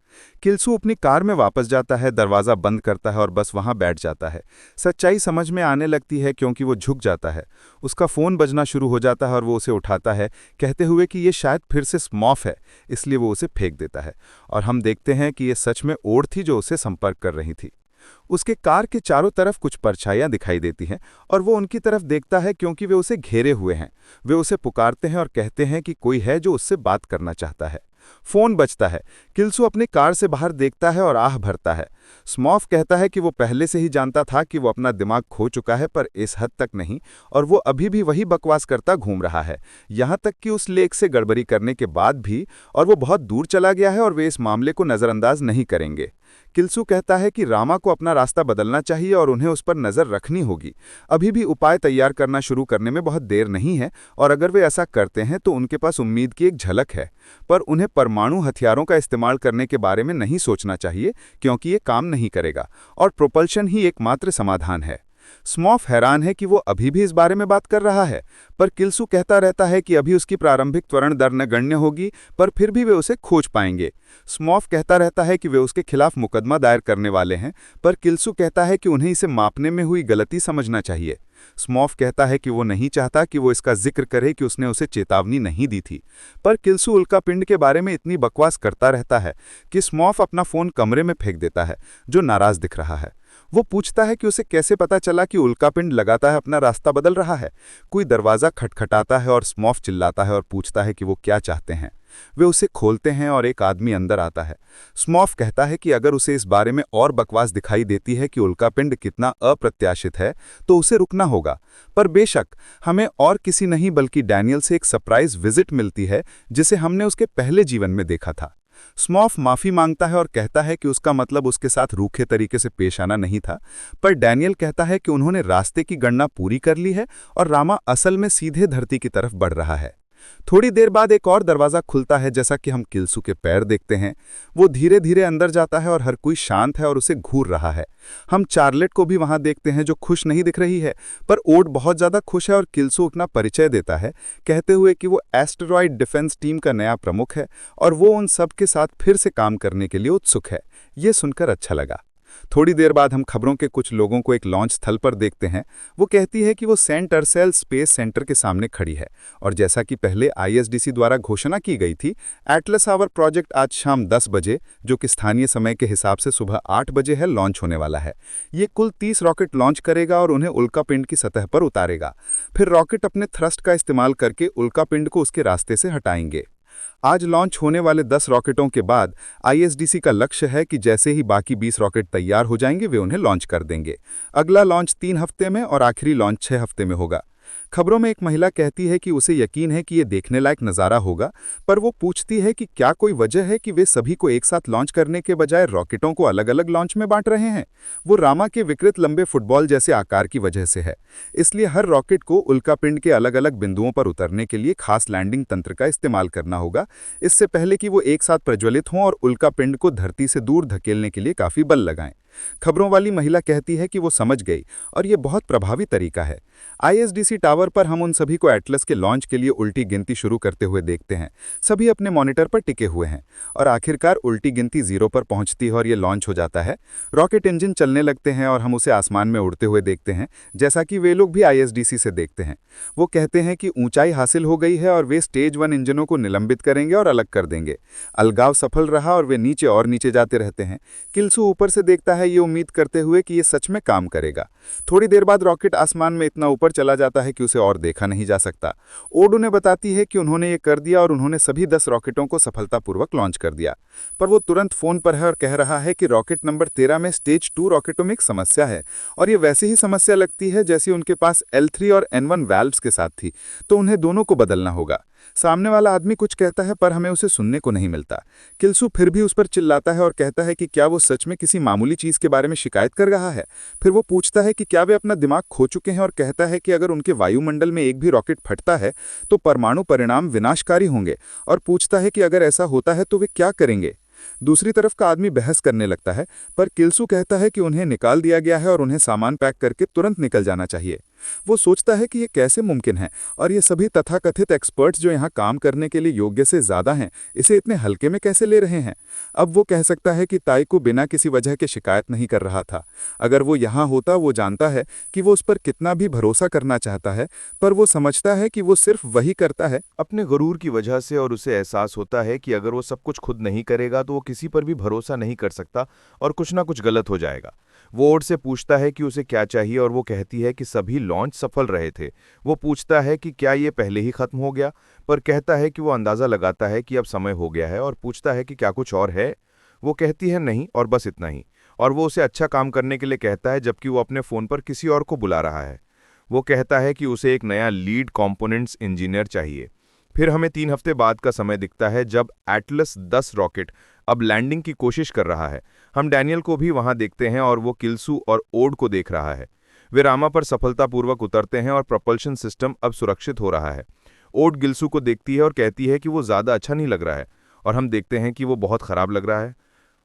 किल्सू अपनी कार में वापस जाता है, दरवाजा बंद करता है और बस वहां बैठ जाता है। सच्चाई समझ में आने लगती है क्योंकि वो झुक जाता है। उसका फोन बजना शुरू हो जाता है और वो उसे उठाता है, कहते हुए कि ये शायद फिर से स्मॉफ है, इसलिए वो उसे फेंक देता है। और हम देखते हैं कि ये सच में ओड थी जो उसे संपर्क कर रही थी। उसके कार के चारों तरफ कुछ परछाइयां दिखाई देती हैं और वो उनकी तरफ देखता है क्योंकि वे उसे घेरे हुए हैं। वे उसे पुकारते हैं और कहते हैं कि कोई है जो उससे बात करना चाहता है। फोन बजता है। किल्सू अपनी कार से बाहर देखता है और आह भरता है। स्मॉफ कहता है कि वो पहले से ही जानता था कि वो अपना दिमाग खो चुका है, पर इस हद तक नहीं, और वो अभी भी वही बकवास करता घूम रहा है, यहाँ तक कि उस लेख से गड़बड़ी करने के बाद भी, और वो बहुत दूर चला गया है और वे इस मामले को नज़रअंदाज नहीं करेंगे। किल्सू कहता है कि रामा को अपना रास्ता बदलना चाहिए और उन्हें उस पर नज़र रखनी होगी। अभी भी उपाय तैयार करना शुरू करने में बहुत देर नहीं है, और अगर वे ऐसा करते हैं तो उनके पास उम्मीद की एक झलक है, पर उन्हें परमाणु हथियारों का इस्तेमाल करने के बारे में नहीं सोचना चाहिए, क्योंकि ये काम नहीं करेगा और प्रोपल्शन ही एकमात्र समाधान है। स्मॉफ हैरान है कि वो अभी भी इस बारे में बात कर रहा है, पर किल्सू कहता रहता है कि अभी उसकी प्रारंभिक त्वरण दर नगण्य होगी, पर फिर भी वे उसे खोज पाएंगे। स्मॉफ कहता रहता है कि वे उसके खिलाफ मुकदमा दायर करने वाले हैं, पर किल्सू कहता है कि उन्हें इसे मापने में हुई गलती समझना चाहिए। स्मॉफ कहता है कि वो नहीं चाहता कि वो इसका जिक्र करे कि उसने उसे चेतावनी नहीं दी थी, पर किल्सू उल्कापिंड के बारे में इतनी बकवास करता रहता है कि स्मॉफ अपना फोन कमरे में फेंक देता है, जो नाराज दिख रहा है। वो पूछता है कि उसे कैसे पता चला कि उल्कापिंड लगातार अपना रास्ता बदल रहा है। कोई दरवाज़ा खटखटाता है और स्मॉफ चिल्लाता है और पूछता है कि वो क्या चाहते हैं। वे उसे खोलते हैं और एक आदमी अंदर आता है। स्मॉफ कहता है कि अगर उसे इस बारे में और बकवास दिखाई देती है कि उल्कापिंड कितना अप्रत्याशित है तो उसे रुकना होगा, पर बेशक हमें और किसी नहीं बल्कि डैनियल से एक सरप्राइज विजिट मिलती है जिसे हमने उसके पहले जीवन में देखा था। स्मॉफ माफी मांगता है और कहता है कि उसका मतलब उसके साथ रूखे तरीके से पेश आना नहीं था, पर डैनियल कहता है कि उन्होंने रास्ते की गणना पूरी कर ली है और रामा असल में सीधे धरती की तरफ बढ़ रहा है। थोड़ी देर बाद एक और दरवाजा खुलता है, जैसा कि हम किल्सू के पैर देखते हैं। वो धीरे धीरे अंदर जाता है और हर कोई शांत है और उसे घूर रहा है। हम चार्लेट को भी वहां देखते हैं, जो खुश नहीं दिख रही है, पर ओड बहुत ज्यादा खुश है और किल्सू अपना परिचय देता है, कहते हुए कि वो एस्टेरॉयड डिफेंस टीम का नया प्रमुख है और वो उन सब के साथ फिर से काम करने के लिए उत्सुक है। ये सुनकर अच्छा लगा। थोड़ी देर बाद हम खबरों के कुछ लोगों को एक लॉन्च स्थल पर देखते हैं। वो कहती है कि वो सेंट अर्सेल स्पेस सेंटर के सामने खड़ी है और जैसा कि पहले आईएसडीसी द्वारा घोषणा की गई थी, एटलस आवर प्रोजेक्ट आज शाम 10 बजे, जो कि स्थानीय समय के हिसाब से सुबह 8 बजे है, लॉन्च होने वाला है। ये कुल 30 रॉकेट लॉन्च करेगा और उन्हें उल्कापिंड की सतह पर उतारेगा। फिर रॉकेट अपने थ्रस्ट का इस्तेमाल करके उल्कापिंड को उसके रास्ते से हटाएंगे। आज लॉन्च होने वाले 10 रॉकेटों के बाद आईएसडीसी का लक्ष्य है कि जैसे ही बाकी 20 रॉकेट तैयार हो जाएंगे वे उन्हें लॉन्च कर देंगे। अगला लॉन्च 3 हफ्ते में और आखिरी लॉन्च 6 हफ्ते में होगा। खबरों में एक महिला कहती है कि उसे यकीन है कि ये देखने लायक नज़ारा होगा, पर वो पूछती है कि क्या कोई वजह है कि वे सभी को एक साथ लॉन्च करने के बजाय रॉकेटों को अलग अलग लॉन्च में बांट रहे हैं। वो रामा के विकृत लंबे फुटबॉल जैसे आकार की वजह से है। इसलिए हर रॉकेट को उल्कापिंड के अलग अलग बिंदुओं पर उतरने के लिए खास लैंडिंग तंत्र का इस्तेमाल करना होगा, इससे पहले कि वो एक साथ प्रज्वलित हों और उल्कापिंड को धरती से दूर धकेलने के लिए काफ़ी बल लगाएं। खबरों वाली महिला कहती है कि वो समझ गई और ये बहुत प्रभावी तरीका है। आईएसडीसी टावर पर हम उन सभी को एटलस के लॉन्च के लिए उल्टी गिनती शुरू करते हुए देखते हैं। सभी अपने मॉनिटर पर टिके हुए हैं और आखिरकार उल्टी गिनती 0 पर पहुंचती है और ये लॉन्च हो जाता है। रॉकेट इंजन चलने लगते हैं और हम उसे आसमान में उड़ते हुए देखते हैं, जैसा कि वे लोग भी आईएसडीसी से देखते हैं। वो कहते हैं कि ऊंचाई हासिल हो गई है और वे स्टेज 1 इंजनों को निलंबित करेंगे और अलग कर देंगे। अलगाव सफल रहा और वे नीचे और नीचे जाते रहते हैं। किल्सू ऊपर से देखता है, ये उम्मीद करते हुए कि ये सच में काम करेगा। थोड़ी देर बाद रॉकेट आसमान में इतना ऊपर चला जाता है कि उसे और देखा नहीं जा सकता। ओड उन्हें बताती है कि उन्होंने ये कर दिया और उन्होंने सभी 10 रॉकेटों को सफलतापूर्वक लॉन्च कर दिया। पर वो तुरंत फोन पर है और कह रहा है कि रॉकेट नंबर 13 में स्टेज 2 रॉकेटों में एक समस्या है और ये वैसी ही समस्या लगती है जैसी उनके पास L3 और N1 वाल्व्स के साथ थी, तो उन्हें दोनों को बदलना होगा। सामने वाला आदमी कुछ कहता है पर हमें उसे सुनने को नहीं मिलता। किल्सू फिर भी उस पर चिल्लाता है और कहता है कि क्या वो सच में किसी मामूली चीज के बारे में शिकायत कर रहा है। फिर वो पूछता है कि क्या वे अपना दिमाग खो चुके हैं और कहता है कि अगर उनके वायुमंडल में एक भी रॉकेट फटता है तो परमाणु परिणाम विनाशकारी होंगे, और पूछता है कि अगर ऐसा होता है तो वे क्या करेंगे। दूसरी तरफ का आदमी बहस करने लगता है, पर किल्सू कहता है कि उन्हें निकाल दिया गया है और उन्हें सामान पैक करके तुरंत निकल जाना चाहिए। वो सोचता है कि ये कैसे मुमकिन है और ये सभी तथाकथित एक्सपर्ट्स जो यहाँ काम करने के लिए योग्य से ज़्यादा हैं, इसे इतने हल्के में कैसे ले रहे हैं। अब वो कह सकता है कि ताई को बिना किसी वजह के शिकायत नहीं कर रहा था। अगर वो यहाँ होता, वो जानता है कि वो उस पर कितना भी भरोसा करना चाहता है, पर वो समझता है कि वो सिर्फ वही करता है अपने गुरूर की वजह से, और उसे एहसास होता है कि अगर वो सब कुछ खुद नहीं करेगा तो वो किसी पर भी भरोसा नहीं कर सकता और कुछ ना कुछ गलत हो जाएगा। वो ओड से पूछता है कि उसे क्या चाहिए और वो कहती है कि सभी लॉन्च सफल रहे थे। वो पूछता है कि क्या ये पहले ही खत्म हो गया, पर कहता है कि वो अंदाज़ा लगाता है कि अब समय हो गया है और पूछता है कि क्या कुछ और है। वो कहती है नहीं और बस इतना ही, और वो उसे अच्छा काम करने के लिए कहता है जबकि वो अपने फ़ोन पर किसी और को बुला रहा है। वो कहता है कि उसे एक नया लीड कंपोनेंट्स इंजीनियर चाहिए। फिर हमें 3 हफ्ते बाद का समय दिखता है जब एटलस 10 रॉकेट अब लैंडिंग की कोशिश कर रहा है। हम डैनियल को भी वहां देखते हैं और वो किल्सू और ओड को देख रहा है। वे रामा पर सफलतापूर्वक उतरते हैं और प्रपल्शन सिस्टम अब सुरक्षित हो रहा है। ओड गिल्सू को देखती है और कहती है कि वो ज़्यादा अच्छा नहीं लग रहा है, और हम देखते हैं कि वो बहुत ख़राब लग रहा है।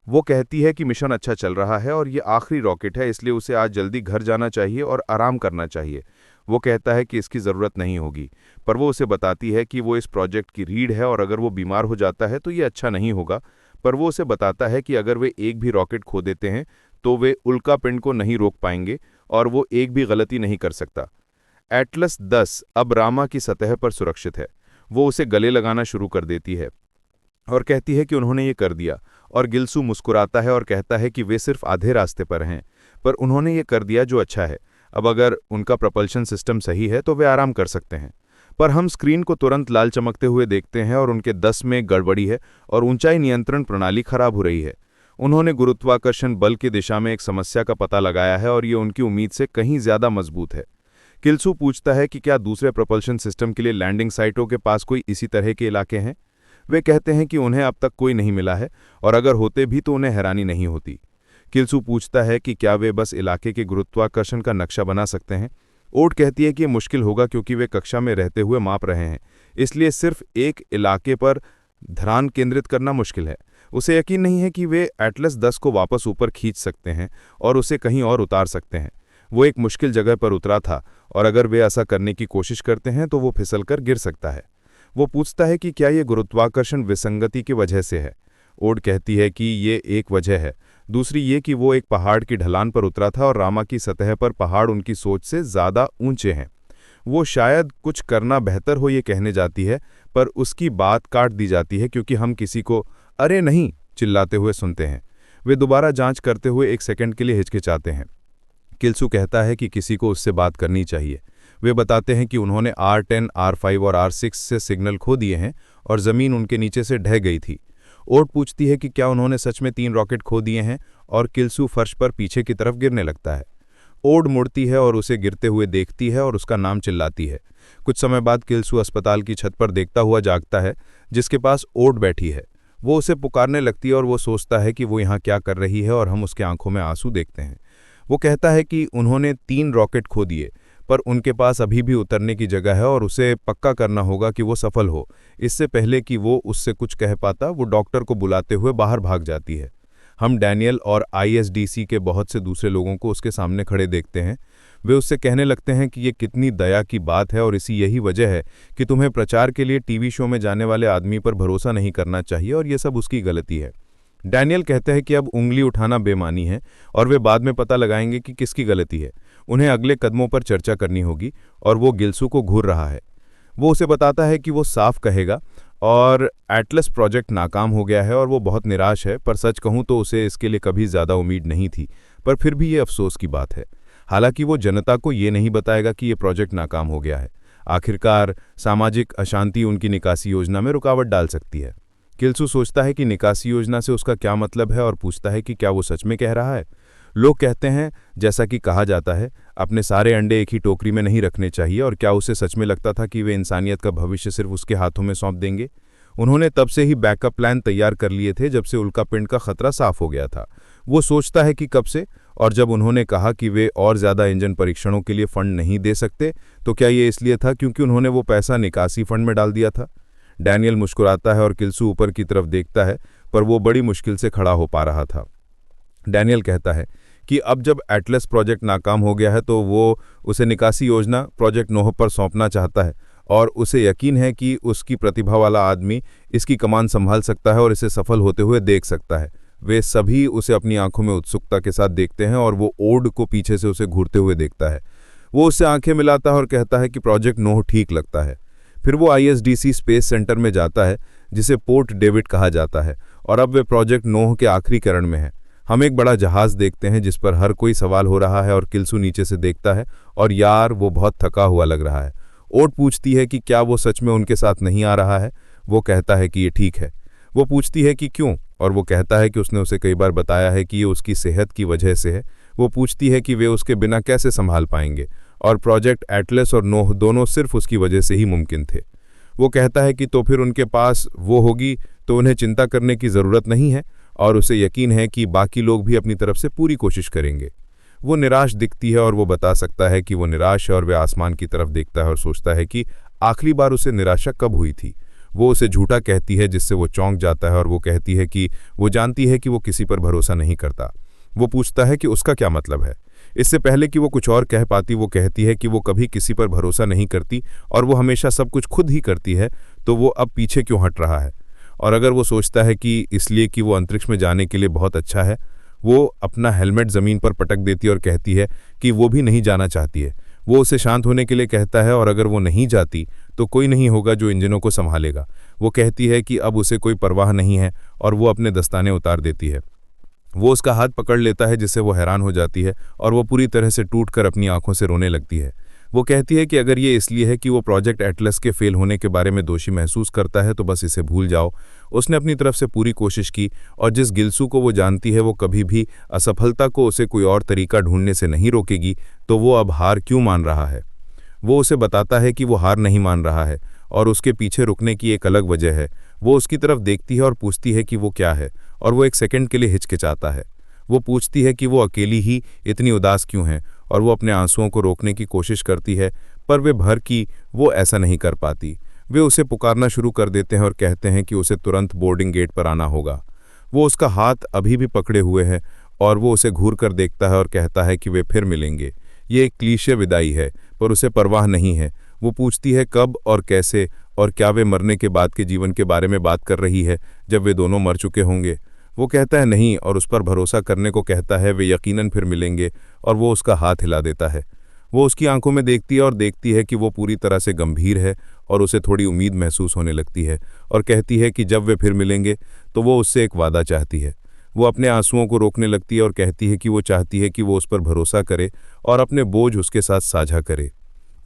वो कहती है कि मिशन अच्छा चल रहा है और ये आखिरी रॉकेट है, इसलिए उसे आज जल्दी घर जाना चाहिए और आराम करना चाहिए। वो कहता है कि इसकी ज़रूरत नहीं होगी, पर वो उसे बताती है कि वो इस प्रोजेक्ट की रीढ़ है और अगर वो बीमार हो जाता है तो ये अच्छा नहीं होगा। पर वो उसे बताता है कि अगर वे एक भी रॉकेट खो देते हैं तो वे उल्कापिंड को नहीं रोक पाएंगे और वो एक भी गलती नहीं कर सकता। एटलस 10 अब रामा की सतह पर सुरक्षित है। वो उसे गले लगाना शुरू कर देती है और कहती है कि उन्होंने ये कर दिया, और गिल्सू मुस्कुराता है और कहता है कि वे सिर्फ आधे रास्ते पर हैं, पर उन्होंने ये कर दिया जो अच्छा है। अब अगर उनका प्रपल्शन सिस्टम सही है तो वे आराम कर सकते हैं। पर हम स्क्रीन को तुरंत लाल चमकते हुए देखते हैं और उनके 10 में गड़बड़ी है और ऊंचाई नियंत्रण प्रणाली खराब हो रही है। उन्होंने गुरुत्वाकर्षण बल की दिशा में एक समस्या का पता लगाया है और ये उनकी उम्मीद से कहीं ज़्यादा मजबूत है। किल्सू पूछता है कि क्या दूसरे प्रपल्शन सिस्टम के लिए लैंडिंग साइटों के पास कोई इसी तरह के इलाके हैं। वे कहते हैं कि उन्हें अब तक कोई नहीं मिला है, और अगर होते भी तो उन्हें हैरानी नहीं होती। किल्सू पूछता है कि क्या वे बस इलाके के गुरुत्वाकर्षण का नक्शा बना सकते हैं। ओड कहती है कि यह मुश्किल होगा क्योंकि वे कक्षा में रहते हुए माप रहे हैं, इसलिए सिर्फ एक इलाके पर ध्यान केंद्रित करना मुश्किल है। उसे यकीन नहीं है कि वे एटलस 10 को वापस ऊपर खींच सकते हैं और उसे कहीं और उतार सकते हैं। वो एक मुश्किल जगह पर उतरा था और अगर वे ऐसा करने की कोशिश करते हैं तो वो फिसलकर गिर सकता है। वो पूछता है कि क्या ये गुरुत्वाकर्षण विसंगति की वजह से है। ओड कहती है कि ये एक वजह है, दूसरी ये कि वो एक पहाड़ की ढलान पर उतरा था और रामा की सतह पर पहाड़ उनकी सोच से ज़्यादा ऊंचे हैं। वो शायद कुछ करना बेहतर हो ये कहने जाती है, पर उसकी बात काट दी जाती है क्योंकि हम किसी को अरे नहीं चिल्लाते हुए सुनते हैं। वे दोबारा जांच करते हुए एक सेकंड के लिए हिचकिचाते हैं। किल्सू कहता है कि किसी को उससे बात करनी चाहिए। वे बताते हैं कि उन्होंने R10, R5 और R6 से सिग्नल खो दिए हैं और ज़मीन उनके नीचे से ढह गई थी। ओट पूछती है कि क्या उन्होंने सच में 3 रॉकेट खो दिए हैं, और किल्सू फर्श पर पीछे की तरफ गिरने लगता है। ओड मुड़ती है और उसे गिरते हुए देखती है और उसका नाम चिल्लाती है। कुछ समय बाद किल्सू अस्पताल की छत पर देखता हुआ जागता है, जिसके पास ओड बैठी है। वो उसे पुकारने लगती है और वो सोचता है कि वो यहाँ क्या कर रही है, और हम उसके आंखों में आंसू देखते हैं। वो कहता है कि उन्होंने 3 रॉकेट खो दिए, पर उनके पास अभी भी उतरने की जगह है और उसे पक्का करना होगा कि वो सफल हो। इससे पहले कि वो उससे कुछ कह पाता, वो डॉक्टर को बुलाते हुए बाहर भाग जाती है। हम डैनियल और ISDC के बहुत से दूसरे लोगों को उसके सामने खड़े देखते हैं। वे उससे कहने लगते हैं कि ये कितनी दया की बात है और इसी यही वजह है कि तुम्हें प्रचार के लिए टीवी शो में जाने वाले आदमी पर भरोसा नहीं करना चाहिए और ये सब उसकी गलती है। डैनियल कहते हैं कि अब उंगली उठाना बेमानी है और वे बाद में पता लगाएंगे कि किसकी गलती है। उन्हें अगले कदमों पर चर्चा करनी होगी और वो गिल्सू को घूर रहा है। वो उसे बताता है कि वो साफ कहेगा और एटलस प्रोजेक्ट नाकाम हो गया है और वो बहुत निराश है, पर सच कहूँ तो उसे इसके लिए कभी ज़्यादा उम्मीद नहीं थी, पर फिर भी ये अफसोस की बात है। हालांकि वो जनता को ये नहीं बताएगा कि ये प्रोजेक्ट नाकाम हो गया है। आखिरकार सामाजिक अशांति उनकी निकासी योजना में रुकावट डाल सकती है। किल्सू सोचता है कि निकासी योजना से उसका क्या मतलब है और पूछता है कि क्या वो सच में कह रहा है। लोग कहते हैं, जैसा कि कहा जाता है, अपने सारे अंडे एक ही टोकरी में नहीं रखने चाहिए, और क्या उसे सच में लगता था कि वे इंसानियत का भविष्य सिर्फ उसके हाथों में सौंप देंगे। उन्होंने तब से ही बैकअप प्लान तैयार कर लिए थे जब से उल्कापिंड का खतरा साफ हो गया था। वो सोचता है कि कब से, और जब उन्होंने कहा कि वे और ज़्यादा इंजन परीक्षणों के लिए फंड नहीं दे सकते, तो क्या ये इसलिए था क्योंकि उन्होंने वो पैसा निकासी फंड में डाल दिया था। डैनियल मुस्कुराता है और किल्सू ऊपर की तरफ देखता है, पर वो बड़ी मुश्किल से खड़ा हो पा रहा था। डैनियल कहता है कि अब जब एटलस प्रोजेक्ट नाकाम हो गया है तो वो उसे निकासी योजना प्रोजेक्ट नोह पर सौंपना चाहता है, और उसे यकीन है कि उसकी प्रतिभा वाला आदमी इसकी कमान संभाल सकता है और इसे सफल होते हुए देख सकता है। वे सभी उसे अपनी आंखों में उत्सुकता के साथ देखते हैं और वो ओड को पीछे से उसे घूरते हुए देखता है। वो उससे आंखें मिलाता है और कहता है कि प्रोजेक्ट नोह ठीक लगता है। फिर वो ISDC स्पेस सेंटर में जाता है, जिसे पोर्ट डेविड कहा जाता है, और अब वे प्रोजेक्ट नोह के आखिरी चरण में है। हम एक बड़ा जहाज देखते हैं जिस पर हर कोई सवाल हो रहा है, और किल्सू नीचे से देखता है और यार वो बहुत थका हुआ लग रहा है। ओट पूछती है कि क्या वो सच में उनके साथ नहीं आ रहा है। वो कहता है कि ये ठीक है। वो पूछती है कि क्यों, और वो कहता है कि उसने उसे कई बार बताया है कि ये उसकी सेहत की वजह से है। वो पूछती है कि वे उसके बिना कैसे संभाल पाएंगे, और प्रोजेक्ट एटलस और नोह दोनों सिर्फ उसकी वजह से ही मुमकिन थे। वो कहता है कि तो फिर उनके पास वो होगी तो उन्हें चिंता करने की ज़रूरत नहीं है, और उसे यकीन है कि बाकी लोग भी अपनी तरफ से पूरी कोशिश करेंगे। वो निराश दिखती है और वो बता सकता है कि वो निराश है, और वे आसमान की तरफ देखता है और सोचता है कि आखिरी बार उसे निराशा कब हुई थी। वो उसे झूठा कहती है जिससे वो चौंक जाता है, और वो कहती है कि वो जानती है कि वो किसी पर भरोसा नहीं करता। वो पूछता है कि उसका क्या मतलब है। इससे पहले कि वो कुछ और कह पाती, वो कहती है कि वो कभी किसी पर भरोसा नहीं करती और वो हमेशा सब कुछ खुद ही करती है, तो वो अब पीछे क्यों हट रहा है। और अगर वो सोचता है कि इसलिए कि वो अंतरिक्ष में जाने के लिए बहुत अच्छा है, वो अपना हेलमेट ज़मीन पर पटक देती है और कहती है कि वो भी नहीं जाना चाहती है। वो उसे शांत होने के लिए कहता है, और अगर वो नहीं जाती तो कोई नहीं होगा जो इंजनों को संभालेगा। वो कहती है कि अब उसे कोई परवाह नहीं है, और वो अपने दस्ताने उतार देती है। वो उसका हाथ पकड़ लेता है जिससे वो हैरान हो जाती है, और वो पूरी तरह से टूटकर अपनी आंखों से रोने लगती है। वो कहती है कि अगर ये इसलिए है कि वो प्रोजेक्ट एटलस के फेल होने के बारे में दोषी महसूस करता है तो बस इसे भूल जाओ। उसने अपनी तरफ से पूरी कोशिश की, और जिस गिल्सू को वो जानती है वो कभी भी असफलता को उसे कोई और तरीका ढूंढने से नहीं रोकेगी, तो वो अब हार क्यों मान रहा है। वो उसे बताता है कि वो हार नहीं मान रहा है, और उसके पीछे रुकने की एक अलग वजह है। वो उसकी तरफ देखती है और पूछती है कि वो क्या है, और वो एक सेकंड के लिए हिचकिचाता है। वो पूछती है कि वो अकेली ही इतनी उदास क्यों है, और वो अपने आंसुओं को रोकने की कोशिश करती है, पर वे भर की वो ऐसा नहीं कर पाती। वे उसे पुकारना शुरू कर देते हैं और कहते हैं कि उसे तुरंत बोर्डिंग गेट पर आना होगा। वो उसका हाथ अभी भी पकड़े हुए है, और वो उसे घूर कर देखता है और कहता है कि वे फिर मिलेंगे। ये एक क्लीशे विदाई है, पर उसे परवाह नहीं है। वो पूछती है कब और कैसे, और क्या वे मरने के बाद के जीवन के बारे में बात कर रही है जब वे दोनों मर चुके होंगे। वो कहता है नहीं और उस पर भरोसा करने को कहता है वे यकीनन फिर मिलेंगे और वो उसका हाथ हिला देता है। वो उसकी आंखों में देखती है और देखती है कि वो पूरी तरह से गंभीर है और उसे थोड़ी उम्मीद महसूस होने लगती है और कहती है कि जब वे फिर मिलेंगे तो वो उससे एक वादा चाहती है। वो अपने आंसुओं को रोकने लगती है और कहती है कि वो चाहती है कि वो उस पर भरोसा करे और अपने बोझ उसके साथ साझा करे।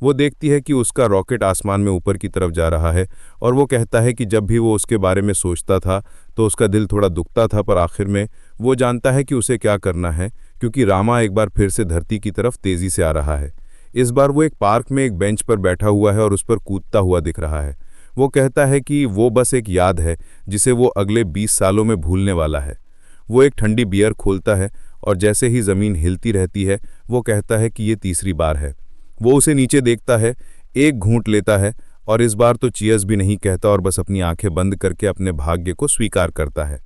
वो देखती है कि उसका रॉकेट आसमान में ऊपर की तरफ जा रहा है और वो कहता है कि जब भी वो उसके बारे में सोचता था तो उसका दिल थोड़ा दुखता था, पर आखिर में वो जानता है कि उसे क्या करना है, क्योंकि रामा एक बार फिर से धरती की तरफ तेजी से आ रहा है। इस बार वो एक पार्क में एक बेंच पर बैठा हुआ है और उस पर कूदता हुआ दिख रहा है। वो कहता है कि वो बस एक याद है जिसे वो अगले 20 सालों में भूलने वाला है। वो एक ठंडी बियर खोलता है और जैसे ही ज़मीन हिलती रहती है वो कहता है कि ये तीसरी बार है। वो उसे नीचे देखता है, एक घूंट लेता है और इस बार तो चीयर्स भी नहीं कहता और बस अपनी आंखें बंद करके अपने भाग्य को स्वीकार करता है।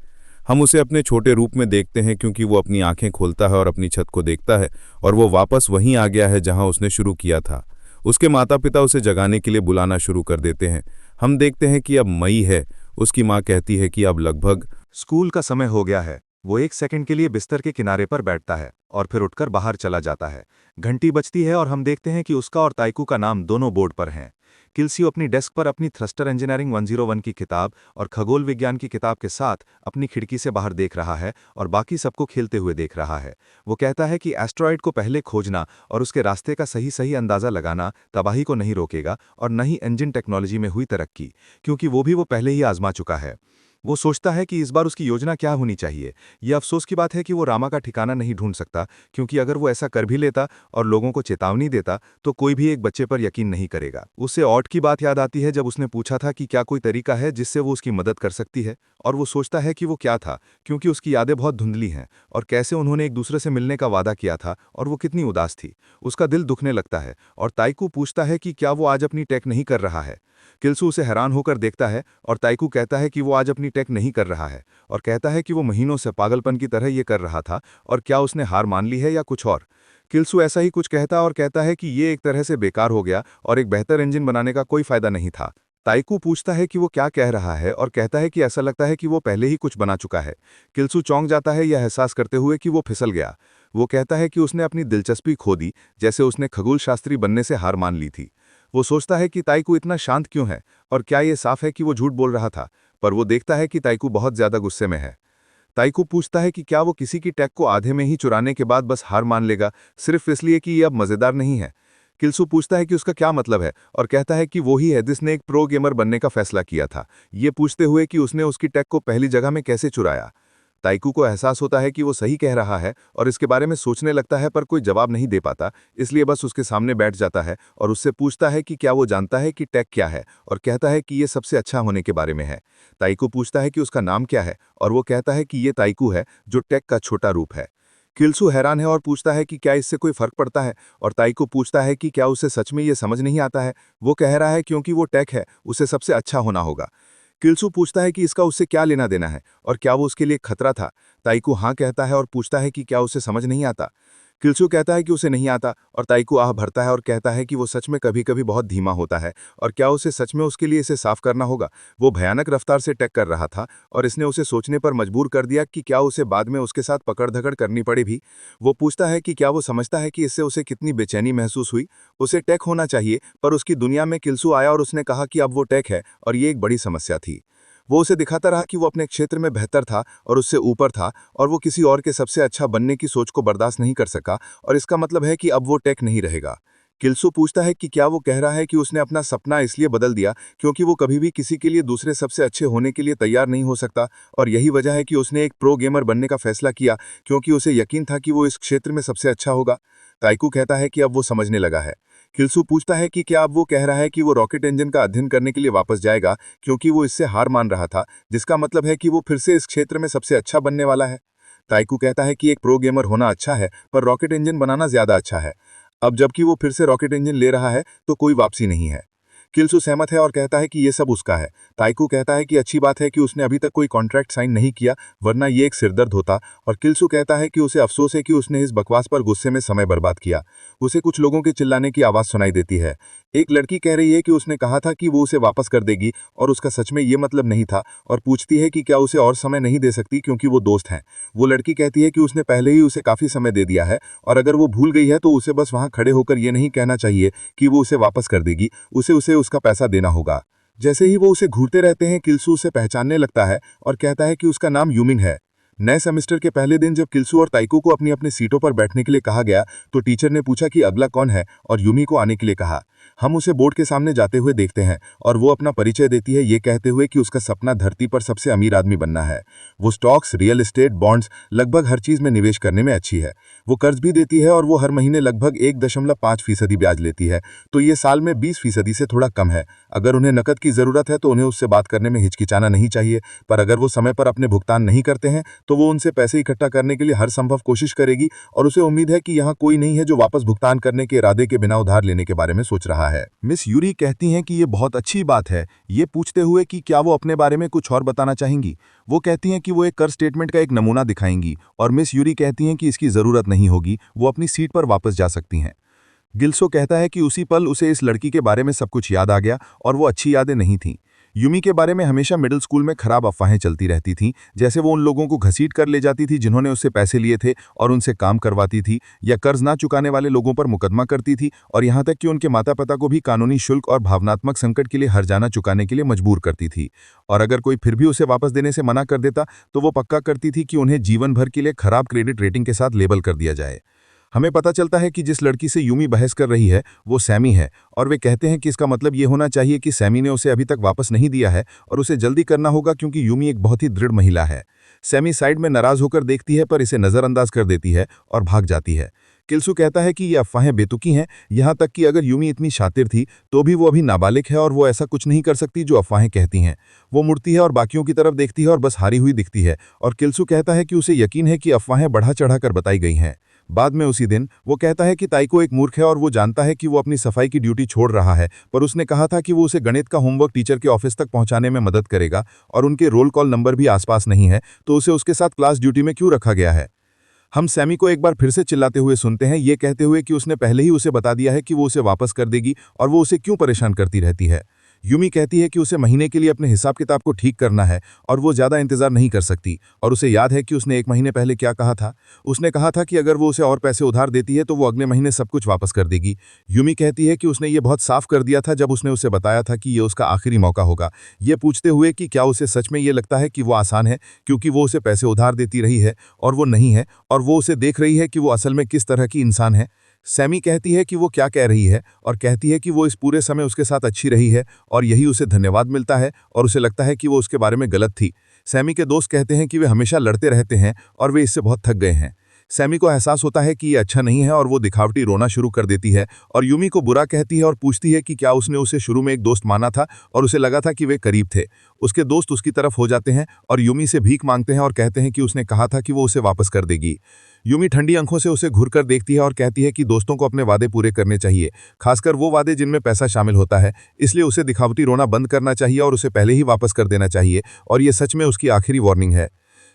हम उसे अपने छोटे रूप में देखते हैं क्योंकि वो अपनी आंखें खोलता है और अपनी छत को देखता है और वो वापस वहीं आ गया है जहां उसने शुरू किया था। उसके माता पिता उसे जगाने के लिए बुलाना शुरू कर देते हैं। हम देखते हैं कि अब मई है। उसकी माँ कहती है कि अब लगभग स्कूल का समय हो गया है। वो 1 सेकंड के लिए बिस्तर के किनारे पर बैठता है और फिर उठकर बाहर चला जाता है। घंटी बजती है और हम देखते हैं कि उसका और ताइकू का नाम दोनों बोर्ड पर हैं। किल्सियो अपनी डेस्क पर अपनी थ्रस्टर इंजीनियरिंग 101 की किताब और खगोल विज्ञान की किताब के साथ अपनी खिड़की से बाहर देख रहा है और बाकी सबको खेलते हुए देख रहा है। वो कहता है कि एस्ट्रॉयड को पहले खोजना और उसके रास्ते का सही सही अंदाजा लगाना तबाही को नहीं रोकेगा और न ही इंजन टेक्नोलॉजी में हुई तरक्की, क्योंकि वो भी वो पहले ही आजमा चुका है। वो सोचता है कि इस बार उसकी योजना क्या होनी चाहिए। ये अफसोस की बात है कि वो रामा का ठिकाना नहीं ढूंढ सकता, क्योंकि अगर वो ऐसा कर भी लेता और लोगों को चेतावनी देता तो कोई भी एक बच्चे पर यकीन नहीं करेगा। उसे ऑट की बात याद आती है जब उसने पूछा था कि क्या कोई तरीका है जिससे वो उसकी मदद कर सकती है, और वो सोचता है कि वो क्या था, क्योंकि उसकी यादें बहुत धुंधली हैं और कैसे उन्होंने एक दूसरे से मिलने का वादा किया था और वो कितनी उदास थी। उसका दिल दुखने लगता है और ताइकू पूछता है कि क्या वो आज अपनी टेक नहीं कर रहा है। किल्सू उसे हैरान होकर देखता है और ताइकू कहता है कि वो आज अपनी टेक नहीं कर रहा है और कहता है कि वो महीनों से पागलपन की तरह ये कर रहा था और क्या उसने हार मान ली है या कुछ और। किल्सू ऐसा ही कुछ कहता और कहता है कि ये एक तरह से बेकार हो गया और एक बेहतर इंजन बनाने का कोई फायदा नहीं था। ताइकू पूछता है कि वो क्या कह रहा है और कहता है कि ऐसा लगता है कि वो पहले ही कुछ बना चुका है। किल्सू चौंक जाता है यह एहसास करते हुए कि वो फिसल गया। वो कहता है कि उसने अपनी दिलचस्पी खो दी, जैसे उसने खगोल शास्त्री बनने से हार मान ली थी। वो सोचता है कि ताइकू इतना शांत क्यों है और क्या ये साफ है कि वो झूठ बोल रहा था, पर वो देखता है कि ताइकू बहुत ज्यादा गुस्से में है। ताइकू पूछता है कि क्या वो किसी की टेक को आधे में ही चुराने के बाद बस हार मान लेगा, सिर्फ इसलिए कि ये अब मजेदार नहीं है। किल्सू पूछता है कि उसका क्या मतलब है और कहता है कि वो ही है जिसने एक प्रो गेमर बनने का फैसला किया था, ये पूछते हुए कि उसने उसकी टेक को पहली जगह में कैसे चुराया। ताइकू को एहसास होता है कि वो सही कह रहा है और इसके बारे में सोचने लगता है, पर कोई जवाब नहीं दे पाता, इसलिए बस उसके सामने बैठ जाता है और उससे पूछता है कि क्या वो जानता है कि टेक क्या है, और कहता है कि ये सबसे अच्छा होने के बारे में है। ताइकू पूछता है कि उसका नाम क्या है और वो कहता है कि ये ताइकू है, जो टेक का छोटा रूप है। किल्सू हैरान है और पूछता है कि क्या इससे कोई फर्क पड़ता है, और ताइकू पूछता है कि क्या उसे सच में ये समझ नहीं आता है। वो कह रहा है क्योंकि वो टेक है, उसे सबसे अच्छा होना होगा। किल्सू पूछता है कि इसका उससे क्या लेना देना है और क्या वो उसके लिए खतरा था। ताइकू हाँ कहता है और पूछता है कि क्या उसे समझ नहीं आता। किल्सू कहता है कि उसे नहीं आता और ताइकू आह भरता है और कहता है कि वो सच में कभी कभी बहुत धीमा होता है और क्या उसे सच में उसके लिए इसे साफ करना होगा। वो भयानक रफ्तार से टैग कर रहा था और इसने उसे सोचने पर मजबूर कर दिया कि क्या उसे बाद में उसके साथ पकड़ धकड़ करनी पड़े भी। वो पूछता है कि क्या वो समझता है कि इससे उसे कितनी बेचैनी महसूस हुई। उसे टेक होना चाहिए, पर उसकी दुनिया में किल्सू आया और उसने कहा कि अब वो टेक है और ये एक बड़ी समस्या थी। वो उसे दिखाता रहा कि वो अपने क्षेत्र में बेहतर था और उससे ऊपर था और वो किसी और के सबसे अच्छा बनने की सोच को बर्दाश्त नहीं कर सका, और इसका मतलब है कि अब वो टेक नहीं रहेगा। किल्सू पूछता है कि क्या वो कह रहा है कि उसने अपना सपना इसलिए बदल दिया क्योंकि वो कभी भी किसी के लिए दूसरे सबसे अच्छे होने के लिए तैयार नहीं हो सकता, और यही वजह है कि उसने एक प्रो गेमर बनने का फैसला किया क्योंकि उसे यकीन था कि वो इस क्षेत्र में सबसे अच्छा होगा। ताइकू कहता है कि अब वो समझने लगा है। किल्सू पूछता है कि क्या अब वो कह रहा है कि वो रॉकेट इंजन का अध्ययन करने के लिए वापस जाएगा क्योंकि वो इससे हार मान रहा था, जिसका मतलब है कि वो फिर से इस क्षेत्र में सबसे अच्छा बनने वाला है। ताइकू कहता है कि एक प्रो गेमर होना अच्छा है, पर रॉकेट इंजन बनाना ज्यादा अच्छा है। अब जबकि वो फिर से रॉकेट इंजन ले रहा है तो कोई वापसी नहीं है। किल्सू सहमत है और कहता है कि ये सब उसका है। ताइकू कहता है कि अच्छी बात है कि उसने अभी तक कोई कॉन्ट्रैक्ट साइन नहीं किया, वरना ये एक सिरदर्द होता, और किल्सू कहता है कि उसे अफसोस है कि उसने इस बकवास पर गुस्से में समय बर्बाद किया। उसे कुछ लोगों के चिल्लाने की आवाज़ सुनाई देती है। एक लड़की कह रही है कि उसने कहा था कि वो उसे वापस कर देगी और उसका सच में ये मतलब नहीं था, और पूछती है कि क्या उसे और समय नहीं दे सकती क्योंकि वो दोस्त हैं। वो लड़की कहती है कि उसने पहले ही उसे काफ़ी समय दे दिया है और अगर वो भूल गई है तो उसे बस वहाँ खड़े होकर ये नहीं कहना चाहिए कि वो उसे वापस कर देगी, उसे उसका पैसा देना होगा। जैसे ही वो उसे घूरते रहते हैं, किल्सू उसे पहचानने लगता है और कहता है कि उसका नाम यूमिंग है। नए सेमेस्टर के पहले दिन जब किल्सू और ताइको को अपनी अपनी सीटों पर बैठने के लिए कहा गया तो टीचर ने पूछा कि अगला कौन है और यूमी को आने के लिए कहा। हम उसे बोर्ड के सामने जाते हुए देखते हैं और वो अपना परिचय देती है, ये कहते हुए कि उसका सपना धरती पर सबसे अमीर आदमी बनना है। वो स्टॉक्स, रियल एस्टेट, बॉन्ड्स, लगभग हर चीज़ में निवेश करने में अच्छी है। वो कर्ज भी देती है और वो हर महीने लगभग 1.5% ब्याज लेती है, तो ये साल में 20% से थोड़ा कम है। अगर उन्हें नकद की ज़रूरत है तो उन्हें उससे बात करने में हिचकिचाना नहीं चाहिए, पर अगर वो समय पर अपने भुगतान नहीं करते हैं तो वो उनसे पैसे इकट्ठा करने के लिए हर संभव कोशिश करेगी और उसे उम्मीद है कि यहाँ कोई नहीं है जो वापस भुगतान करने के इरादे के बिना उधार लेने के बारे में सोच रहा है। मिस यूरी कहती हैं कि ये बहुत अच्छी बात है, ये पूछते हुए कि क्या वो अपने बारे में कुछ और बताना चाहेंगी। वो कहती हैं कि वो एक कर स्टेटमेंट का एक नमूना दिखाएंगी और मिस यूरी कहती हैं कि इसकी ज़रूरत नहीं होगी, वो अपनी सीट पर वापस जा सकती हैं। गिल्सो कहता है कि उसी पल उसे इस लड़की के बारे में सब कुछ याद आ गया और वो अच्छी यादें नहीं थीं। यूमी के बारे में हमेशा मिडिल स्कूल में खराब अफवाहें चलती रहती थीं, जैसे वो उन लोगों को घसीट कर ले जाती थी जिन्होंने उससे पैसे लिए थे और उनसे काम करवाती थी, या कर्ज ना चुकाने वाले लोगों पर मुकदमा करती थी और यहाँ तक कि उनके माता पिता को भी कानूनी शुल्क और भावनात्मक संकट के लिए हर्जाना चुकाने के लिए मजबूर करती थी। और अगर कोई फिर भी उसे वापस देने से मना कर देता तो वो पक्का करती थी कि उन्हें जीवन भर के लिए खराब क्रेडिट रेटिंग के साथ लेबल कर दिया जाए। हमें पता चलता है कि जिस लड़की से यूमी बहस कर रही है वो सैमी है और वे कहते हैं कि इसका मतलब ये होना चाहिए कि सैमी ने उसे अभी तक वापस नहीं दिया है और उसे जल्दी करना होगा क्योंकि यूमी एक बहुत ही दृढ़ महिला है। सैमी साइड में नाराज होकर देखती है पर इसे नज़रअंदाज कर देती है और भाग जाती है। किल्सू कहता है कि ये अफवाहें बेतुकी हैं, यहाँ तक कि अगर यूमी इतनी शातिर थी तो भी वो अभी नाबालिग है और वो ऐसा कुछ नहीं कर सकती जो अफवाहें कहती हैं। वो मुड़ती है और बाकियों की तरफ देखती है और बस हारी हुई दिखती है और किल्सू कहता है कि उसे यकीन है कि अफवाहें बढ़ा चढ़ा कर बताई गई हैं। बाद में उसी दिन वो कहता है कि ताइको एक मूर्ख है और वो जानता है कि वो अपनी सफाई की ड्यूटी छोड़ रहा है, पर उसने कहा था कि वो उसे गणित का होमवर्क टीचर के ऑफिस तक पहुंचाने में मदद करेगा और उनके रोल कॉल नंबर भी आसपास नहीं है, तो उसे उसके साथ क्लास ड्यूटी में क्यों रखा गया है। हम सैमी को एक बार फिर से चिल्लाते हुए सुनते हैं, ये कहते हुए कि उसने पहले ही उसे बता दिया है कि वो उसे वापस कर देगी और वो उसे क्यों परेशान करती रहती है। यूमी कहती है कि उसे महीने के लिए अपने हिसाब किताब को ठीक करना है और वो ज़्यादा इंतज़ार नहीं कर सकती, और उसे याद है कि उसने 1 महीने पहले क्या कहा था। उसने कहा था कि अगर वो उसे और पैसे उधार देती है तो वो अगले महीने सब कुछ वापस कर देगी। यूमी कहती है कि उसने ये बहुत साफ कर दिया था जब उसने उसे बताया था कि ये उसका आखिरी मौका होगा, ये पूछते हुए कि क्या उसे सच में ये लगता है कि वो आसान है क्योंकि वो उसे पैसे उधार देती रही है और वो नहीं है, और वो उसे देख रही है कि वो असल में किस तरह की इंसान है। सैमी कहती है कि वो क्या कह रही है और कहती है कि वो इस पूरे समय उसके साथ अच्छी रही है और यही उसे धन्यवाद मिलता है और उसे लगता है कि वो उसके बारे में गलत थी। सैमी के दोस्त कहते हैं कि वे हमेशा लड़ते रहते हैं और वे इससे बहुत थक गए हैं। सैमी को एहसास होता है कि ये अच्छा नहीं है और वो दिखावटी रोना शुरू कर देती है और यूमी को बुरा कहती है और पूछती है कि क्या उसने उसे शुरू में एक दोस्त माना था और उसे लगा था कि वे करीब थे। उसके दोस्त उसकी तरफ हो जाते हैं और यूमी से भीख मांगते हैं और कहते हैं कि उसने कहा था कि वो उसे वापस कर देगी। यूमी ठंडी आंखों से उसे घूरकर देखती है और कहती है कि दोस्तों को अपने वादे पूरे करने चाहिए, खासकर वो वादे जिनमें पैसा शामिल होता है, इसलिए उसे दिखावटी रोना बंद करना चाहिए और उसे पहले ही वापस कर देना चाहिए, और ये सच में उसकी आखिरी वार्निंग है।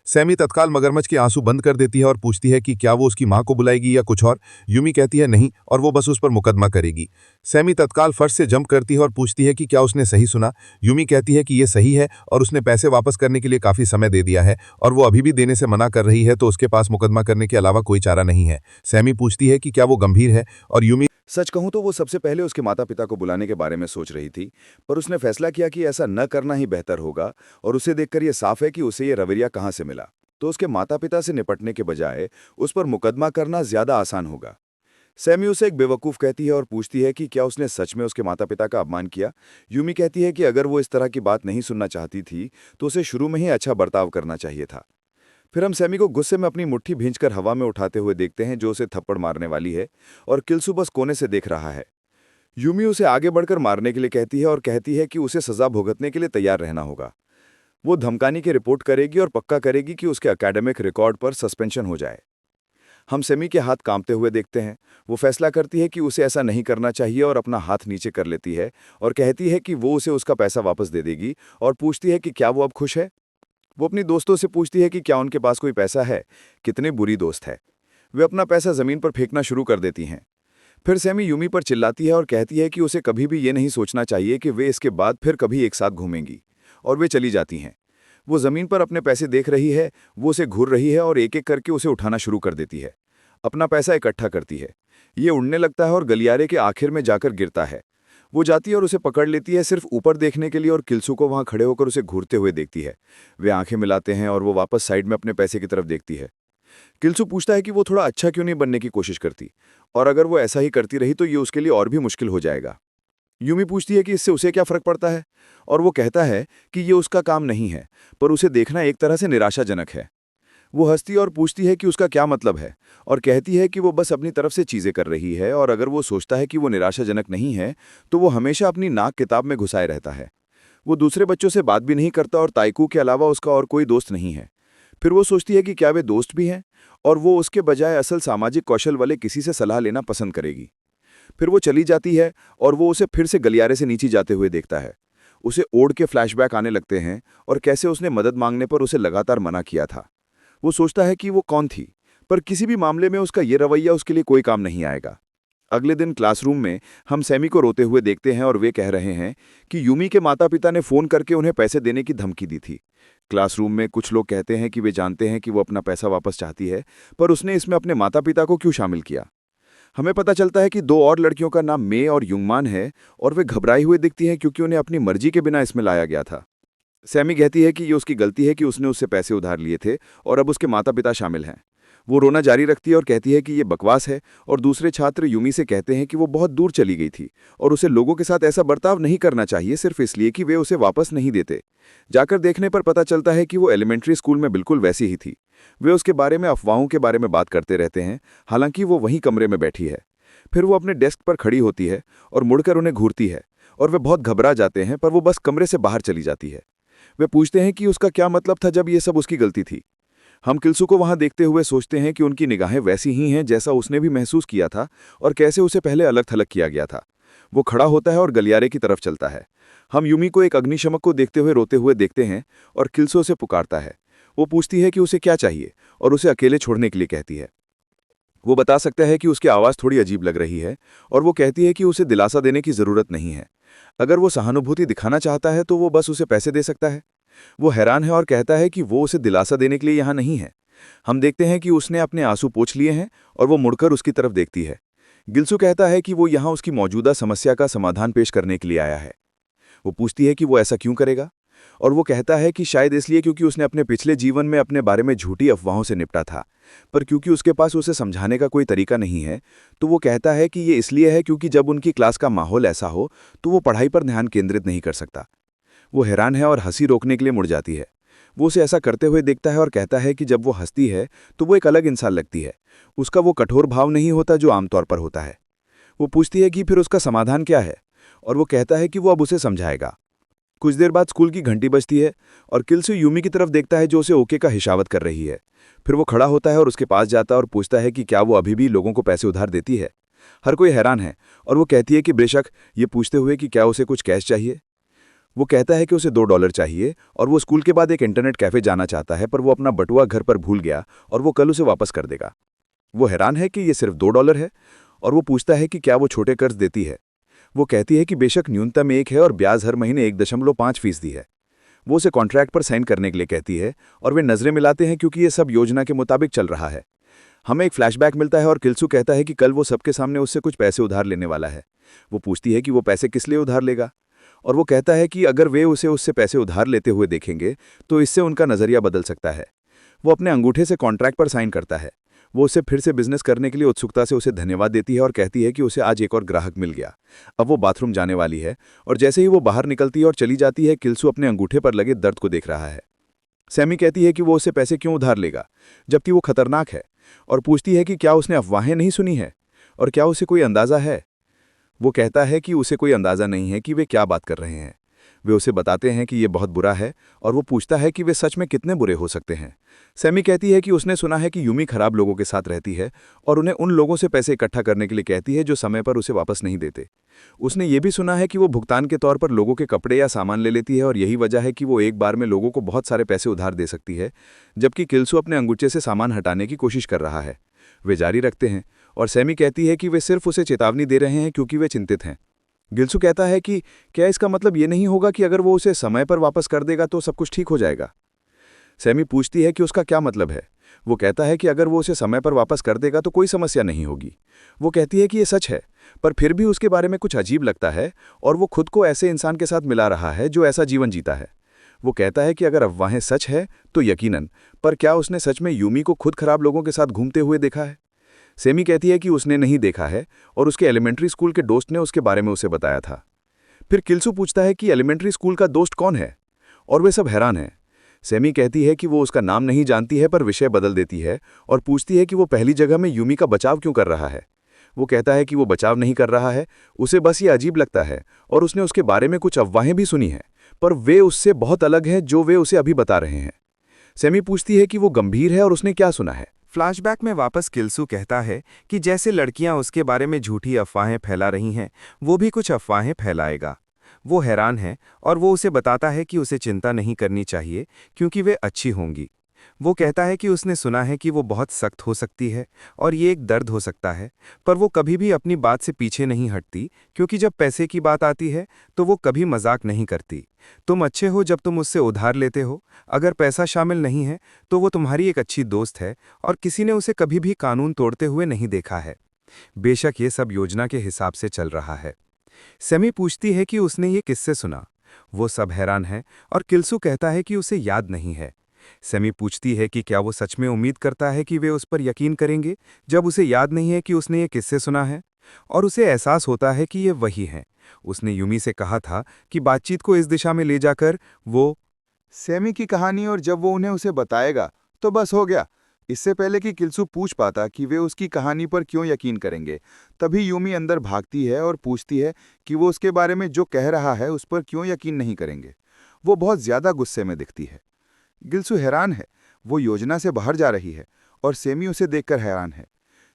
सैमी तत्काल मगरमच्छ के आंसू बंद कर देती है और पूछती है कि क्या वो उसकी मां को बुलाएगी या कुछ और। यूमी कहती है नहीं और वो बस उस पर मुकदमा करेगी। सैमी तत्काल फर्श से जंप करती है और पूछती है कि क्या उसने सही सुना। यूमी कहती है कि ये सही है और उसने पैसे वापस करने के लिए काफ़ी समय दे दिया है और वो अभी भी देने से मना कर रही है, तो उसके पास मुकदमा करने के अलावा कोई चारा नहीं है। सैमी पूछती है कि क्या वो गंभीर है और यूमी सच कहूं तो वो सबसे पहले उसके माता पिता को बुलाने के बारे में सोच रही थी, पर उसने फैसला किया कि ऐसा न करना ही बेहतर होगा और उसे देखकर ये साफ है कि उसे ये रवैया कहाँ से मिला। तो उसके माता पिता से निपटने के बजाय उस पर मुकदमा करना ज्यादा आसान होगा। सैमी उसे एक बेवकूफ़ कहती है और पूछती है कि क्या उसने सच में उसके माता पिता का अपमान किया। यूमी कहती है कि अगर वो इस तरह की बात नहीं सुनना चाहती थी तो उसे शुरू में ही अच्छा बर्ताव करना चाहिए था। फिर हम सैमी को गुस्से में अपनी मुट्ठी भींचकर हवा में उठाते हुए देखते हैं, जो उसे थप्पड़ मारने वाली है, और किल्सू बस कोने से देख रहा है। यूमी उसे आगे बढ़कर मारने के लिए कहती है और कहती है कि उसे सजा भुगतने के लिए तैयार रहना होगा। वो धमकाने की रिपोर्ट करेगी और पक्का करेगी कि उसके एकेडमिक रिकॉर्ड पर सस्पेंशन हो जाए। हम सैमी के हाथ कांपते हुए देखते हैं। वो फैसला करती है कि उसे ऐसा नहीं करना चाहिए और अपना हाथ नीचे कर लेती है और कहती है कि वो उसे उसका पैसा वापस दे देगी, और पूछती है कि क्या वो अब खुश है। वो अपनी दोस्तों से पूछती है कि क्या उनके पास कोई पैसा है। कितने बुरी दोस्त है। वे अपना पैसा जमीन पर फेंकना शुरू कर देती हैं। फिर सैमी यूमी पर चिल्लाती है और कहती है कि उसे कभी भी ये नहीं सोचना चाहिए कि वे इसके बाद फिर कभी एक साथ घूमेंगी, और वे चली जाती हैं। वो ज़मीन पर अपने पैसे देख रही है, वो उसे घूर रही है और एक-एक करके उसे उठाना शुरू कर देती है। अपना पैसा इकट्ठा करती है। ये उड़ने लगता है और गलियारे के आखिर में जाकर गिरता है। वो जाती है और उसे पकड़ लेती है सिर्फ ऊपर देखने के लिए और किल्सू को वहाँ खड़े होकर उसे घूरते हुए देखती है। वे आंखें मिलाते हैं और वो वापस साइड में अपने पैसे की तरफ देखती है। किल्सू पूछता है कि वो थोड़ा अच्छा क्यों नहीं बनने की कोशिश करती, और अगर वो ऐसा ही करती रही तो ये उसके लिए और भी मुश्किल हो जाएगा। यूमी पूछती है कि इससे उसे क्या फ़र्क पड़ता है, और वो कहता है कि ये उसका काम नहीं है, पर उसे देखना एक तरह से निराशाजनक है। वो हंसती और पूछती है कि उसका क्या मतलब है, और कहती है कि वो बस अपनी तरफ से चीज़ें कर रही है, और अगर वो सोचता है कि वो निराशाजनक नहीं है तो वो हमेशा अपनी नाक किताब में घुसाए रहता है। वो दूसरे बच्चों से बात भी नहीं करता और ताइकू के अलावा उसका और कोई दोस्त नहीं है। फिर वो सोचती है कि क्या वे दोस्त भी हैं, और वो उसके बजाय असल सामाजिक कौशल वाले किसी से सलाह लेना पसंद करेगी। फिर वो चली जाती है और वो उसे फिर से गलियारे से नीचे जाते हुए देखता है। उसे ओढ़ के फ्लैशबैक आने लगते हैं और कैसे उसने मदद मांगने पर उसे लगातार मना किया था। वो सोचता है कि वो कौन थी, पर किसी भी मामले में उसका ये रवैया उसके लिए कोई काम नहीं आएगा। अगले दिन क्लासरूम में हम सैमी को रोते हुए देखते हैं और वे कह रहे हैं कि यूमी के माता पिता ने फ़ोन करके उन्हें पैसे देने की धमकी दी थी। क्लासरूम में कुछ लोग कहते हैं कि वे जानते हैं कि वो अपना पैसा वापस चाहती है, पर उसने इसमें अपने माता पिता को क्यों शामिल किया। हमें पता चलता है कि 2 और लड़कियों का नाम मे और युंगमान है, और वे घबराई हुई दिखती हैं क्योंकि उन्हें अपनी मर्जी के बिना इसमें लाया गया था। सैमी कहती है कि ये उसकी गलती है कि उसने उससे पैसे उधार लिए थे और अब उसके माता पिता शामिल हैं। वो रोना जारी रखती है और कहती है कि ये बकवास है, और दूसरे छात्र यूमी से कहते हैं कि वो बहुत दूर चली गई थी और उसे लोगों के साथ ऐसा बर्ताव नहीं करना चाहिए सिर्फ इसलिए कि वे उसे वापस नहीं देते। जाकर देखने पर पता चलता है कि वो एलिमेंट्री स्कूल में बिल्कुल वैसी ही थी। वे उसके बारे में अफवाहों के बारे में बात करते रहते हैं, हालांकि वो वहीं कमरे में बैठी है। फिर वो अपने डेस्क पर खड़ी होती है और मुड़कर उन्हें घूरती है, और वे बहुत घबरा जाते हैं, पर वो बस कमरे से बाहर चली जाती है। वे पूछते हैं कि उसका क्या मतलब था जब ये सब उसकी गलती थी। हम किल्सू को वहां देखते हुए सोचते हैं कि उनकी निगाहें वैसी ही हैं जैसा उसने भी महसूस किया था, और कैसे उसे पहले अलग थलग किया गया था। वो खड़ा होता है और गलियारे की तरफ चलता है। हम यूमी को एक अग्निशमक को देखते हुए रोते हुए देखते हैं, और किल्सू उसे पुकारता है। वो पूछती है कि उसे क्या चाहिए और उसे अकेले छोड़ने के लिए कहती है। वो बता सकता है कि उसकी आवाज़ थोड़ी अजीब लग रही है, और वो कहती है कि उसे दिलासा देने की ज़रूरत नहीं है। अगर वो सहानुभूति दिखाना चाहता है तो वो बस उसे पैसे दे सकता है। वो हैरान है और कहता है कि वो उसे दिलासा देने के लिए यहाँ नहीं है। हम देखते हैं कि उसने अपने आंसू पोंछ लिए हैं और वो मुड़कर उसकी तरफ देखती है। गिल्सू कहता है कि वो यहाँ उसकी मौजूदा समस्या का समाधान पेश करने के लिए आया है। वो पूछती है कि वो ऐसा क्यों करेगा, और वो कहता है कि शायद इसलिए क्योंकि उसने अपने पिछले जीवन में अपने बारे में झूठी अफवाहों से निपटा था, पर क्योंकि उसके पास उसे समझाने का कोई तरीका नहीं है, तो वो कहता है कि ये इसलिए है क्योंकि जब उनकी क्लास का माहौल ऐसा हो तो वो पढ़ाई पर ध्यान केंद्रित नहीं कर सकता। वो हैरान है और हंसी रोकने के लिए मुड़ जाती है। वो उसे ऐसा करते हुए देखता है और कहता है कि जब वो हंसती है तो वो एक अलग इंसान लगती है। उसका वो कठोर भाव नहीं होता जो आमतौर पर होता है। वो पूछती है कि फिर उसका समाधान क्या है, और वो कहता है कि वो अब उसे समझाएगा। कुछ देर बाद स्कूल की घंटी बजती है और किल्सू यूमी की तरफ देखता है जो उसे ओके का हिशावत कर रही है। फिर वो खड़ा होता है और उसके पास जाता है और पूछता है कि क्या वो अभी भी लोगों को पैसे उधार देती है। हर कोई हैरान है, और वो कहती है कि बेशक, ये पूछते हुए कि क्या उसे कुछ कैश चाहिए। वो कहता है कि उसे $2 चाहिए, और वो स्कूल के बाद एक इंटरनेट कैफ़े जाना चाहता है, पर वो अपना बटुआ घर पर भूल गया और वो कल उसे वापस कर देगा। वो हैरान है कि ये सिर्फ $2 है, और वो पूछता है कि क्या वो छोटे कर्ज देती है। वो कहती है कि बेशक न्यूनतम 1 है और ब्याज हर महीने 1.5% है। वो उसे कॉन्ट्रैक्ट पर साइन करने के लिए कहती है, और वे नज़रें मिलाते हैं क्योंकि ये सब योजना के मुताबिक चल रहा है। हमें एक फ्लैशबैक मिलता है और किल्सू कहता है कि कल वो सबके सामने उससे कुछ पैसे उधार लेने वाला है। वो पूछती है कि वो पैसे किस लिए उधार लेगा, और वो कहता है कि अगर वे उसे उससे पैसे उधार लेते हुए देखेंगे तो इससे उनका नज़रिया बदल सकता है। वो अपने अंगूठे से कॉन्ट्रैक्ट पर साइन करता है। वो उसे फिर से बिजनेस करने के लिए उत्सुकता से उसे धन्यवाद देती है और कहती है कि उसे आज एक और ग्राहक मिल गया। अब वो बाथरूम जाने वाली है, और जैसे ही वो बाहर निकलती है और चली जाती है, किल्सू अपने अंगूठे पर लगे दर्द को देख रहा है। सैमी कहती है कि वो उससे पैसे क्यों उधार लेगा जबकि वो खतरनाक है, और पूछती है कि क्या उसने अफवाहें नहीं सुनी है और क्या उसे कोई अंदाज़ा है। वो कहता है कि उसे कोई अंदाज़ा नहीं है कि वे क्या बात कर रहे हैं। वे उसे बताते हैं कि ये बहुत बुरा है, और वो पूछता है कि वे सच में कितने बुरे हो सकते हैं। सैमी कहती है कि उसने सुना है कि यूमी खराब लोगों के साथ रहती है और उन्हें उन लोगों से पैसे इकट्ठा करने के लिए कहती है जो समय पर उसे वापस नहीं देते। उसने ये भी सुना है कि वो भुगतान के तौर पर लोगों के कपड़े या सामान ले लेती है, और यही वजह है कि वो एक बार में लोगों को बहुत सारे पैसे उधार दे सकती है, जबकि किल्सू अपने अंगूठे से सामान हटाने की कोशिश कर रहा है। वे जारी रखते हैं और सैमी कहती है कि वे सिर्फ उसे चेतावनी दे रहे हैं क्योंकि वे चिंतित हैं। गिल्सू कहता है कि क्या इसका मतलब ये नहीं होगा कि अगर वो उसे समय पर वापस कर देगा तो सब कुछ ठीक हो जाएगा। सैमी पूछती है कि उसका क्या मतलब है। वो कहता है कि अगर वो उसे समय पर वापस कर देगा तो कोई समस्या नहीं होगी। वो कहती है कि ये सच है, पर फिर भी उसके बारे में कुछ अजीब लगता है और वो खुद को ऐसे इंसान के साथ मिला रहा है जो ऐसा जीवन जीता है। वो कहता है कि अगर अफवाहें सच है तो यकीनन, पर क्या उसने सच में यूमी को खुद खराब लोगों के साथ घूमते हुए देखा है? सैमी कहती है कि उसने नहीं देखा है और उसके एलिमेंट्री स्कूल के दोस्त ने उसके बारे में उसे बताया था। फिर गिल्सू पूछता है कि एलिमेंट्री स्कूल का दोस्त कौन है, और वे सब हैरान हैं। सैमी कहती है कि वो उसका नाम नहीं जानती है, पर विषय बदल देती है और पूछती है कि वो पहली जगह में यूमी का बचाव क्यों कर रहा है। वो कहता है कि वो बचाव नहीं कर रहा है, उसे बस ये अजीब लगता है और उसने उसके बारे में कुछ अफवाहें भी सुनी हैं, पर वे उससे बहुत अलग हैं जो वे उसे अभी बता रहे हैं। सैमी पूछती है कि वो गंभीर है और उसने क्या सुना है। फ्लैशबैक में वापस गिल्सू कहता है कि जैसे लड़कियां उसके बारे में झूठी अफवाहें फैला रही हैं, वो भी कुछ अफवाहें फैलाएगा। वो हैरान है और वो उसे बताता है कि उसे चिंता नहीं करनी चाहिए क्योंकि वे अच्छी होंगी। वो कहता है कि उसने सुना है कि वो बहुत सख्त हो सकती है और ये एक दर्द हो सकता है, पर वो कभी भी अपनी बात से पीछे नहीं हटती क्योंकि जब पैसे की बात आती है तो वो कभी मजाक नहीं करती। तुम अच्छे हो जब तुम उससे उधार लेते हो, अगर पैसा शामिल नहीं है तो वो तुम्हारी एक अच्छी दोस्त है और किसी ने उसे कभी भी कानून तोड़ते हुए नहीं देखा है। बेशक ये सब योजना के हिसाब से चल रहा है। सैमी पूछती है कि उसने ये किससे सुना। वो सब हैरान है और गिल्सू कहता है कि उसे याद नहीं है। सैमी पूछती है कि क्या वो सच में उम्मीद करता है कि वे उस पर यकीन करेंगे जब उसे याद नहीं है कि उसने ये किससे सुना है, और उसे एहसास होता है कि ये वही है। उसने यूमी से कहा था कि बातचीत को इस दिशा में ले जाकर वो सैमी की कहानी, और जब वो उन्हें उसे बताएगा तो बस हो गया। इससे पहले कि गिल्सू पूछ पाता कि वे उसकी कहानी पर क्यों यकीन करेंगे, तभी यूमी अंदर भागती है और पूछती है कि वो उसके बारे में जो कह रहा है उस पर क्यों यकीन नहीं करेंगे। वो बहुत ज्यादा गुस्से में दिखती है। गिल्सू हैरान है, वो योजना से बाहर जा रही है और सैमी उसे देखकर हैरान है।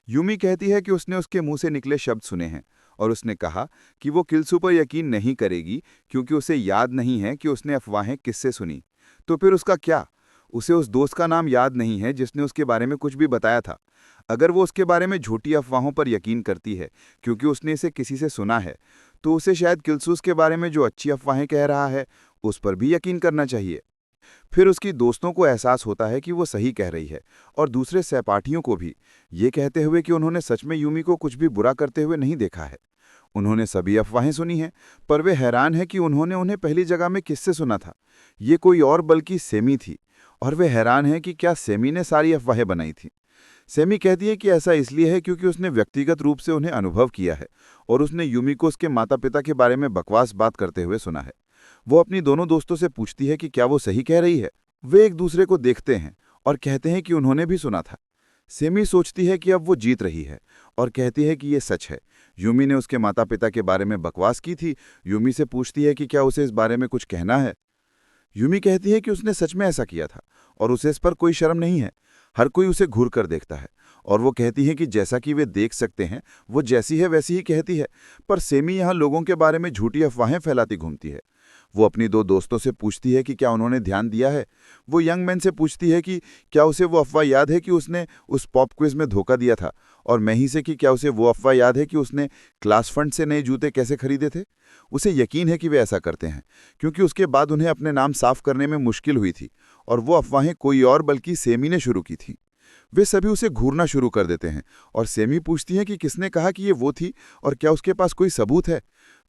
यूमी कहती है कि उसने उसके मुंह से निकले शब्द सुने हैं और उसने कहा कि वो गिल्सू पर यकीन नहीं करेगी क्योंकि उसे याद नहीं है कि उसने अफवाहें किससे सुनी। तो फिर उसका क्या? उसे उस दोस्त का नाम याद नहीं है जिसने उसके बारे में कुछ भी बताया था। अगर वो उसके बारे में झूठी अफवाहों पर यकीन करती है क्योंकि उसने इसे किसी से सुना है, तो उसे शायद गिल्सू के बारे में जो अच्छी अफवाहें कह रहा है उस पर भी यकीन करना चाहिए। फिर उसकी दोस्तों को एहसास होता है कि वो सही कह रही है, और दूसरे सहपाठियों को भी, ये कहते हुए कि उन्होंने सच में यूमी को कुछ भी बुरा करते हुए नहीं देखा है। उन्होंने सभी अफवाहें सुनी हैं, पर वे हैरान है कि उन्होंने उन्हें पहली जगह में किससे सुना था। ये कोई और बल्कि सैमी थी, और वे हैरान हैं कि क्या सैमी ने सारी अफवाहें बनाई थीं। सैमी कहती है कि ऐसा इसलिए है क्योंकि उसने व्यक्तिगत रूप से उन्हें अनुभव किया है और उसने यूमी को उसके माता पिता के बारे में बकवास बात करते हुए सुना है। वो अपनी दोनों दोस्तों से पूछती है कि क्या वो सही कह रही है। वे एक दूसरे को देखते हैं और कहते हैं कि उन्होंने भी सुना था। सैमी सोचती है कि अब वो जीत रही है और कहती है कि ये सच है। यूमी ने उसके माता पिता के बारे में बकवास की थी। यूमी से पूछती है कि क्या उसे इस बारे में कुछ कहना है। यूमी कहती है कि उसने सच में ऐसा किया था और उसे इस पर कोई शर्म नहीं है। हर कोई उसे घूर कर देखता है, और वो कहती है कि जैसा कि वे देख सकते हैं वो जैसी है वैसी ही कहती है। पर सैमी यहाँ लोगों के बारे में झूठी अफवाहें फैलाती घूमती है। वो अपनी दो दोस्तों से पूछती है कि क्या उन्होंने ध्यान दिया है। वो यंग मैन से पूछती है कि क्या उसे वो अफवाह याद है कि उसने उस पॉप क्विज में धोखा दिया था, और मही से कि क्या उसे वो अफवाह याद है कि उसने क्लास फंड से नए जूते कैसे खरीदे थे। उसे यकीन है कि वे ऐसा करते हैं क्योंकि उसके बाद उन्हें अपने नाम साफ करने में मुश्किल हुई थी, और वो अफवाहें कोई और बल्कि सैमी ने शुरू की थीं। वे सभी उसे घूरना शुरू कर देते हैं और सैमी पूछती है कि किसने कहा कि ये वो थी और क्या उसके पास कोई सबूत है।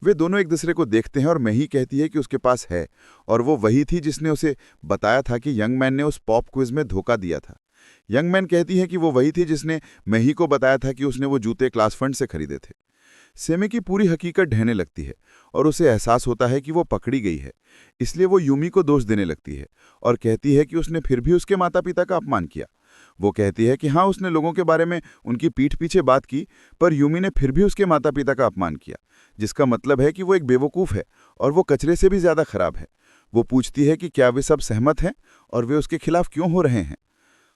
वे दोनों एक दूसरे को देखते हैं और मही कहती है कि उसके पास है, और वो वही थी जिसने उसे बताया था कि यंग मैन ने उस पॉप क्विज में धोखा दिया था। यंग मैन कहती है कि वो वही थी जिसने मही को बताया था कि उसने वो जूते क्लास फंड से खरीदे थे। सैमी की पूरी हकीकत ढहने लगती है और उसे एहसास होता है कि वो पकड़ी गई है, इसलिए वो यूमी को दोष देने लगती है और कहती है कि उसने फिर भी उसके माता पिता का अपमान किया। वो कहती है कि हाँ, उसने लोगों के बारे में उनकी पीठ पीछे बात की, पर यूमी ने फिर भी उसके माता पिता का अपमान किया, जिसका मतलब है कि वो एक बेवकूफ़ है और वो कचरे से भी ज़्यादा खराब है। वो पूछती है कि क्या वे सब सहमत हैं और वे उसके खिलाफ क्यों हो रहे हैं।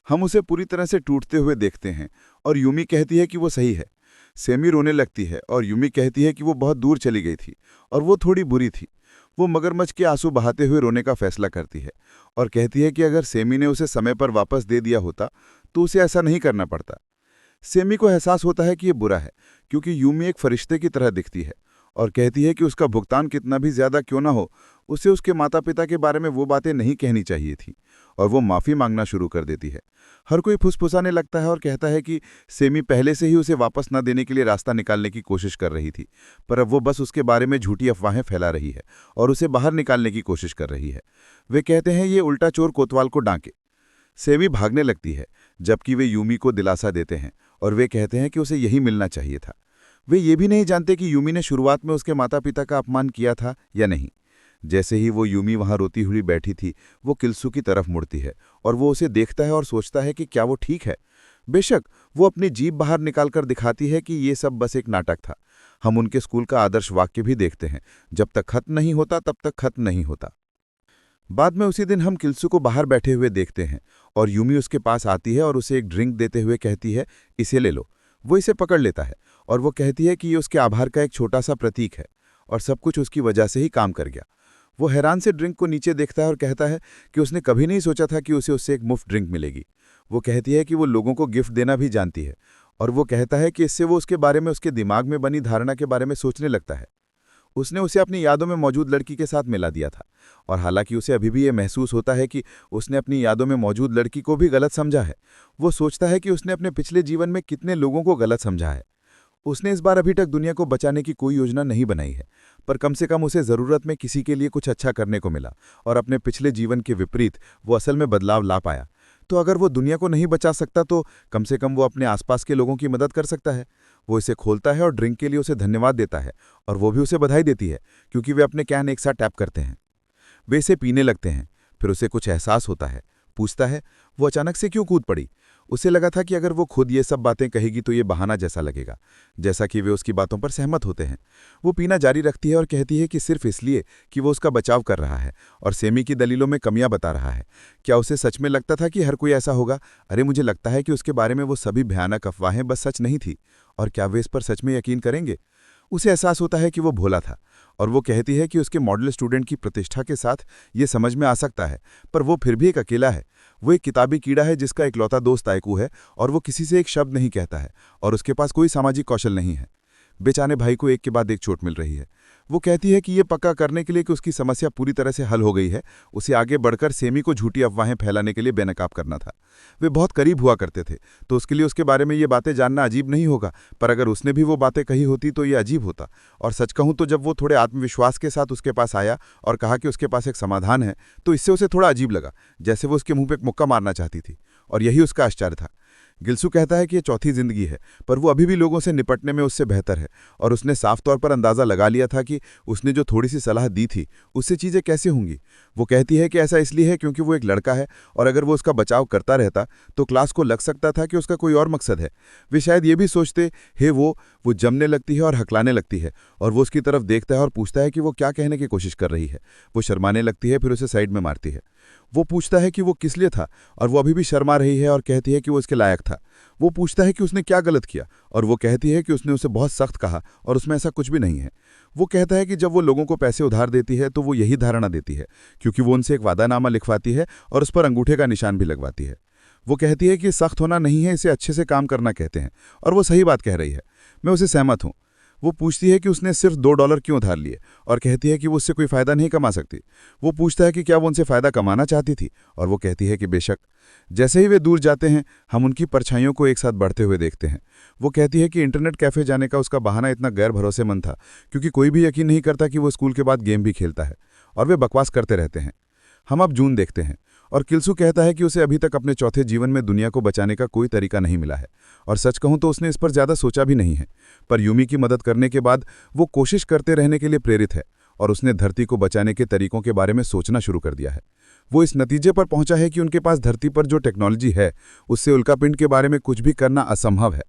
हम उसे पूरी तरह से टूटते हुए देखते हैं और यूमी कहती है कि वो सही है। सैमी रोने लगती है और यूमी कहती है कि वो बहुत दूर चली गई थी और वो थोड़ी बुरी थी। वो मगरमच्छ के आंसू बहाते हुए रोने का फैसला करती है और कहती है कि अगर सैमी ने उसे समय पर वापस दे दिया होता तो उसे ऐसा नहीं करना पड़ता। सेमी को एहसास होता है कि ये बुरा है, क्योंकि यूमी एक फरिश्ते की तरह दिखती है और कहती है कि उसका भुगतान कितना भी ज्यादा क्यों ना हो, उसे उसके माता पिता के बारे में वो बातें नहीं कहनी चाहिए थी, और वो माफ़ी मांगना शुरू कर देती है। हर कोई फुसफुसाने लगता है और कहता है कि सेमी पहले से ही उसे वापस न देने के लिए रास्ता निकालने की कोशिश कर रही थी, पर अब वो बस उसके बारे में झूठी अफवाहें फैला रही है और उसे बाहर निकालने की कोशिश कर रही है। वे कहते हैं ये उल्टा चोर कोतवाल को डांके। सेमी भागने लगती है, जबकि वे यूमी को दिलासा देते हैं और वे कहते हैं कि उसे यही मिलना चाहिए था। वे ये भी नहीं जानते कि यूमी ने शुरुआत में उसके माता पिता का अपमान किया था या नहीं। जैसे ही वो यूमी वहां रोती हुई बैठी थी, वो किल्सू की तरफ मुड़ती है और वो उसे देखता है और सोचता है कि क्या वो ठीक है। बेशक वो अपनी जीभ बाहर निकालकर दिखाती है कि ये सब बस एक नाटक था। हम उनके स्कूल का आदर्श वाक्य भी देखते हैं, जब तक खत्म नहीं होता तब तक खत्म नहीं होता। बाद में उसी दिन हम किल्सू को बाहर बैठे हुए देखते हैं और यूमी उसके पास आती है और उसे एक ड्रिंक देते हुए कहती है, इसे ले लो। वो इसे पकड़ लेता है और वो कहती है कि ये उसके आभार का एक छोटा सा प्रतीक है और सब कुछ उसकी वजह से ही काम कर गया। वो हैरान से ड्रिंक को नीचे देखता है और कहता है कि उसने कभी नहीं सोचा था कि उसे उससे एक मुफ्त ड्रिंक मिलेगी। वो कहती है कि वो लोगों को गिफ्ट देना भी जानती है और वो कहता है कि इससे वो उसके बारे में, उसके दिमाग में बनी धारणा के बारे में सोचने लगता है। उसने उसे अपनी यादों में मौजूद लड़की के साथ मिला दिया था और हालांकि उसे अभी भी ये महसूस होता है कि उसने अपनी यादों में मौजूद लड़की को भी गलत समझा है। वो सोचता है कि उसने अपने पिछले जीवन में कितने लोगों को गलत समझा है। उसने इस बार अभी तक दुनिया को बचाने की कोई योजना नहीं बनाई है, पर कम से कम उसे ज़रूरत में किसी के लिए कुछ अच्छा करने को मिला और अपने पिछले जीवन के विपरीत वो असल में बदलाव ला पाया। तो अगर वो दुनिया को नहीं बचा सकता तो कम से कम वो अपने आसपास के लोगों की मदद कर सकता है। वो इसे खोलता है और ड्रिंक के लिए उसे धन्यवाद देता है और वो भी उसे बधाई देती है, क्योंकि वे अपने कैन एक साथ टैप करते हैं। वे इसे पीने लगते हैं। फिर उसे कुछ एहसास होता है। पूछता है वो अचानक से क्यों कूद पड़ी। उसे लगा था कि अगर वो खुद ये सब बातें कहेगी तो ये बहाना जैसा लगेगा। जैसा कि वे उसकी बातों पर सहमत होते हैं। वो पीना जारी रखती है और कहती है कि सिर्फ इसलिए कि वो उसका बचाव कर रहा है और सेमी की दलीलों में कमियां बता रहा है। क्या उसे सच में लगता था कि हर कोई ऐसा होगा? अरे मुझे लगता है कि उसके बारे में वो सभी भयानक अफवाहें बस सच नहीं थी। और क्या वे इस पर सच में यकीन करेंगे? उसे एहसास होता है कि वो भोला था और वो कहती है कि उसके मॉडल स्टूडेंट की प्रतिष्ठा के साथ ये समझ में आ सकता है, पर वो फिर भी एक अकेला है। वो एक किताबी कीड़ा है जिसका इकलौता दोस्त आयकू है और वो किसी से एक शब्द नहीं कहता है और उसके पास कोई सामाजिक कौशल नहीं है। बेचारे भाई को एक के बाद एक चोट मिल रही है। वो कहती है कि ये पक्का करने के लिए कि उसकी समस्या पूरी तरह से हल हो गई है, उसे आगे बढ़कर सेमी को झूठी अफवाहें फैलाने के लिए बेनकाब करना था। वे बहुत करीब हुआ करते थे, तो उसके लिए उसके बारे में ये बातें जानना अजीब नहीं होगा, पर अगर उसने भी वो बातें कही होती तो ये अजीब होता। और सच कहूँ तो जब वो थोड़े आत्मविश्वास के साथ उसके पास आया और कहा कि उसके पास एक समाधान है, तो इससे उसे थोड़ा अजीब लगा, जैसे वो उसके मुंह पे एक मुक्का मारना चाहती थी। और यही उसका आश्चर्य था। गिल्सू कहता है कि ये चौथी जिंदगी है, पर वो अभी भी लोगों से निपटने में उससे बेहतर है और उसने साफ तौर पर अंदाजा लगा लिया था कि उसने जो थोड़ी सी सलाह दी थी उससे चीज़ें कैसे होंगी। वो कहती है कि ऐसा इसलिए है क्योंकि वो एक लड़का है और अगर वो उसका बचाव करता रहता तो क्लास को लग सकता था कि उसका कोई और मकसद है। वे शायद ये भी सोचते हे वो जमने लगती है और हकलाने लगती है और वो उसकी तरफ देखता है और पूछता है कि वो क्या कहने की कोशिश कर रही है। वो शर्माने लगती है, फिर उसे साइड में मारती है। वो पूछता है कि वो किस लिए था और वो अभी भी शर्मा रही है और कहती है कि वो इसके लायक था। वो पूछता है कि उसने क्या गलत किया और वो कहती है कि उसने उसे बहुत सख्त कहा और उसमें ऐसा कुछ भी नहीं है। वो कहता है कि जब वो लोगों को पैसे उधार देती है तो वो यही धारणा देती है, क्योंकि वो उनसे एक वादानामा लिखवाती है और उस पर अंगूठे का निशान भी लगवाती है। वो कहती है कि सख्त होना नहीं है, इसे अच्छे से काम करना कहते हैं, और वो सही बात कह रही है। मैं उसे सहमत हूँ। वो पूछती है कि उसने सिर्फ $2 क्यों उधार लिए और कहती है कि वो उससे कोई फ़ायदा नहीं कमा सकती। वो पूछता है कि क्या वो उनसे फ़ायदा कमाना चाहती थी और वो कहती है कि बेशक। जैसे ही वे दूर जाते हैं हम उनकी परछाइयों को एक साथ बढ़ते हुए देखते हैं। वो कहती है कि इंटरनेट कैफ़े जाने का उसका बहाना इतना गैर भरोसेमंद था क्योंकि कोई भी यकीन नहीं करता कि वो स्कूल के बाद गेम भी खेलता है, और वे बकवास करते रहते हैं। हम अब जून देखते हैं और किल्सू कहता है कि उसे अभी तक अपने चौथे जीवन में दुनिया को बचाने का कोई तरीका नहीं मिला है, और सच कहूं तो उसने इस पर ज़्यादा सोचा भी नहीं है। पर यूमी की मदद करने के बाद वो कोशिश करते रहने के लिए प्रेरित है और उसने धरती को बचाने के तरीकों के बारे में सोचना शुरू कर दिया है। वो इस नतीजे पर पहुंचा है कि उनके पास धरती पर जो टेक्नोलॉजी है उससे उल्कापिंड के बारे में कुछ भी करना असंभव है।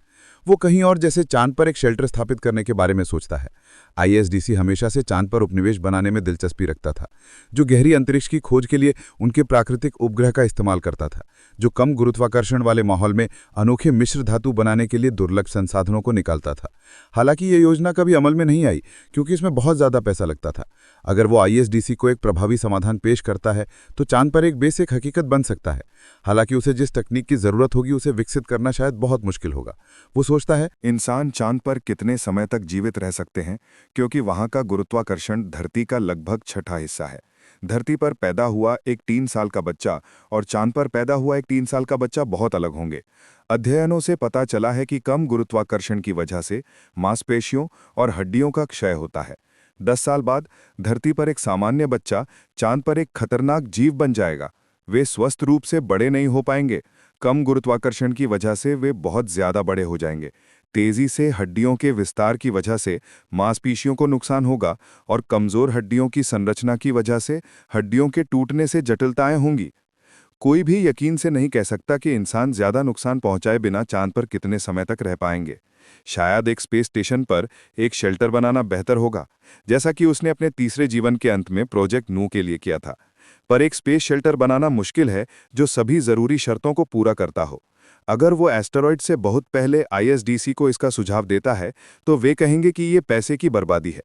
वो कहीं और जैसे चांद पर एक शेल्टर स्थापित करने के बारे में सोचता है। आईएसडीसी हमेशा से चांद पर उपनिवेश बनाने में दिलचस्पी रखता था, जो गहरी अंतरिक्ष की खोज के लिए उनके प्राकृतिक उपग्रह का इस्तेमाल करता था, जो कम गुरुत्वाकर्षण वाले माहौल में अनोखे मिश्र धातु बनाने के लिए दुर्लभ संसाधनों को निकालता था। हालांकि ये योजना कभी अमल में नहीं आई क्योंकि इसमें बहुत ज़्यादा पैसा लगता था। अगर वो आईएसडीसी को एक प्रभावी समाधान पेश करता है तो चांद पर एक बेस एक हकीकत बन सकता है। हालांकि उसे जिस तकनीक की ज़रूरत होगी उसे विकसित करना शायद बहुत मुश्किल होगा। वो सोचता है, इंसान चांद पर कितने समय तक जीवित रह सकते हैं, क्योंकि वहां का गुरुत्वाकर्षण धरती का लगभग छठा हिस्सा है। धरती पर पैदा हुआ एक 3 साल का बच्चा और चांद पर पैदा हुआ एक 3 साल का बच्चा बहुत अलग होंगे। अध्ययनों से पता चला है कि कम गुरुत्वाकर्षण की वजह से मांसपेशियों और हड्डियों का क्षय होता है। 10 साल बाद धरती पर एक सामान्य बच्चा चांद पर एक खतरनाक जीव बन जाएगा। वे स्वस्थ रूप से बड़े नहीं हो पाएंगे। कम गुरुत्वाकर्षण की वजह से वे बहुत ज्यादा बड़े हो जाएंगे। तेजी से हड्डियों के विस्तार की वजह से मांसपेशियों को नुकसान होगा और कमजोर हड्डियों की संरचना की वजह से हड्डियों के टूटने से जटिलताएं होंगी। कोई भी यकीन से नहीं कह सकता कि इंसान ज्यादा नुकसान पहुंचाए बिना चांद पर कितने समय तक रह पाएंगे। शायद एक स्पेस स्टेशन पर एक शेल्टर बनाना बेहतर होगा, जैसा कि उसने अपने तीसरे जीवन के अंत में प्रोजेक्ट नू के लिए किया था। पर एक स्पेस शेल्टर बनाना मुश्किल है जो सभी जरूरी शर्तों को पूरा करता हो। अगर वो एस्टेरॉयड से बहुत पहले आईएसडीसी को इसका सुझाव देता है तो वे कहेंगे कि ये पैसे की बर्बादी है।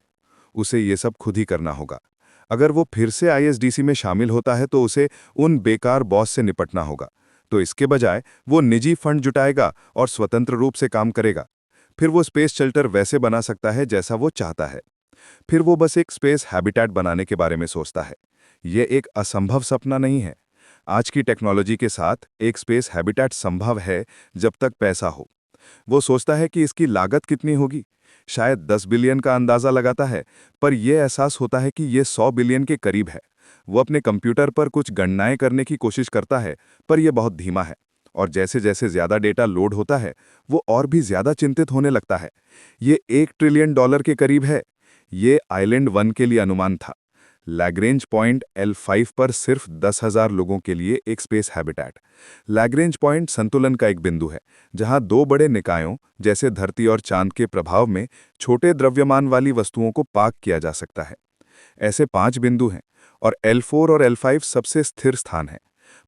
उसे ये सब खुद ही करना होगा। अगर वो फिर से आईएसडीसी में शामिल होता है तो उसे उन बेकार बॉस से निपटना होगा। तो इसके बजाय वो निजी फंड जुटाएगा और स्वतंत्र रूप से काम करेगा। फिर वो स्पेस शेल्टर वैसे बना सकता है जैसा वो चाहता है। फिर वो बस एक स्पेस हैबिटेट बनाने के बारे में सोचता है। ये एक असंभव सपना नहीं है। आज की टेक्नोलॉजी के साथ एक स्पेस हैबिटेट संभव है जब तक पैसा हो। वो सोचता है कि इसकी लागत कितनी होगी। शायद 10 बिलियन का अंदाजा लगाता है, पर यह एहसास होता है कि यह 100 बिलियन के करीब है। वो अपने कंप्यूटर पर कुछ गणनाएं करने की कोशिश करता है, पर यह बहुत धीमा है और जैसे जैसे ज्यादा डेटा लोड होता है वो और भी ज्यादा चिंतित होने लगता है। ये $1 ट्रिलियन के करीब है। ये आइलैंड 1 के लिए अनुमान था। लैग्रेंज पॉइंट L5 पर सिर्फ 10,000 लोगों के लिए एक स्पेस हैबिटेट। लैग्रेंज पॉइंट संतुलन का एक बिंदु है जहां दो बड़े निकायों जैसे धरती और चांद के प्रभाव में छोटे द्रव्यमान वाली वस्तुओं को पाक किया जा सकता है। ऐसे 5 बिंदु हैं और L4 और L5 सबसे स्थिर स्थान है।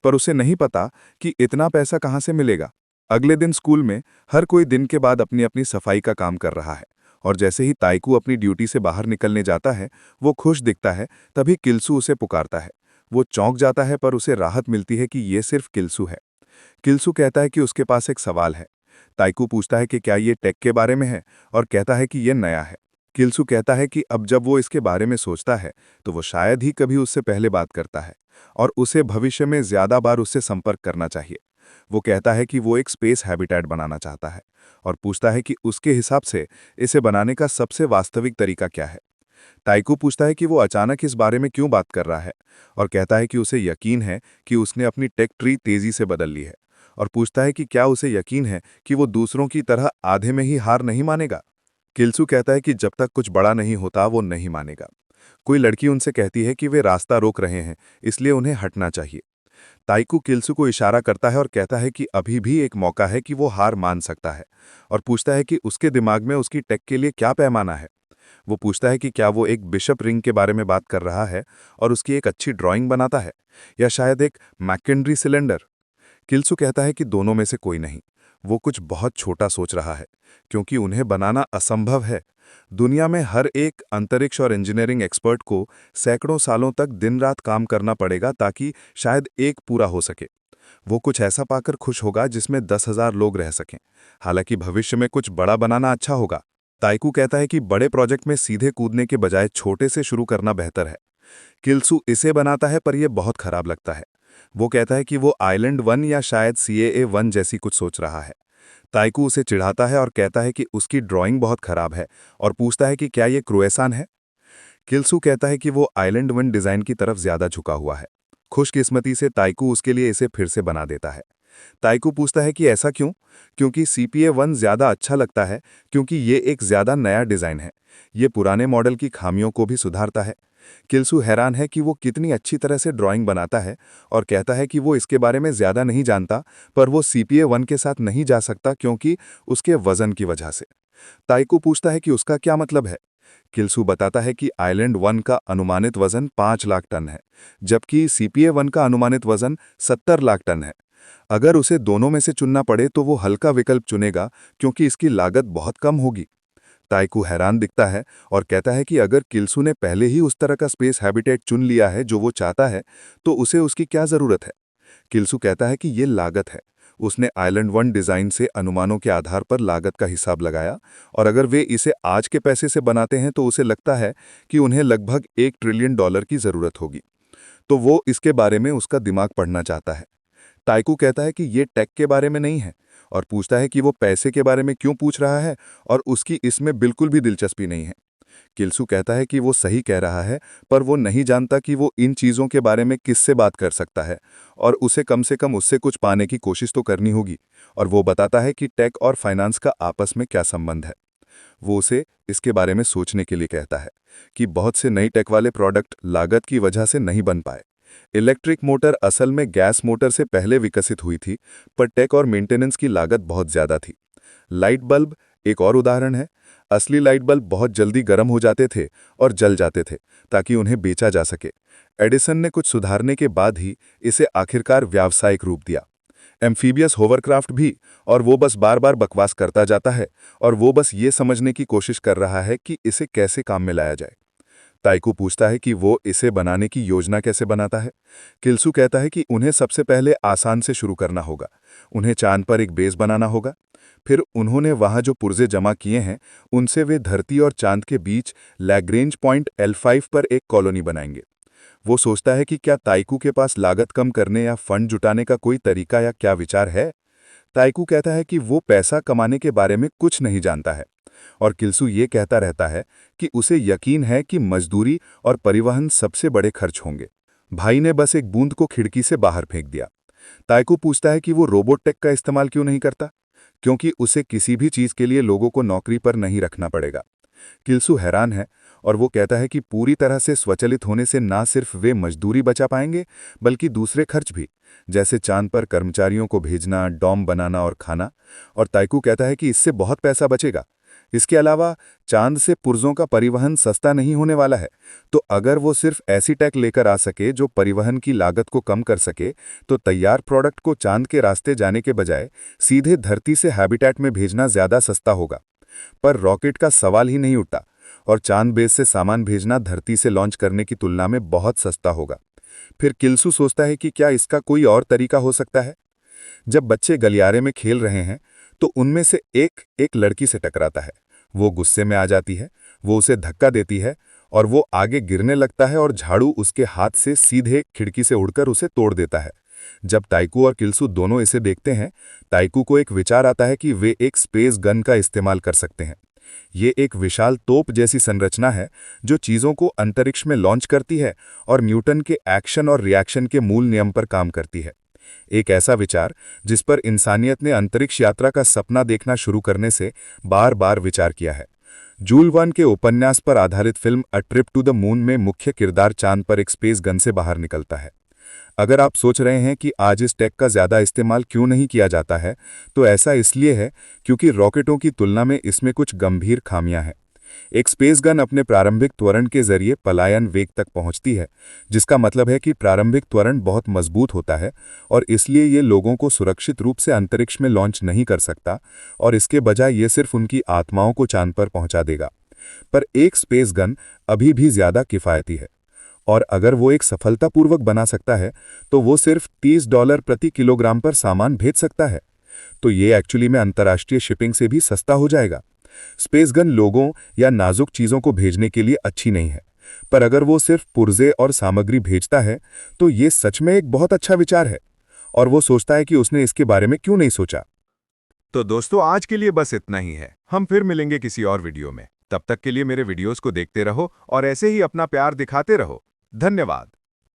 पर उसे नहीं पता कि इतना पैसा कहां से मिलेगा। अगले दिन स्कूल में हर कोई दिन के बाद अपनी अपनी सफाई का काम कर रहा है और जैसे ही ताइकू अपनी ड्यूटी से बाहर निकलने जाता है वो खुश दिखता है, तभी किल्सू उसे पुकारता है। वो चौंक जाता है पर उसे राहत मिलती है कि ये सिर्फ किल्सू है। किल्सू कहता है कि उसके पास एक सवाल है। ताइकू पूछता है कि क्या ये टेक के बारे में है और कहता है कि ये नया है। किल्सू कहता है कि अब जब वो इसके बारे में सोचता है तो वो शायद ही कभी उससे पहले बात करता है और उसे भविष्य में ज्यादा बार उससे संपर्क करना चाहिए। वो कहता है कि वो एक स्पेस हैबिटेट बनाना चाहता है और पूछता है कि उसके हिसाब से इसे बनाने का सबसे वास्तविक तरीका क्या है। ताइकू पूछता है कि वो अचानक इस बारे में क्यों बात कर रहा है और कहता है कि उसे यकीन है कि उसने अपनी टेक ट्री तेजी से बदल ली है और पूछता है कि क्या उसे यकीन है कि वो दूसरों की तरह आधे में ही हार नहीं मानेगा। किल्सू कहता है कि जब तक कुछ बड़ा नहीं होता वो नहीं मानेगा। कोई लड़की उनसे कहती है कि वे रास्ता रोक रहे हैं, इसलिए उन्हें हटना चाहिए। ताइकू किल्सू को इशारा करता है और कहता है कि अभी भी एक मौका है कि वो हार मान सकता है और पूछता है कि उसके दिमाग में उसकी टेक के लिए क्या पैमाना है। वो पूछता है कि क्या वो एक बिशप रिंग के बारे में बात कर रहा है और उसकी एक अच्छी ड्राइंग बनाता है या शायद एक मैकेंड्री सिलेंडर। किल्सू कहता है कि दोनों में से कोई नहीं। वो कुछ बहुत छोटा सोच रहा है क्योंकि उन्हें बनाना असंभव है। दुनिया में हर एक अंतरिक्ष और इंजीनियरिंग एक्सपर्ट को सैकड़ों सालों तक दिन रात काम करना पड़ेगा ताकि शायद एक पूरा हो सके। वो कुछ ऐसा पाकर खुश होगा जिसमें 10,000 लोग रह सकें। हालांकि भविष्य में कुछ बड़ा बनाना अच्छा होगा। ताइकू कहता है कि बड़े प्रोजेक्ट में सीधे कूदने के बजाय छोटे से शुरू करना बेहतर है। किल्सू इसे बनाता है पर यह बहुत खराब लगता है। वो कहता है कि वो आइलैंड 1 या शायद CAA 1 जैसी कुछ सोच रहा है। ताइकू उसे चिढ़ाता है और कहता है कि उसकी ड्राइंग बहुत खराब है और पूछता है कि क्या ये क्रोएसान है। किल्सू कहता है कि वो आइलैंड 1 डिजाइन की तरफ ज्यादा झुका हुआ है। खुशकिस्मती से ताइकू उसके लिए इसे फिर से बना देता है। ताइकू पूछता है कि ऐसा क्यों? क्योंकि CPA 1 ज्यादा अच्छा लगता है क्योंकि ये एक ज्यादा नया डिजाइन है। ये पुराने मॉडल की खामियों को भी सुधारता है। किल्सू हैरान है कि वो कितनी अच्छी तरह से ड्राइंग बनाता है और कहता है कि वो इसके बारे में ज़्यादा नहीं जानता, पर वो CPA-1 के साथ नहीं जा सकता क्योंकि उसके वजन की वजह से। ताइकू पूछता है कि उसका क्या मतलब है। किल्सू बताता है कि आइलैंड 1 का अनुमानित वजन 5 लाख टन है, जबकि CPA-1 का अनुमानित वजन 70 लाख टन है। अगर उसे दोनों में से चुनना पड़े तो वो हल्का विकल्प चुनेगा क्योंकि इसकी लागत बहुत कम होगी। ताइकू हैरान दिखता है और कहता है कि अगर किल्सू ने पहले ही उस तरह का स्पेस हैबिटेट चुन लिया है जो वो चाहता है, तो उसे उसकी क्या ज़रूरत है। किल्सू कहता है कि ये लागत है। उसने आइलैंड 1 डिज़ाइन से अनुमानों के आधार पर लागत का हिसाब लगाया और अगर वे इसे आज के पैसे से बनाते हैं तो उसे लगता है कि उन्हें लगभग $1 ट्रिलियन की ज़रूरत होगी। तो वो इसके बारे में उसका दिमाग पढ़ना चाहता है। ताइकू कहता है कि ये टेक के बारे में नहीं है और पूछता है कि वो पैसे के बारे में क्यों पूछ रहा है और उसकी इसमें बिल्कुल भी दिलचस्पी नहीं है। किल्सू कहता है कि वो सही कह रहा है, पर वो नहीं जानता कि वो इन चीज़ों के बारे में किससे बात कर सकता है और उसे कम से कम उससे कुछ पाने की कोशिश तो करनी होगी। और वो बताता है कि टेक और फाइनेंस का आपस में क्या संबंध है। वो उसे इसके बारे में सोचने के लिए कहता है कि बहुत से नई टेक वाले प्रोडक्ट लागत की वजह से नहीं बन पाए। इलेक्ट्रिक मोटर असल में गैस मोटर से पहले विकसित हुई थी, पर टेक और मेंटेनेंस की लागत बहुत ज़्यादा थी। लाइट बल्ब एक और उदाहरण है। असली लाइट बल्ब बहुत जल्दी गर्म हो जाते थे और जल जाते थे ताकि उन्हें बेचा जा सके। एडिसन ने कुछ सुधारने के बाद ही इसे आखिरकार व्यावसायिक रूप दिया। एम्फीबियस होवरक्राफ्ट भी, और वो बस बार बार बकवास करता जाता है और वो बस ये समझने की कोशिश कर रहा है कि इसे कैसे काम में लाया जाए। ताइकू पूछता है कि वो इसे बनाने की योजना कैसे बनाता है। किल्सू कहता है कि उन्हें सबसे पहले आसान से शुरू करना होगा। उन्हें चांद पर एक बेस बनाना होगा। फिर उन्होंने वहां जो पुर्जे जमा किए हैं उनसे वे धरती और चांद के बीच लैग्रेंज पॉइंट L5 पर एक कॉलोनी बनाएंगे। वो सोचता है कि क्या ताइकू के पास लागत कम करने या फंड जुटाने का कोई तरीका या क्या विचार है। ताइकू कहता है कि वो पैसा कमाने के बारे में कुछ नहीं जानता है और किल्सू ये कहता रहता है कि उसे यकीन है कि मजदूरी और परिवहन सबसे बड़े खर्च होंगे। भाई ने बस एक बूंद को खिड़की से बाहर फेंक दिया। ताइकू पूछता है कि वो रोबोट टेक का इस्तेमाल क्यों नहीं करता, क्योंकि उसे किसी भी चीज़ के लिए लोगों को नौकरी पर नहीं रखना पड़ेगा। किल्सू हैरान है और वो कहता है कि पूरी तरह से स्वचालित होने से ना सिर्फ वे मजदूरी बचा पाएंगे बल्कि दूसरे खर्च भी, जैसे चांद पर कर्मचारियों को भेजना, डॉम बनाना और खाना। और ताइकू कहता है कि इससे बहुत पैसा बचेगा। इसके अलावा चांद से पुर्जों का परिवहन सस्ता नहीं होने वाला है, तो अगर वो सिर्फ ऐसी टेक लेकर आ सके जो परिवहन की लागत को कम कर सके, तो तैयार प्रोडक्ट को चांद के रास्ते जाने के बजाय सीधे धरती से हैबिटेट में भेजना ज़्यादा सस्ता होगा। पर रॉकेट का सवाल ही नहीं उठता और चांद बेस से सामान भेजना धरती से लॉन्च करने की तुलना में बहुत सस्ता होगा। फिर किल्सू सोचता है कि क्या इसका कोई और तरीका हो सकता है। जब बच्चे गलियारे में खेल रहे हैं तो उनमें से एक लड़की से टकराता है। वो गुस्से में आ जाती है, वो उसे धक्का देती है और वो आगे गिरने लगता है और झाड़ू उसके हाथ से सीधे खिड़की से उड़कर उसे तोड़ देता है। जब ताइकू और किल्सू दोनों इसे देखते हैं, ताइकू को एक विचार आता है कि वे एक स्पेस गन का इस्तेमाल कर सकते हैं। ये एक विशाल तोप जैसी संरचना है जो चीज़ों को अंतरिक्ष में लॉन्च करती है और न्यूटन के एक्शन और रिएक्शन के मूल नियम पर काम करती है। एक ऐसा विचार जिस पर इंसानियत ने अंतरिक्ष यात्रा का सपना देखना शुरू करने से बार बार विचार किया है। जूल वर्न के उपन्यास पर आधारित film a trip to the moon में मुख्य किरदार चांद पर एक स्पेस गन से बाहर निकलता है। अगर आप सोच रहे हैं कि आज इस टेक का ज़्यादा इस्तेमाल क्यों नहीं किया जाता है, तो ऐसा इसलिए है क्योंकि रॉकेटों की तुलना में इसमें कुछ गंभीर खामियां हैं। एक स्पेस गन अपने प्रारंभिक त्वरण के जरिए पलायन वेग तक पहुंचती है, जिसका मतलब है कि प्रारंभिक त्वरण बहुत मजबूत होता है और इसलिए ये लोगों को सुरक्षित रूप से अंतरिक्ष में लॉन्च नहीं कर सकता और इसके बजाय ये सिर्फ उनकी आत्माओं को चांद पर पहुंचा देगा। पर एक स्पेस गन अभी भी ज़्यादा किफ़ायती है और अगर वो एक सफलतापूर्वक बना सकता है तो वो सिर्फ $30 प्रति किलोग्राम पर सामान भेज सकता है। तो ये एक्चुअली में अंतर्राष्ट्रीय शिपिंग से भी सस्ता हो जाएगा। स्पेस गन लोगों या नाजुक चीज़ों को भेजने के लिए अच्छी नहीं है, पर अगर वो सिर्फ पुर्जे और सामग्री भेजता है तो ये सच में एक बहुत अच्छा विचार है और वो सोचता है कि उसने इसके बारे में क्यों नहीं सोचा। तो दोस्तों, आज के लिए बस इतना ही है। हम फिर मिलेंगे किसी और वीडियो में। तब तक के लिए मेरे वीडियोस को देखते रहो और ऐसे ही अपना प्यार दिखाते रहो। धन्यवाद।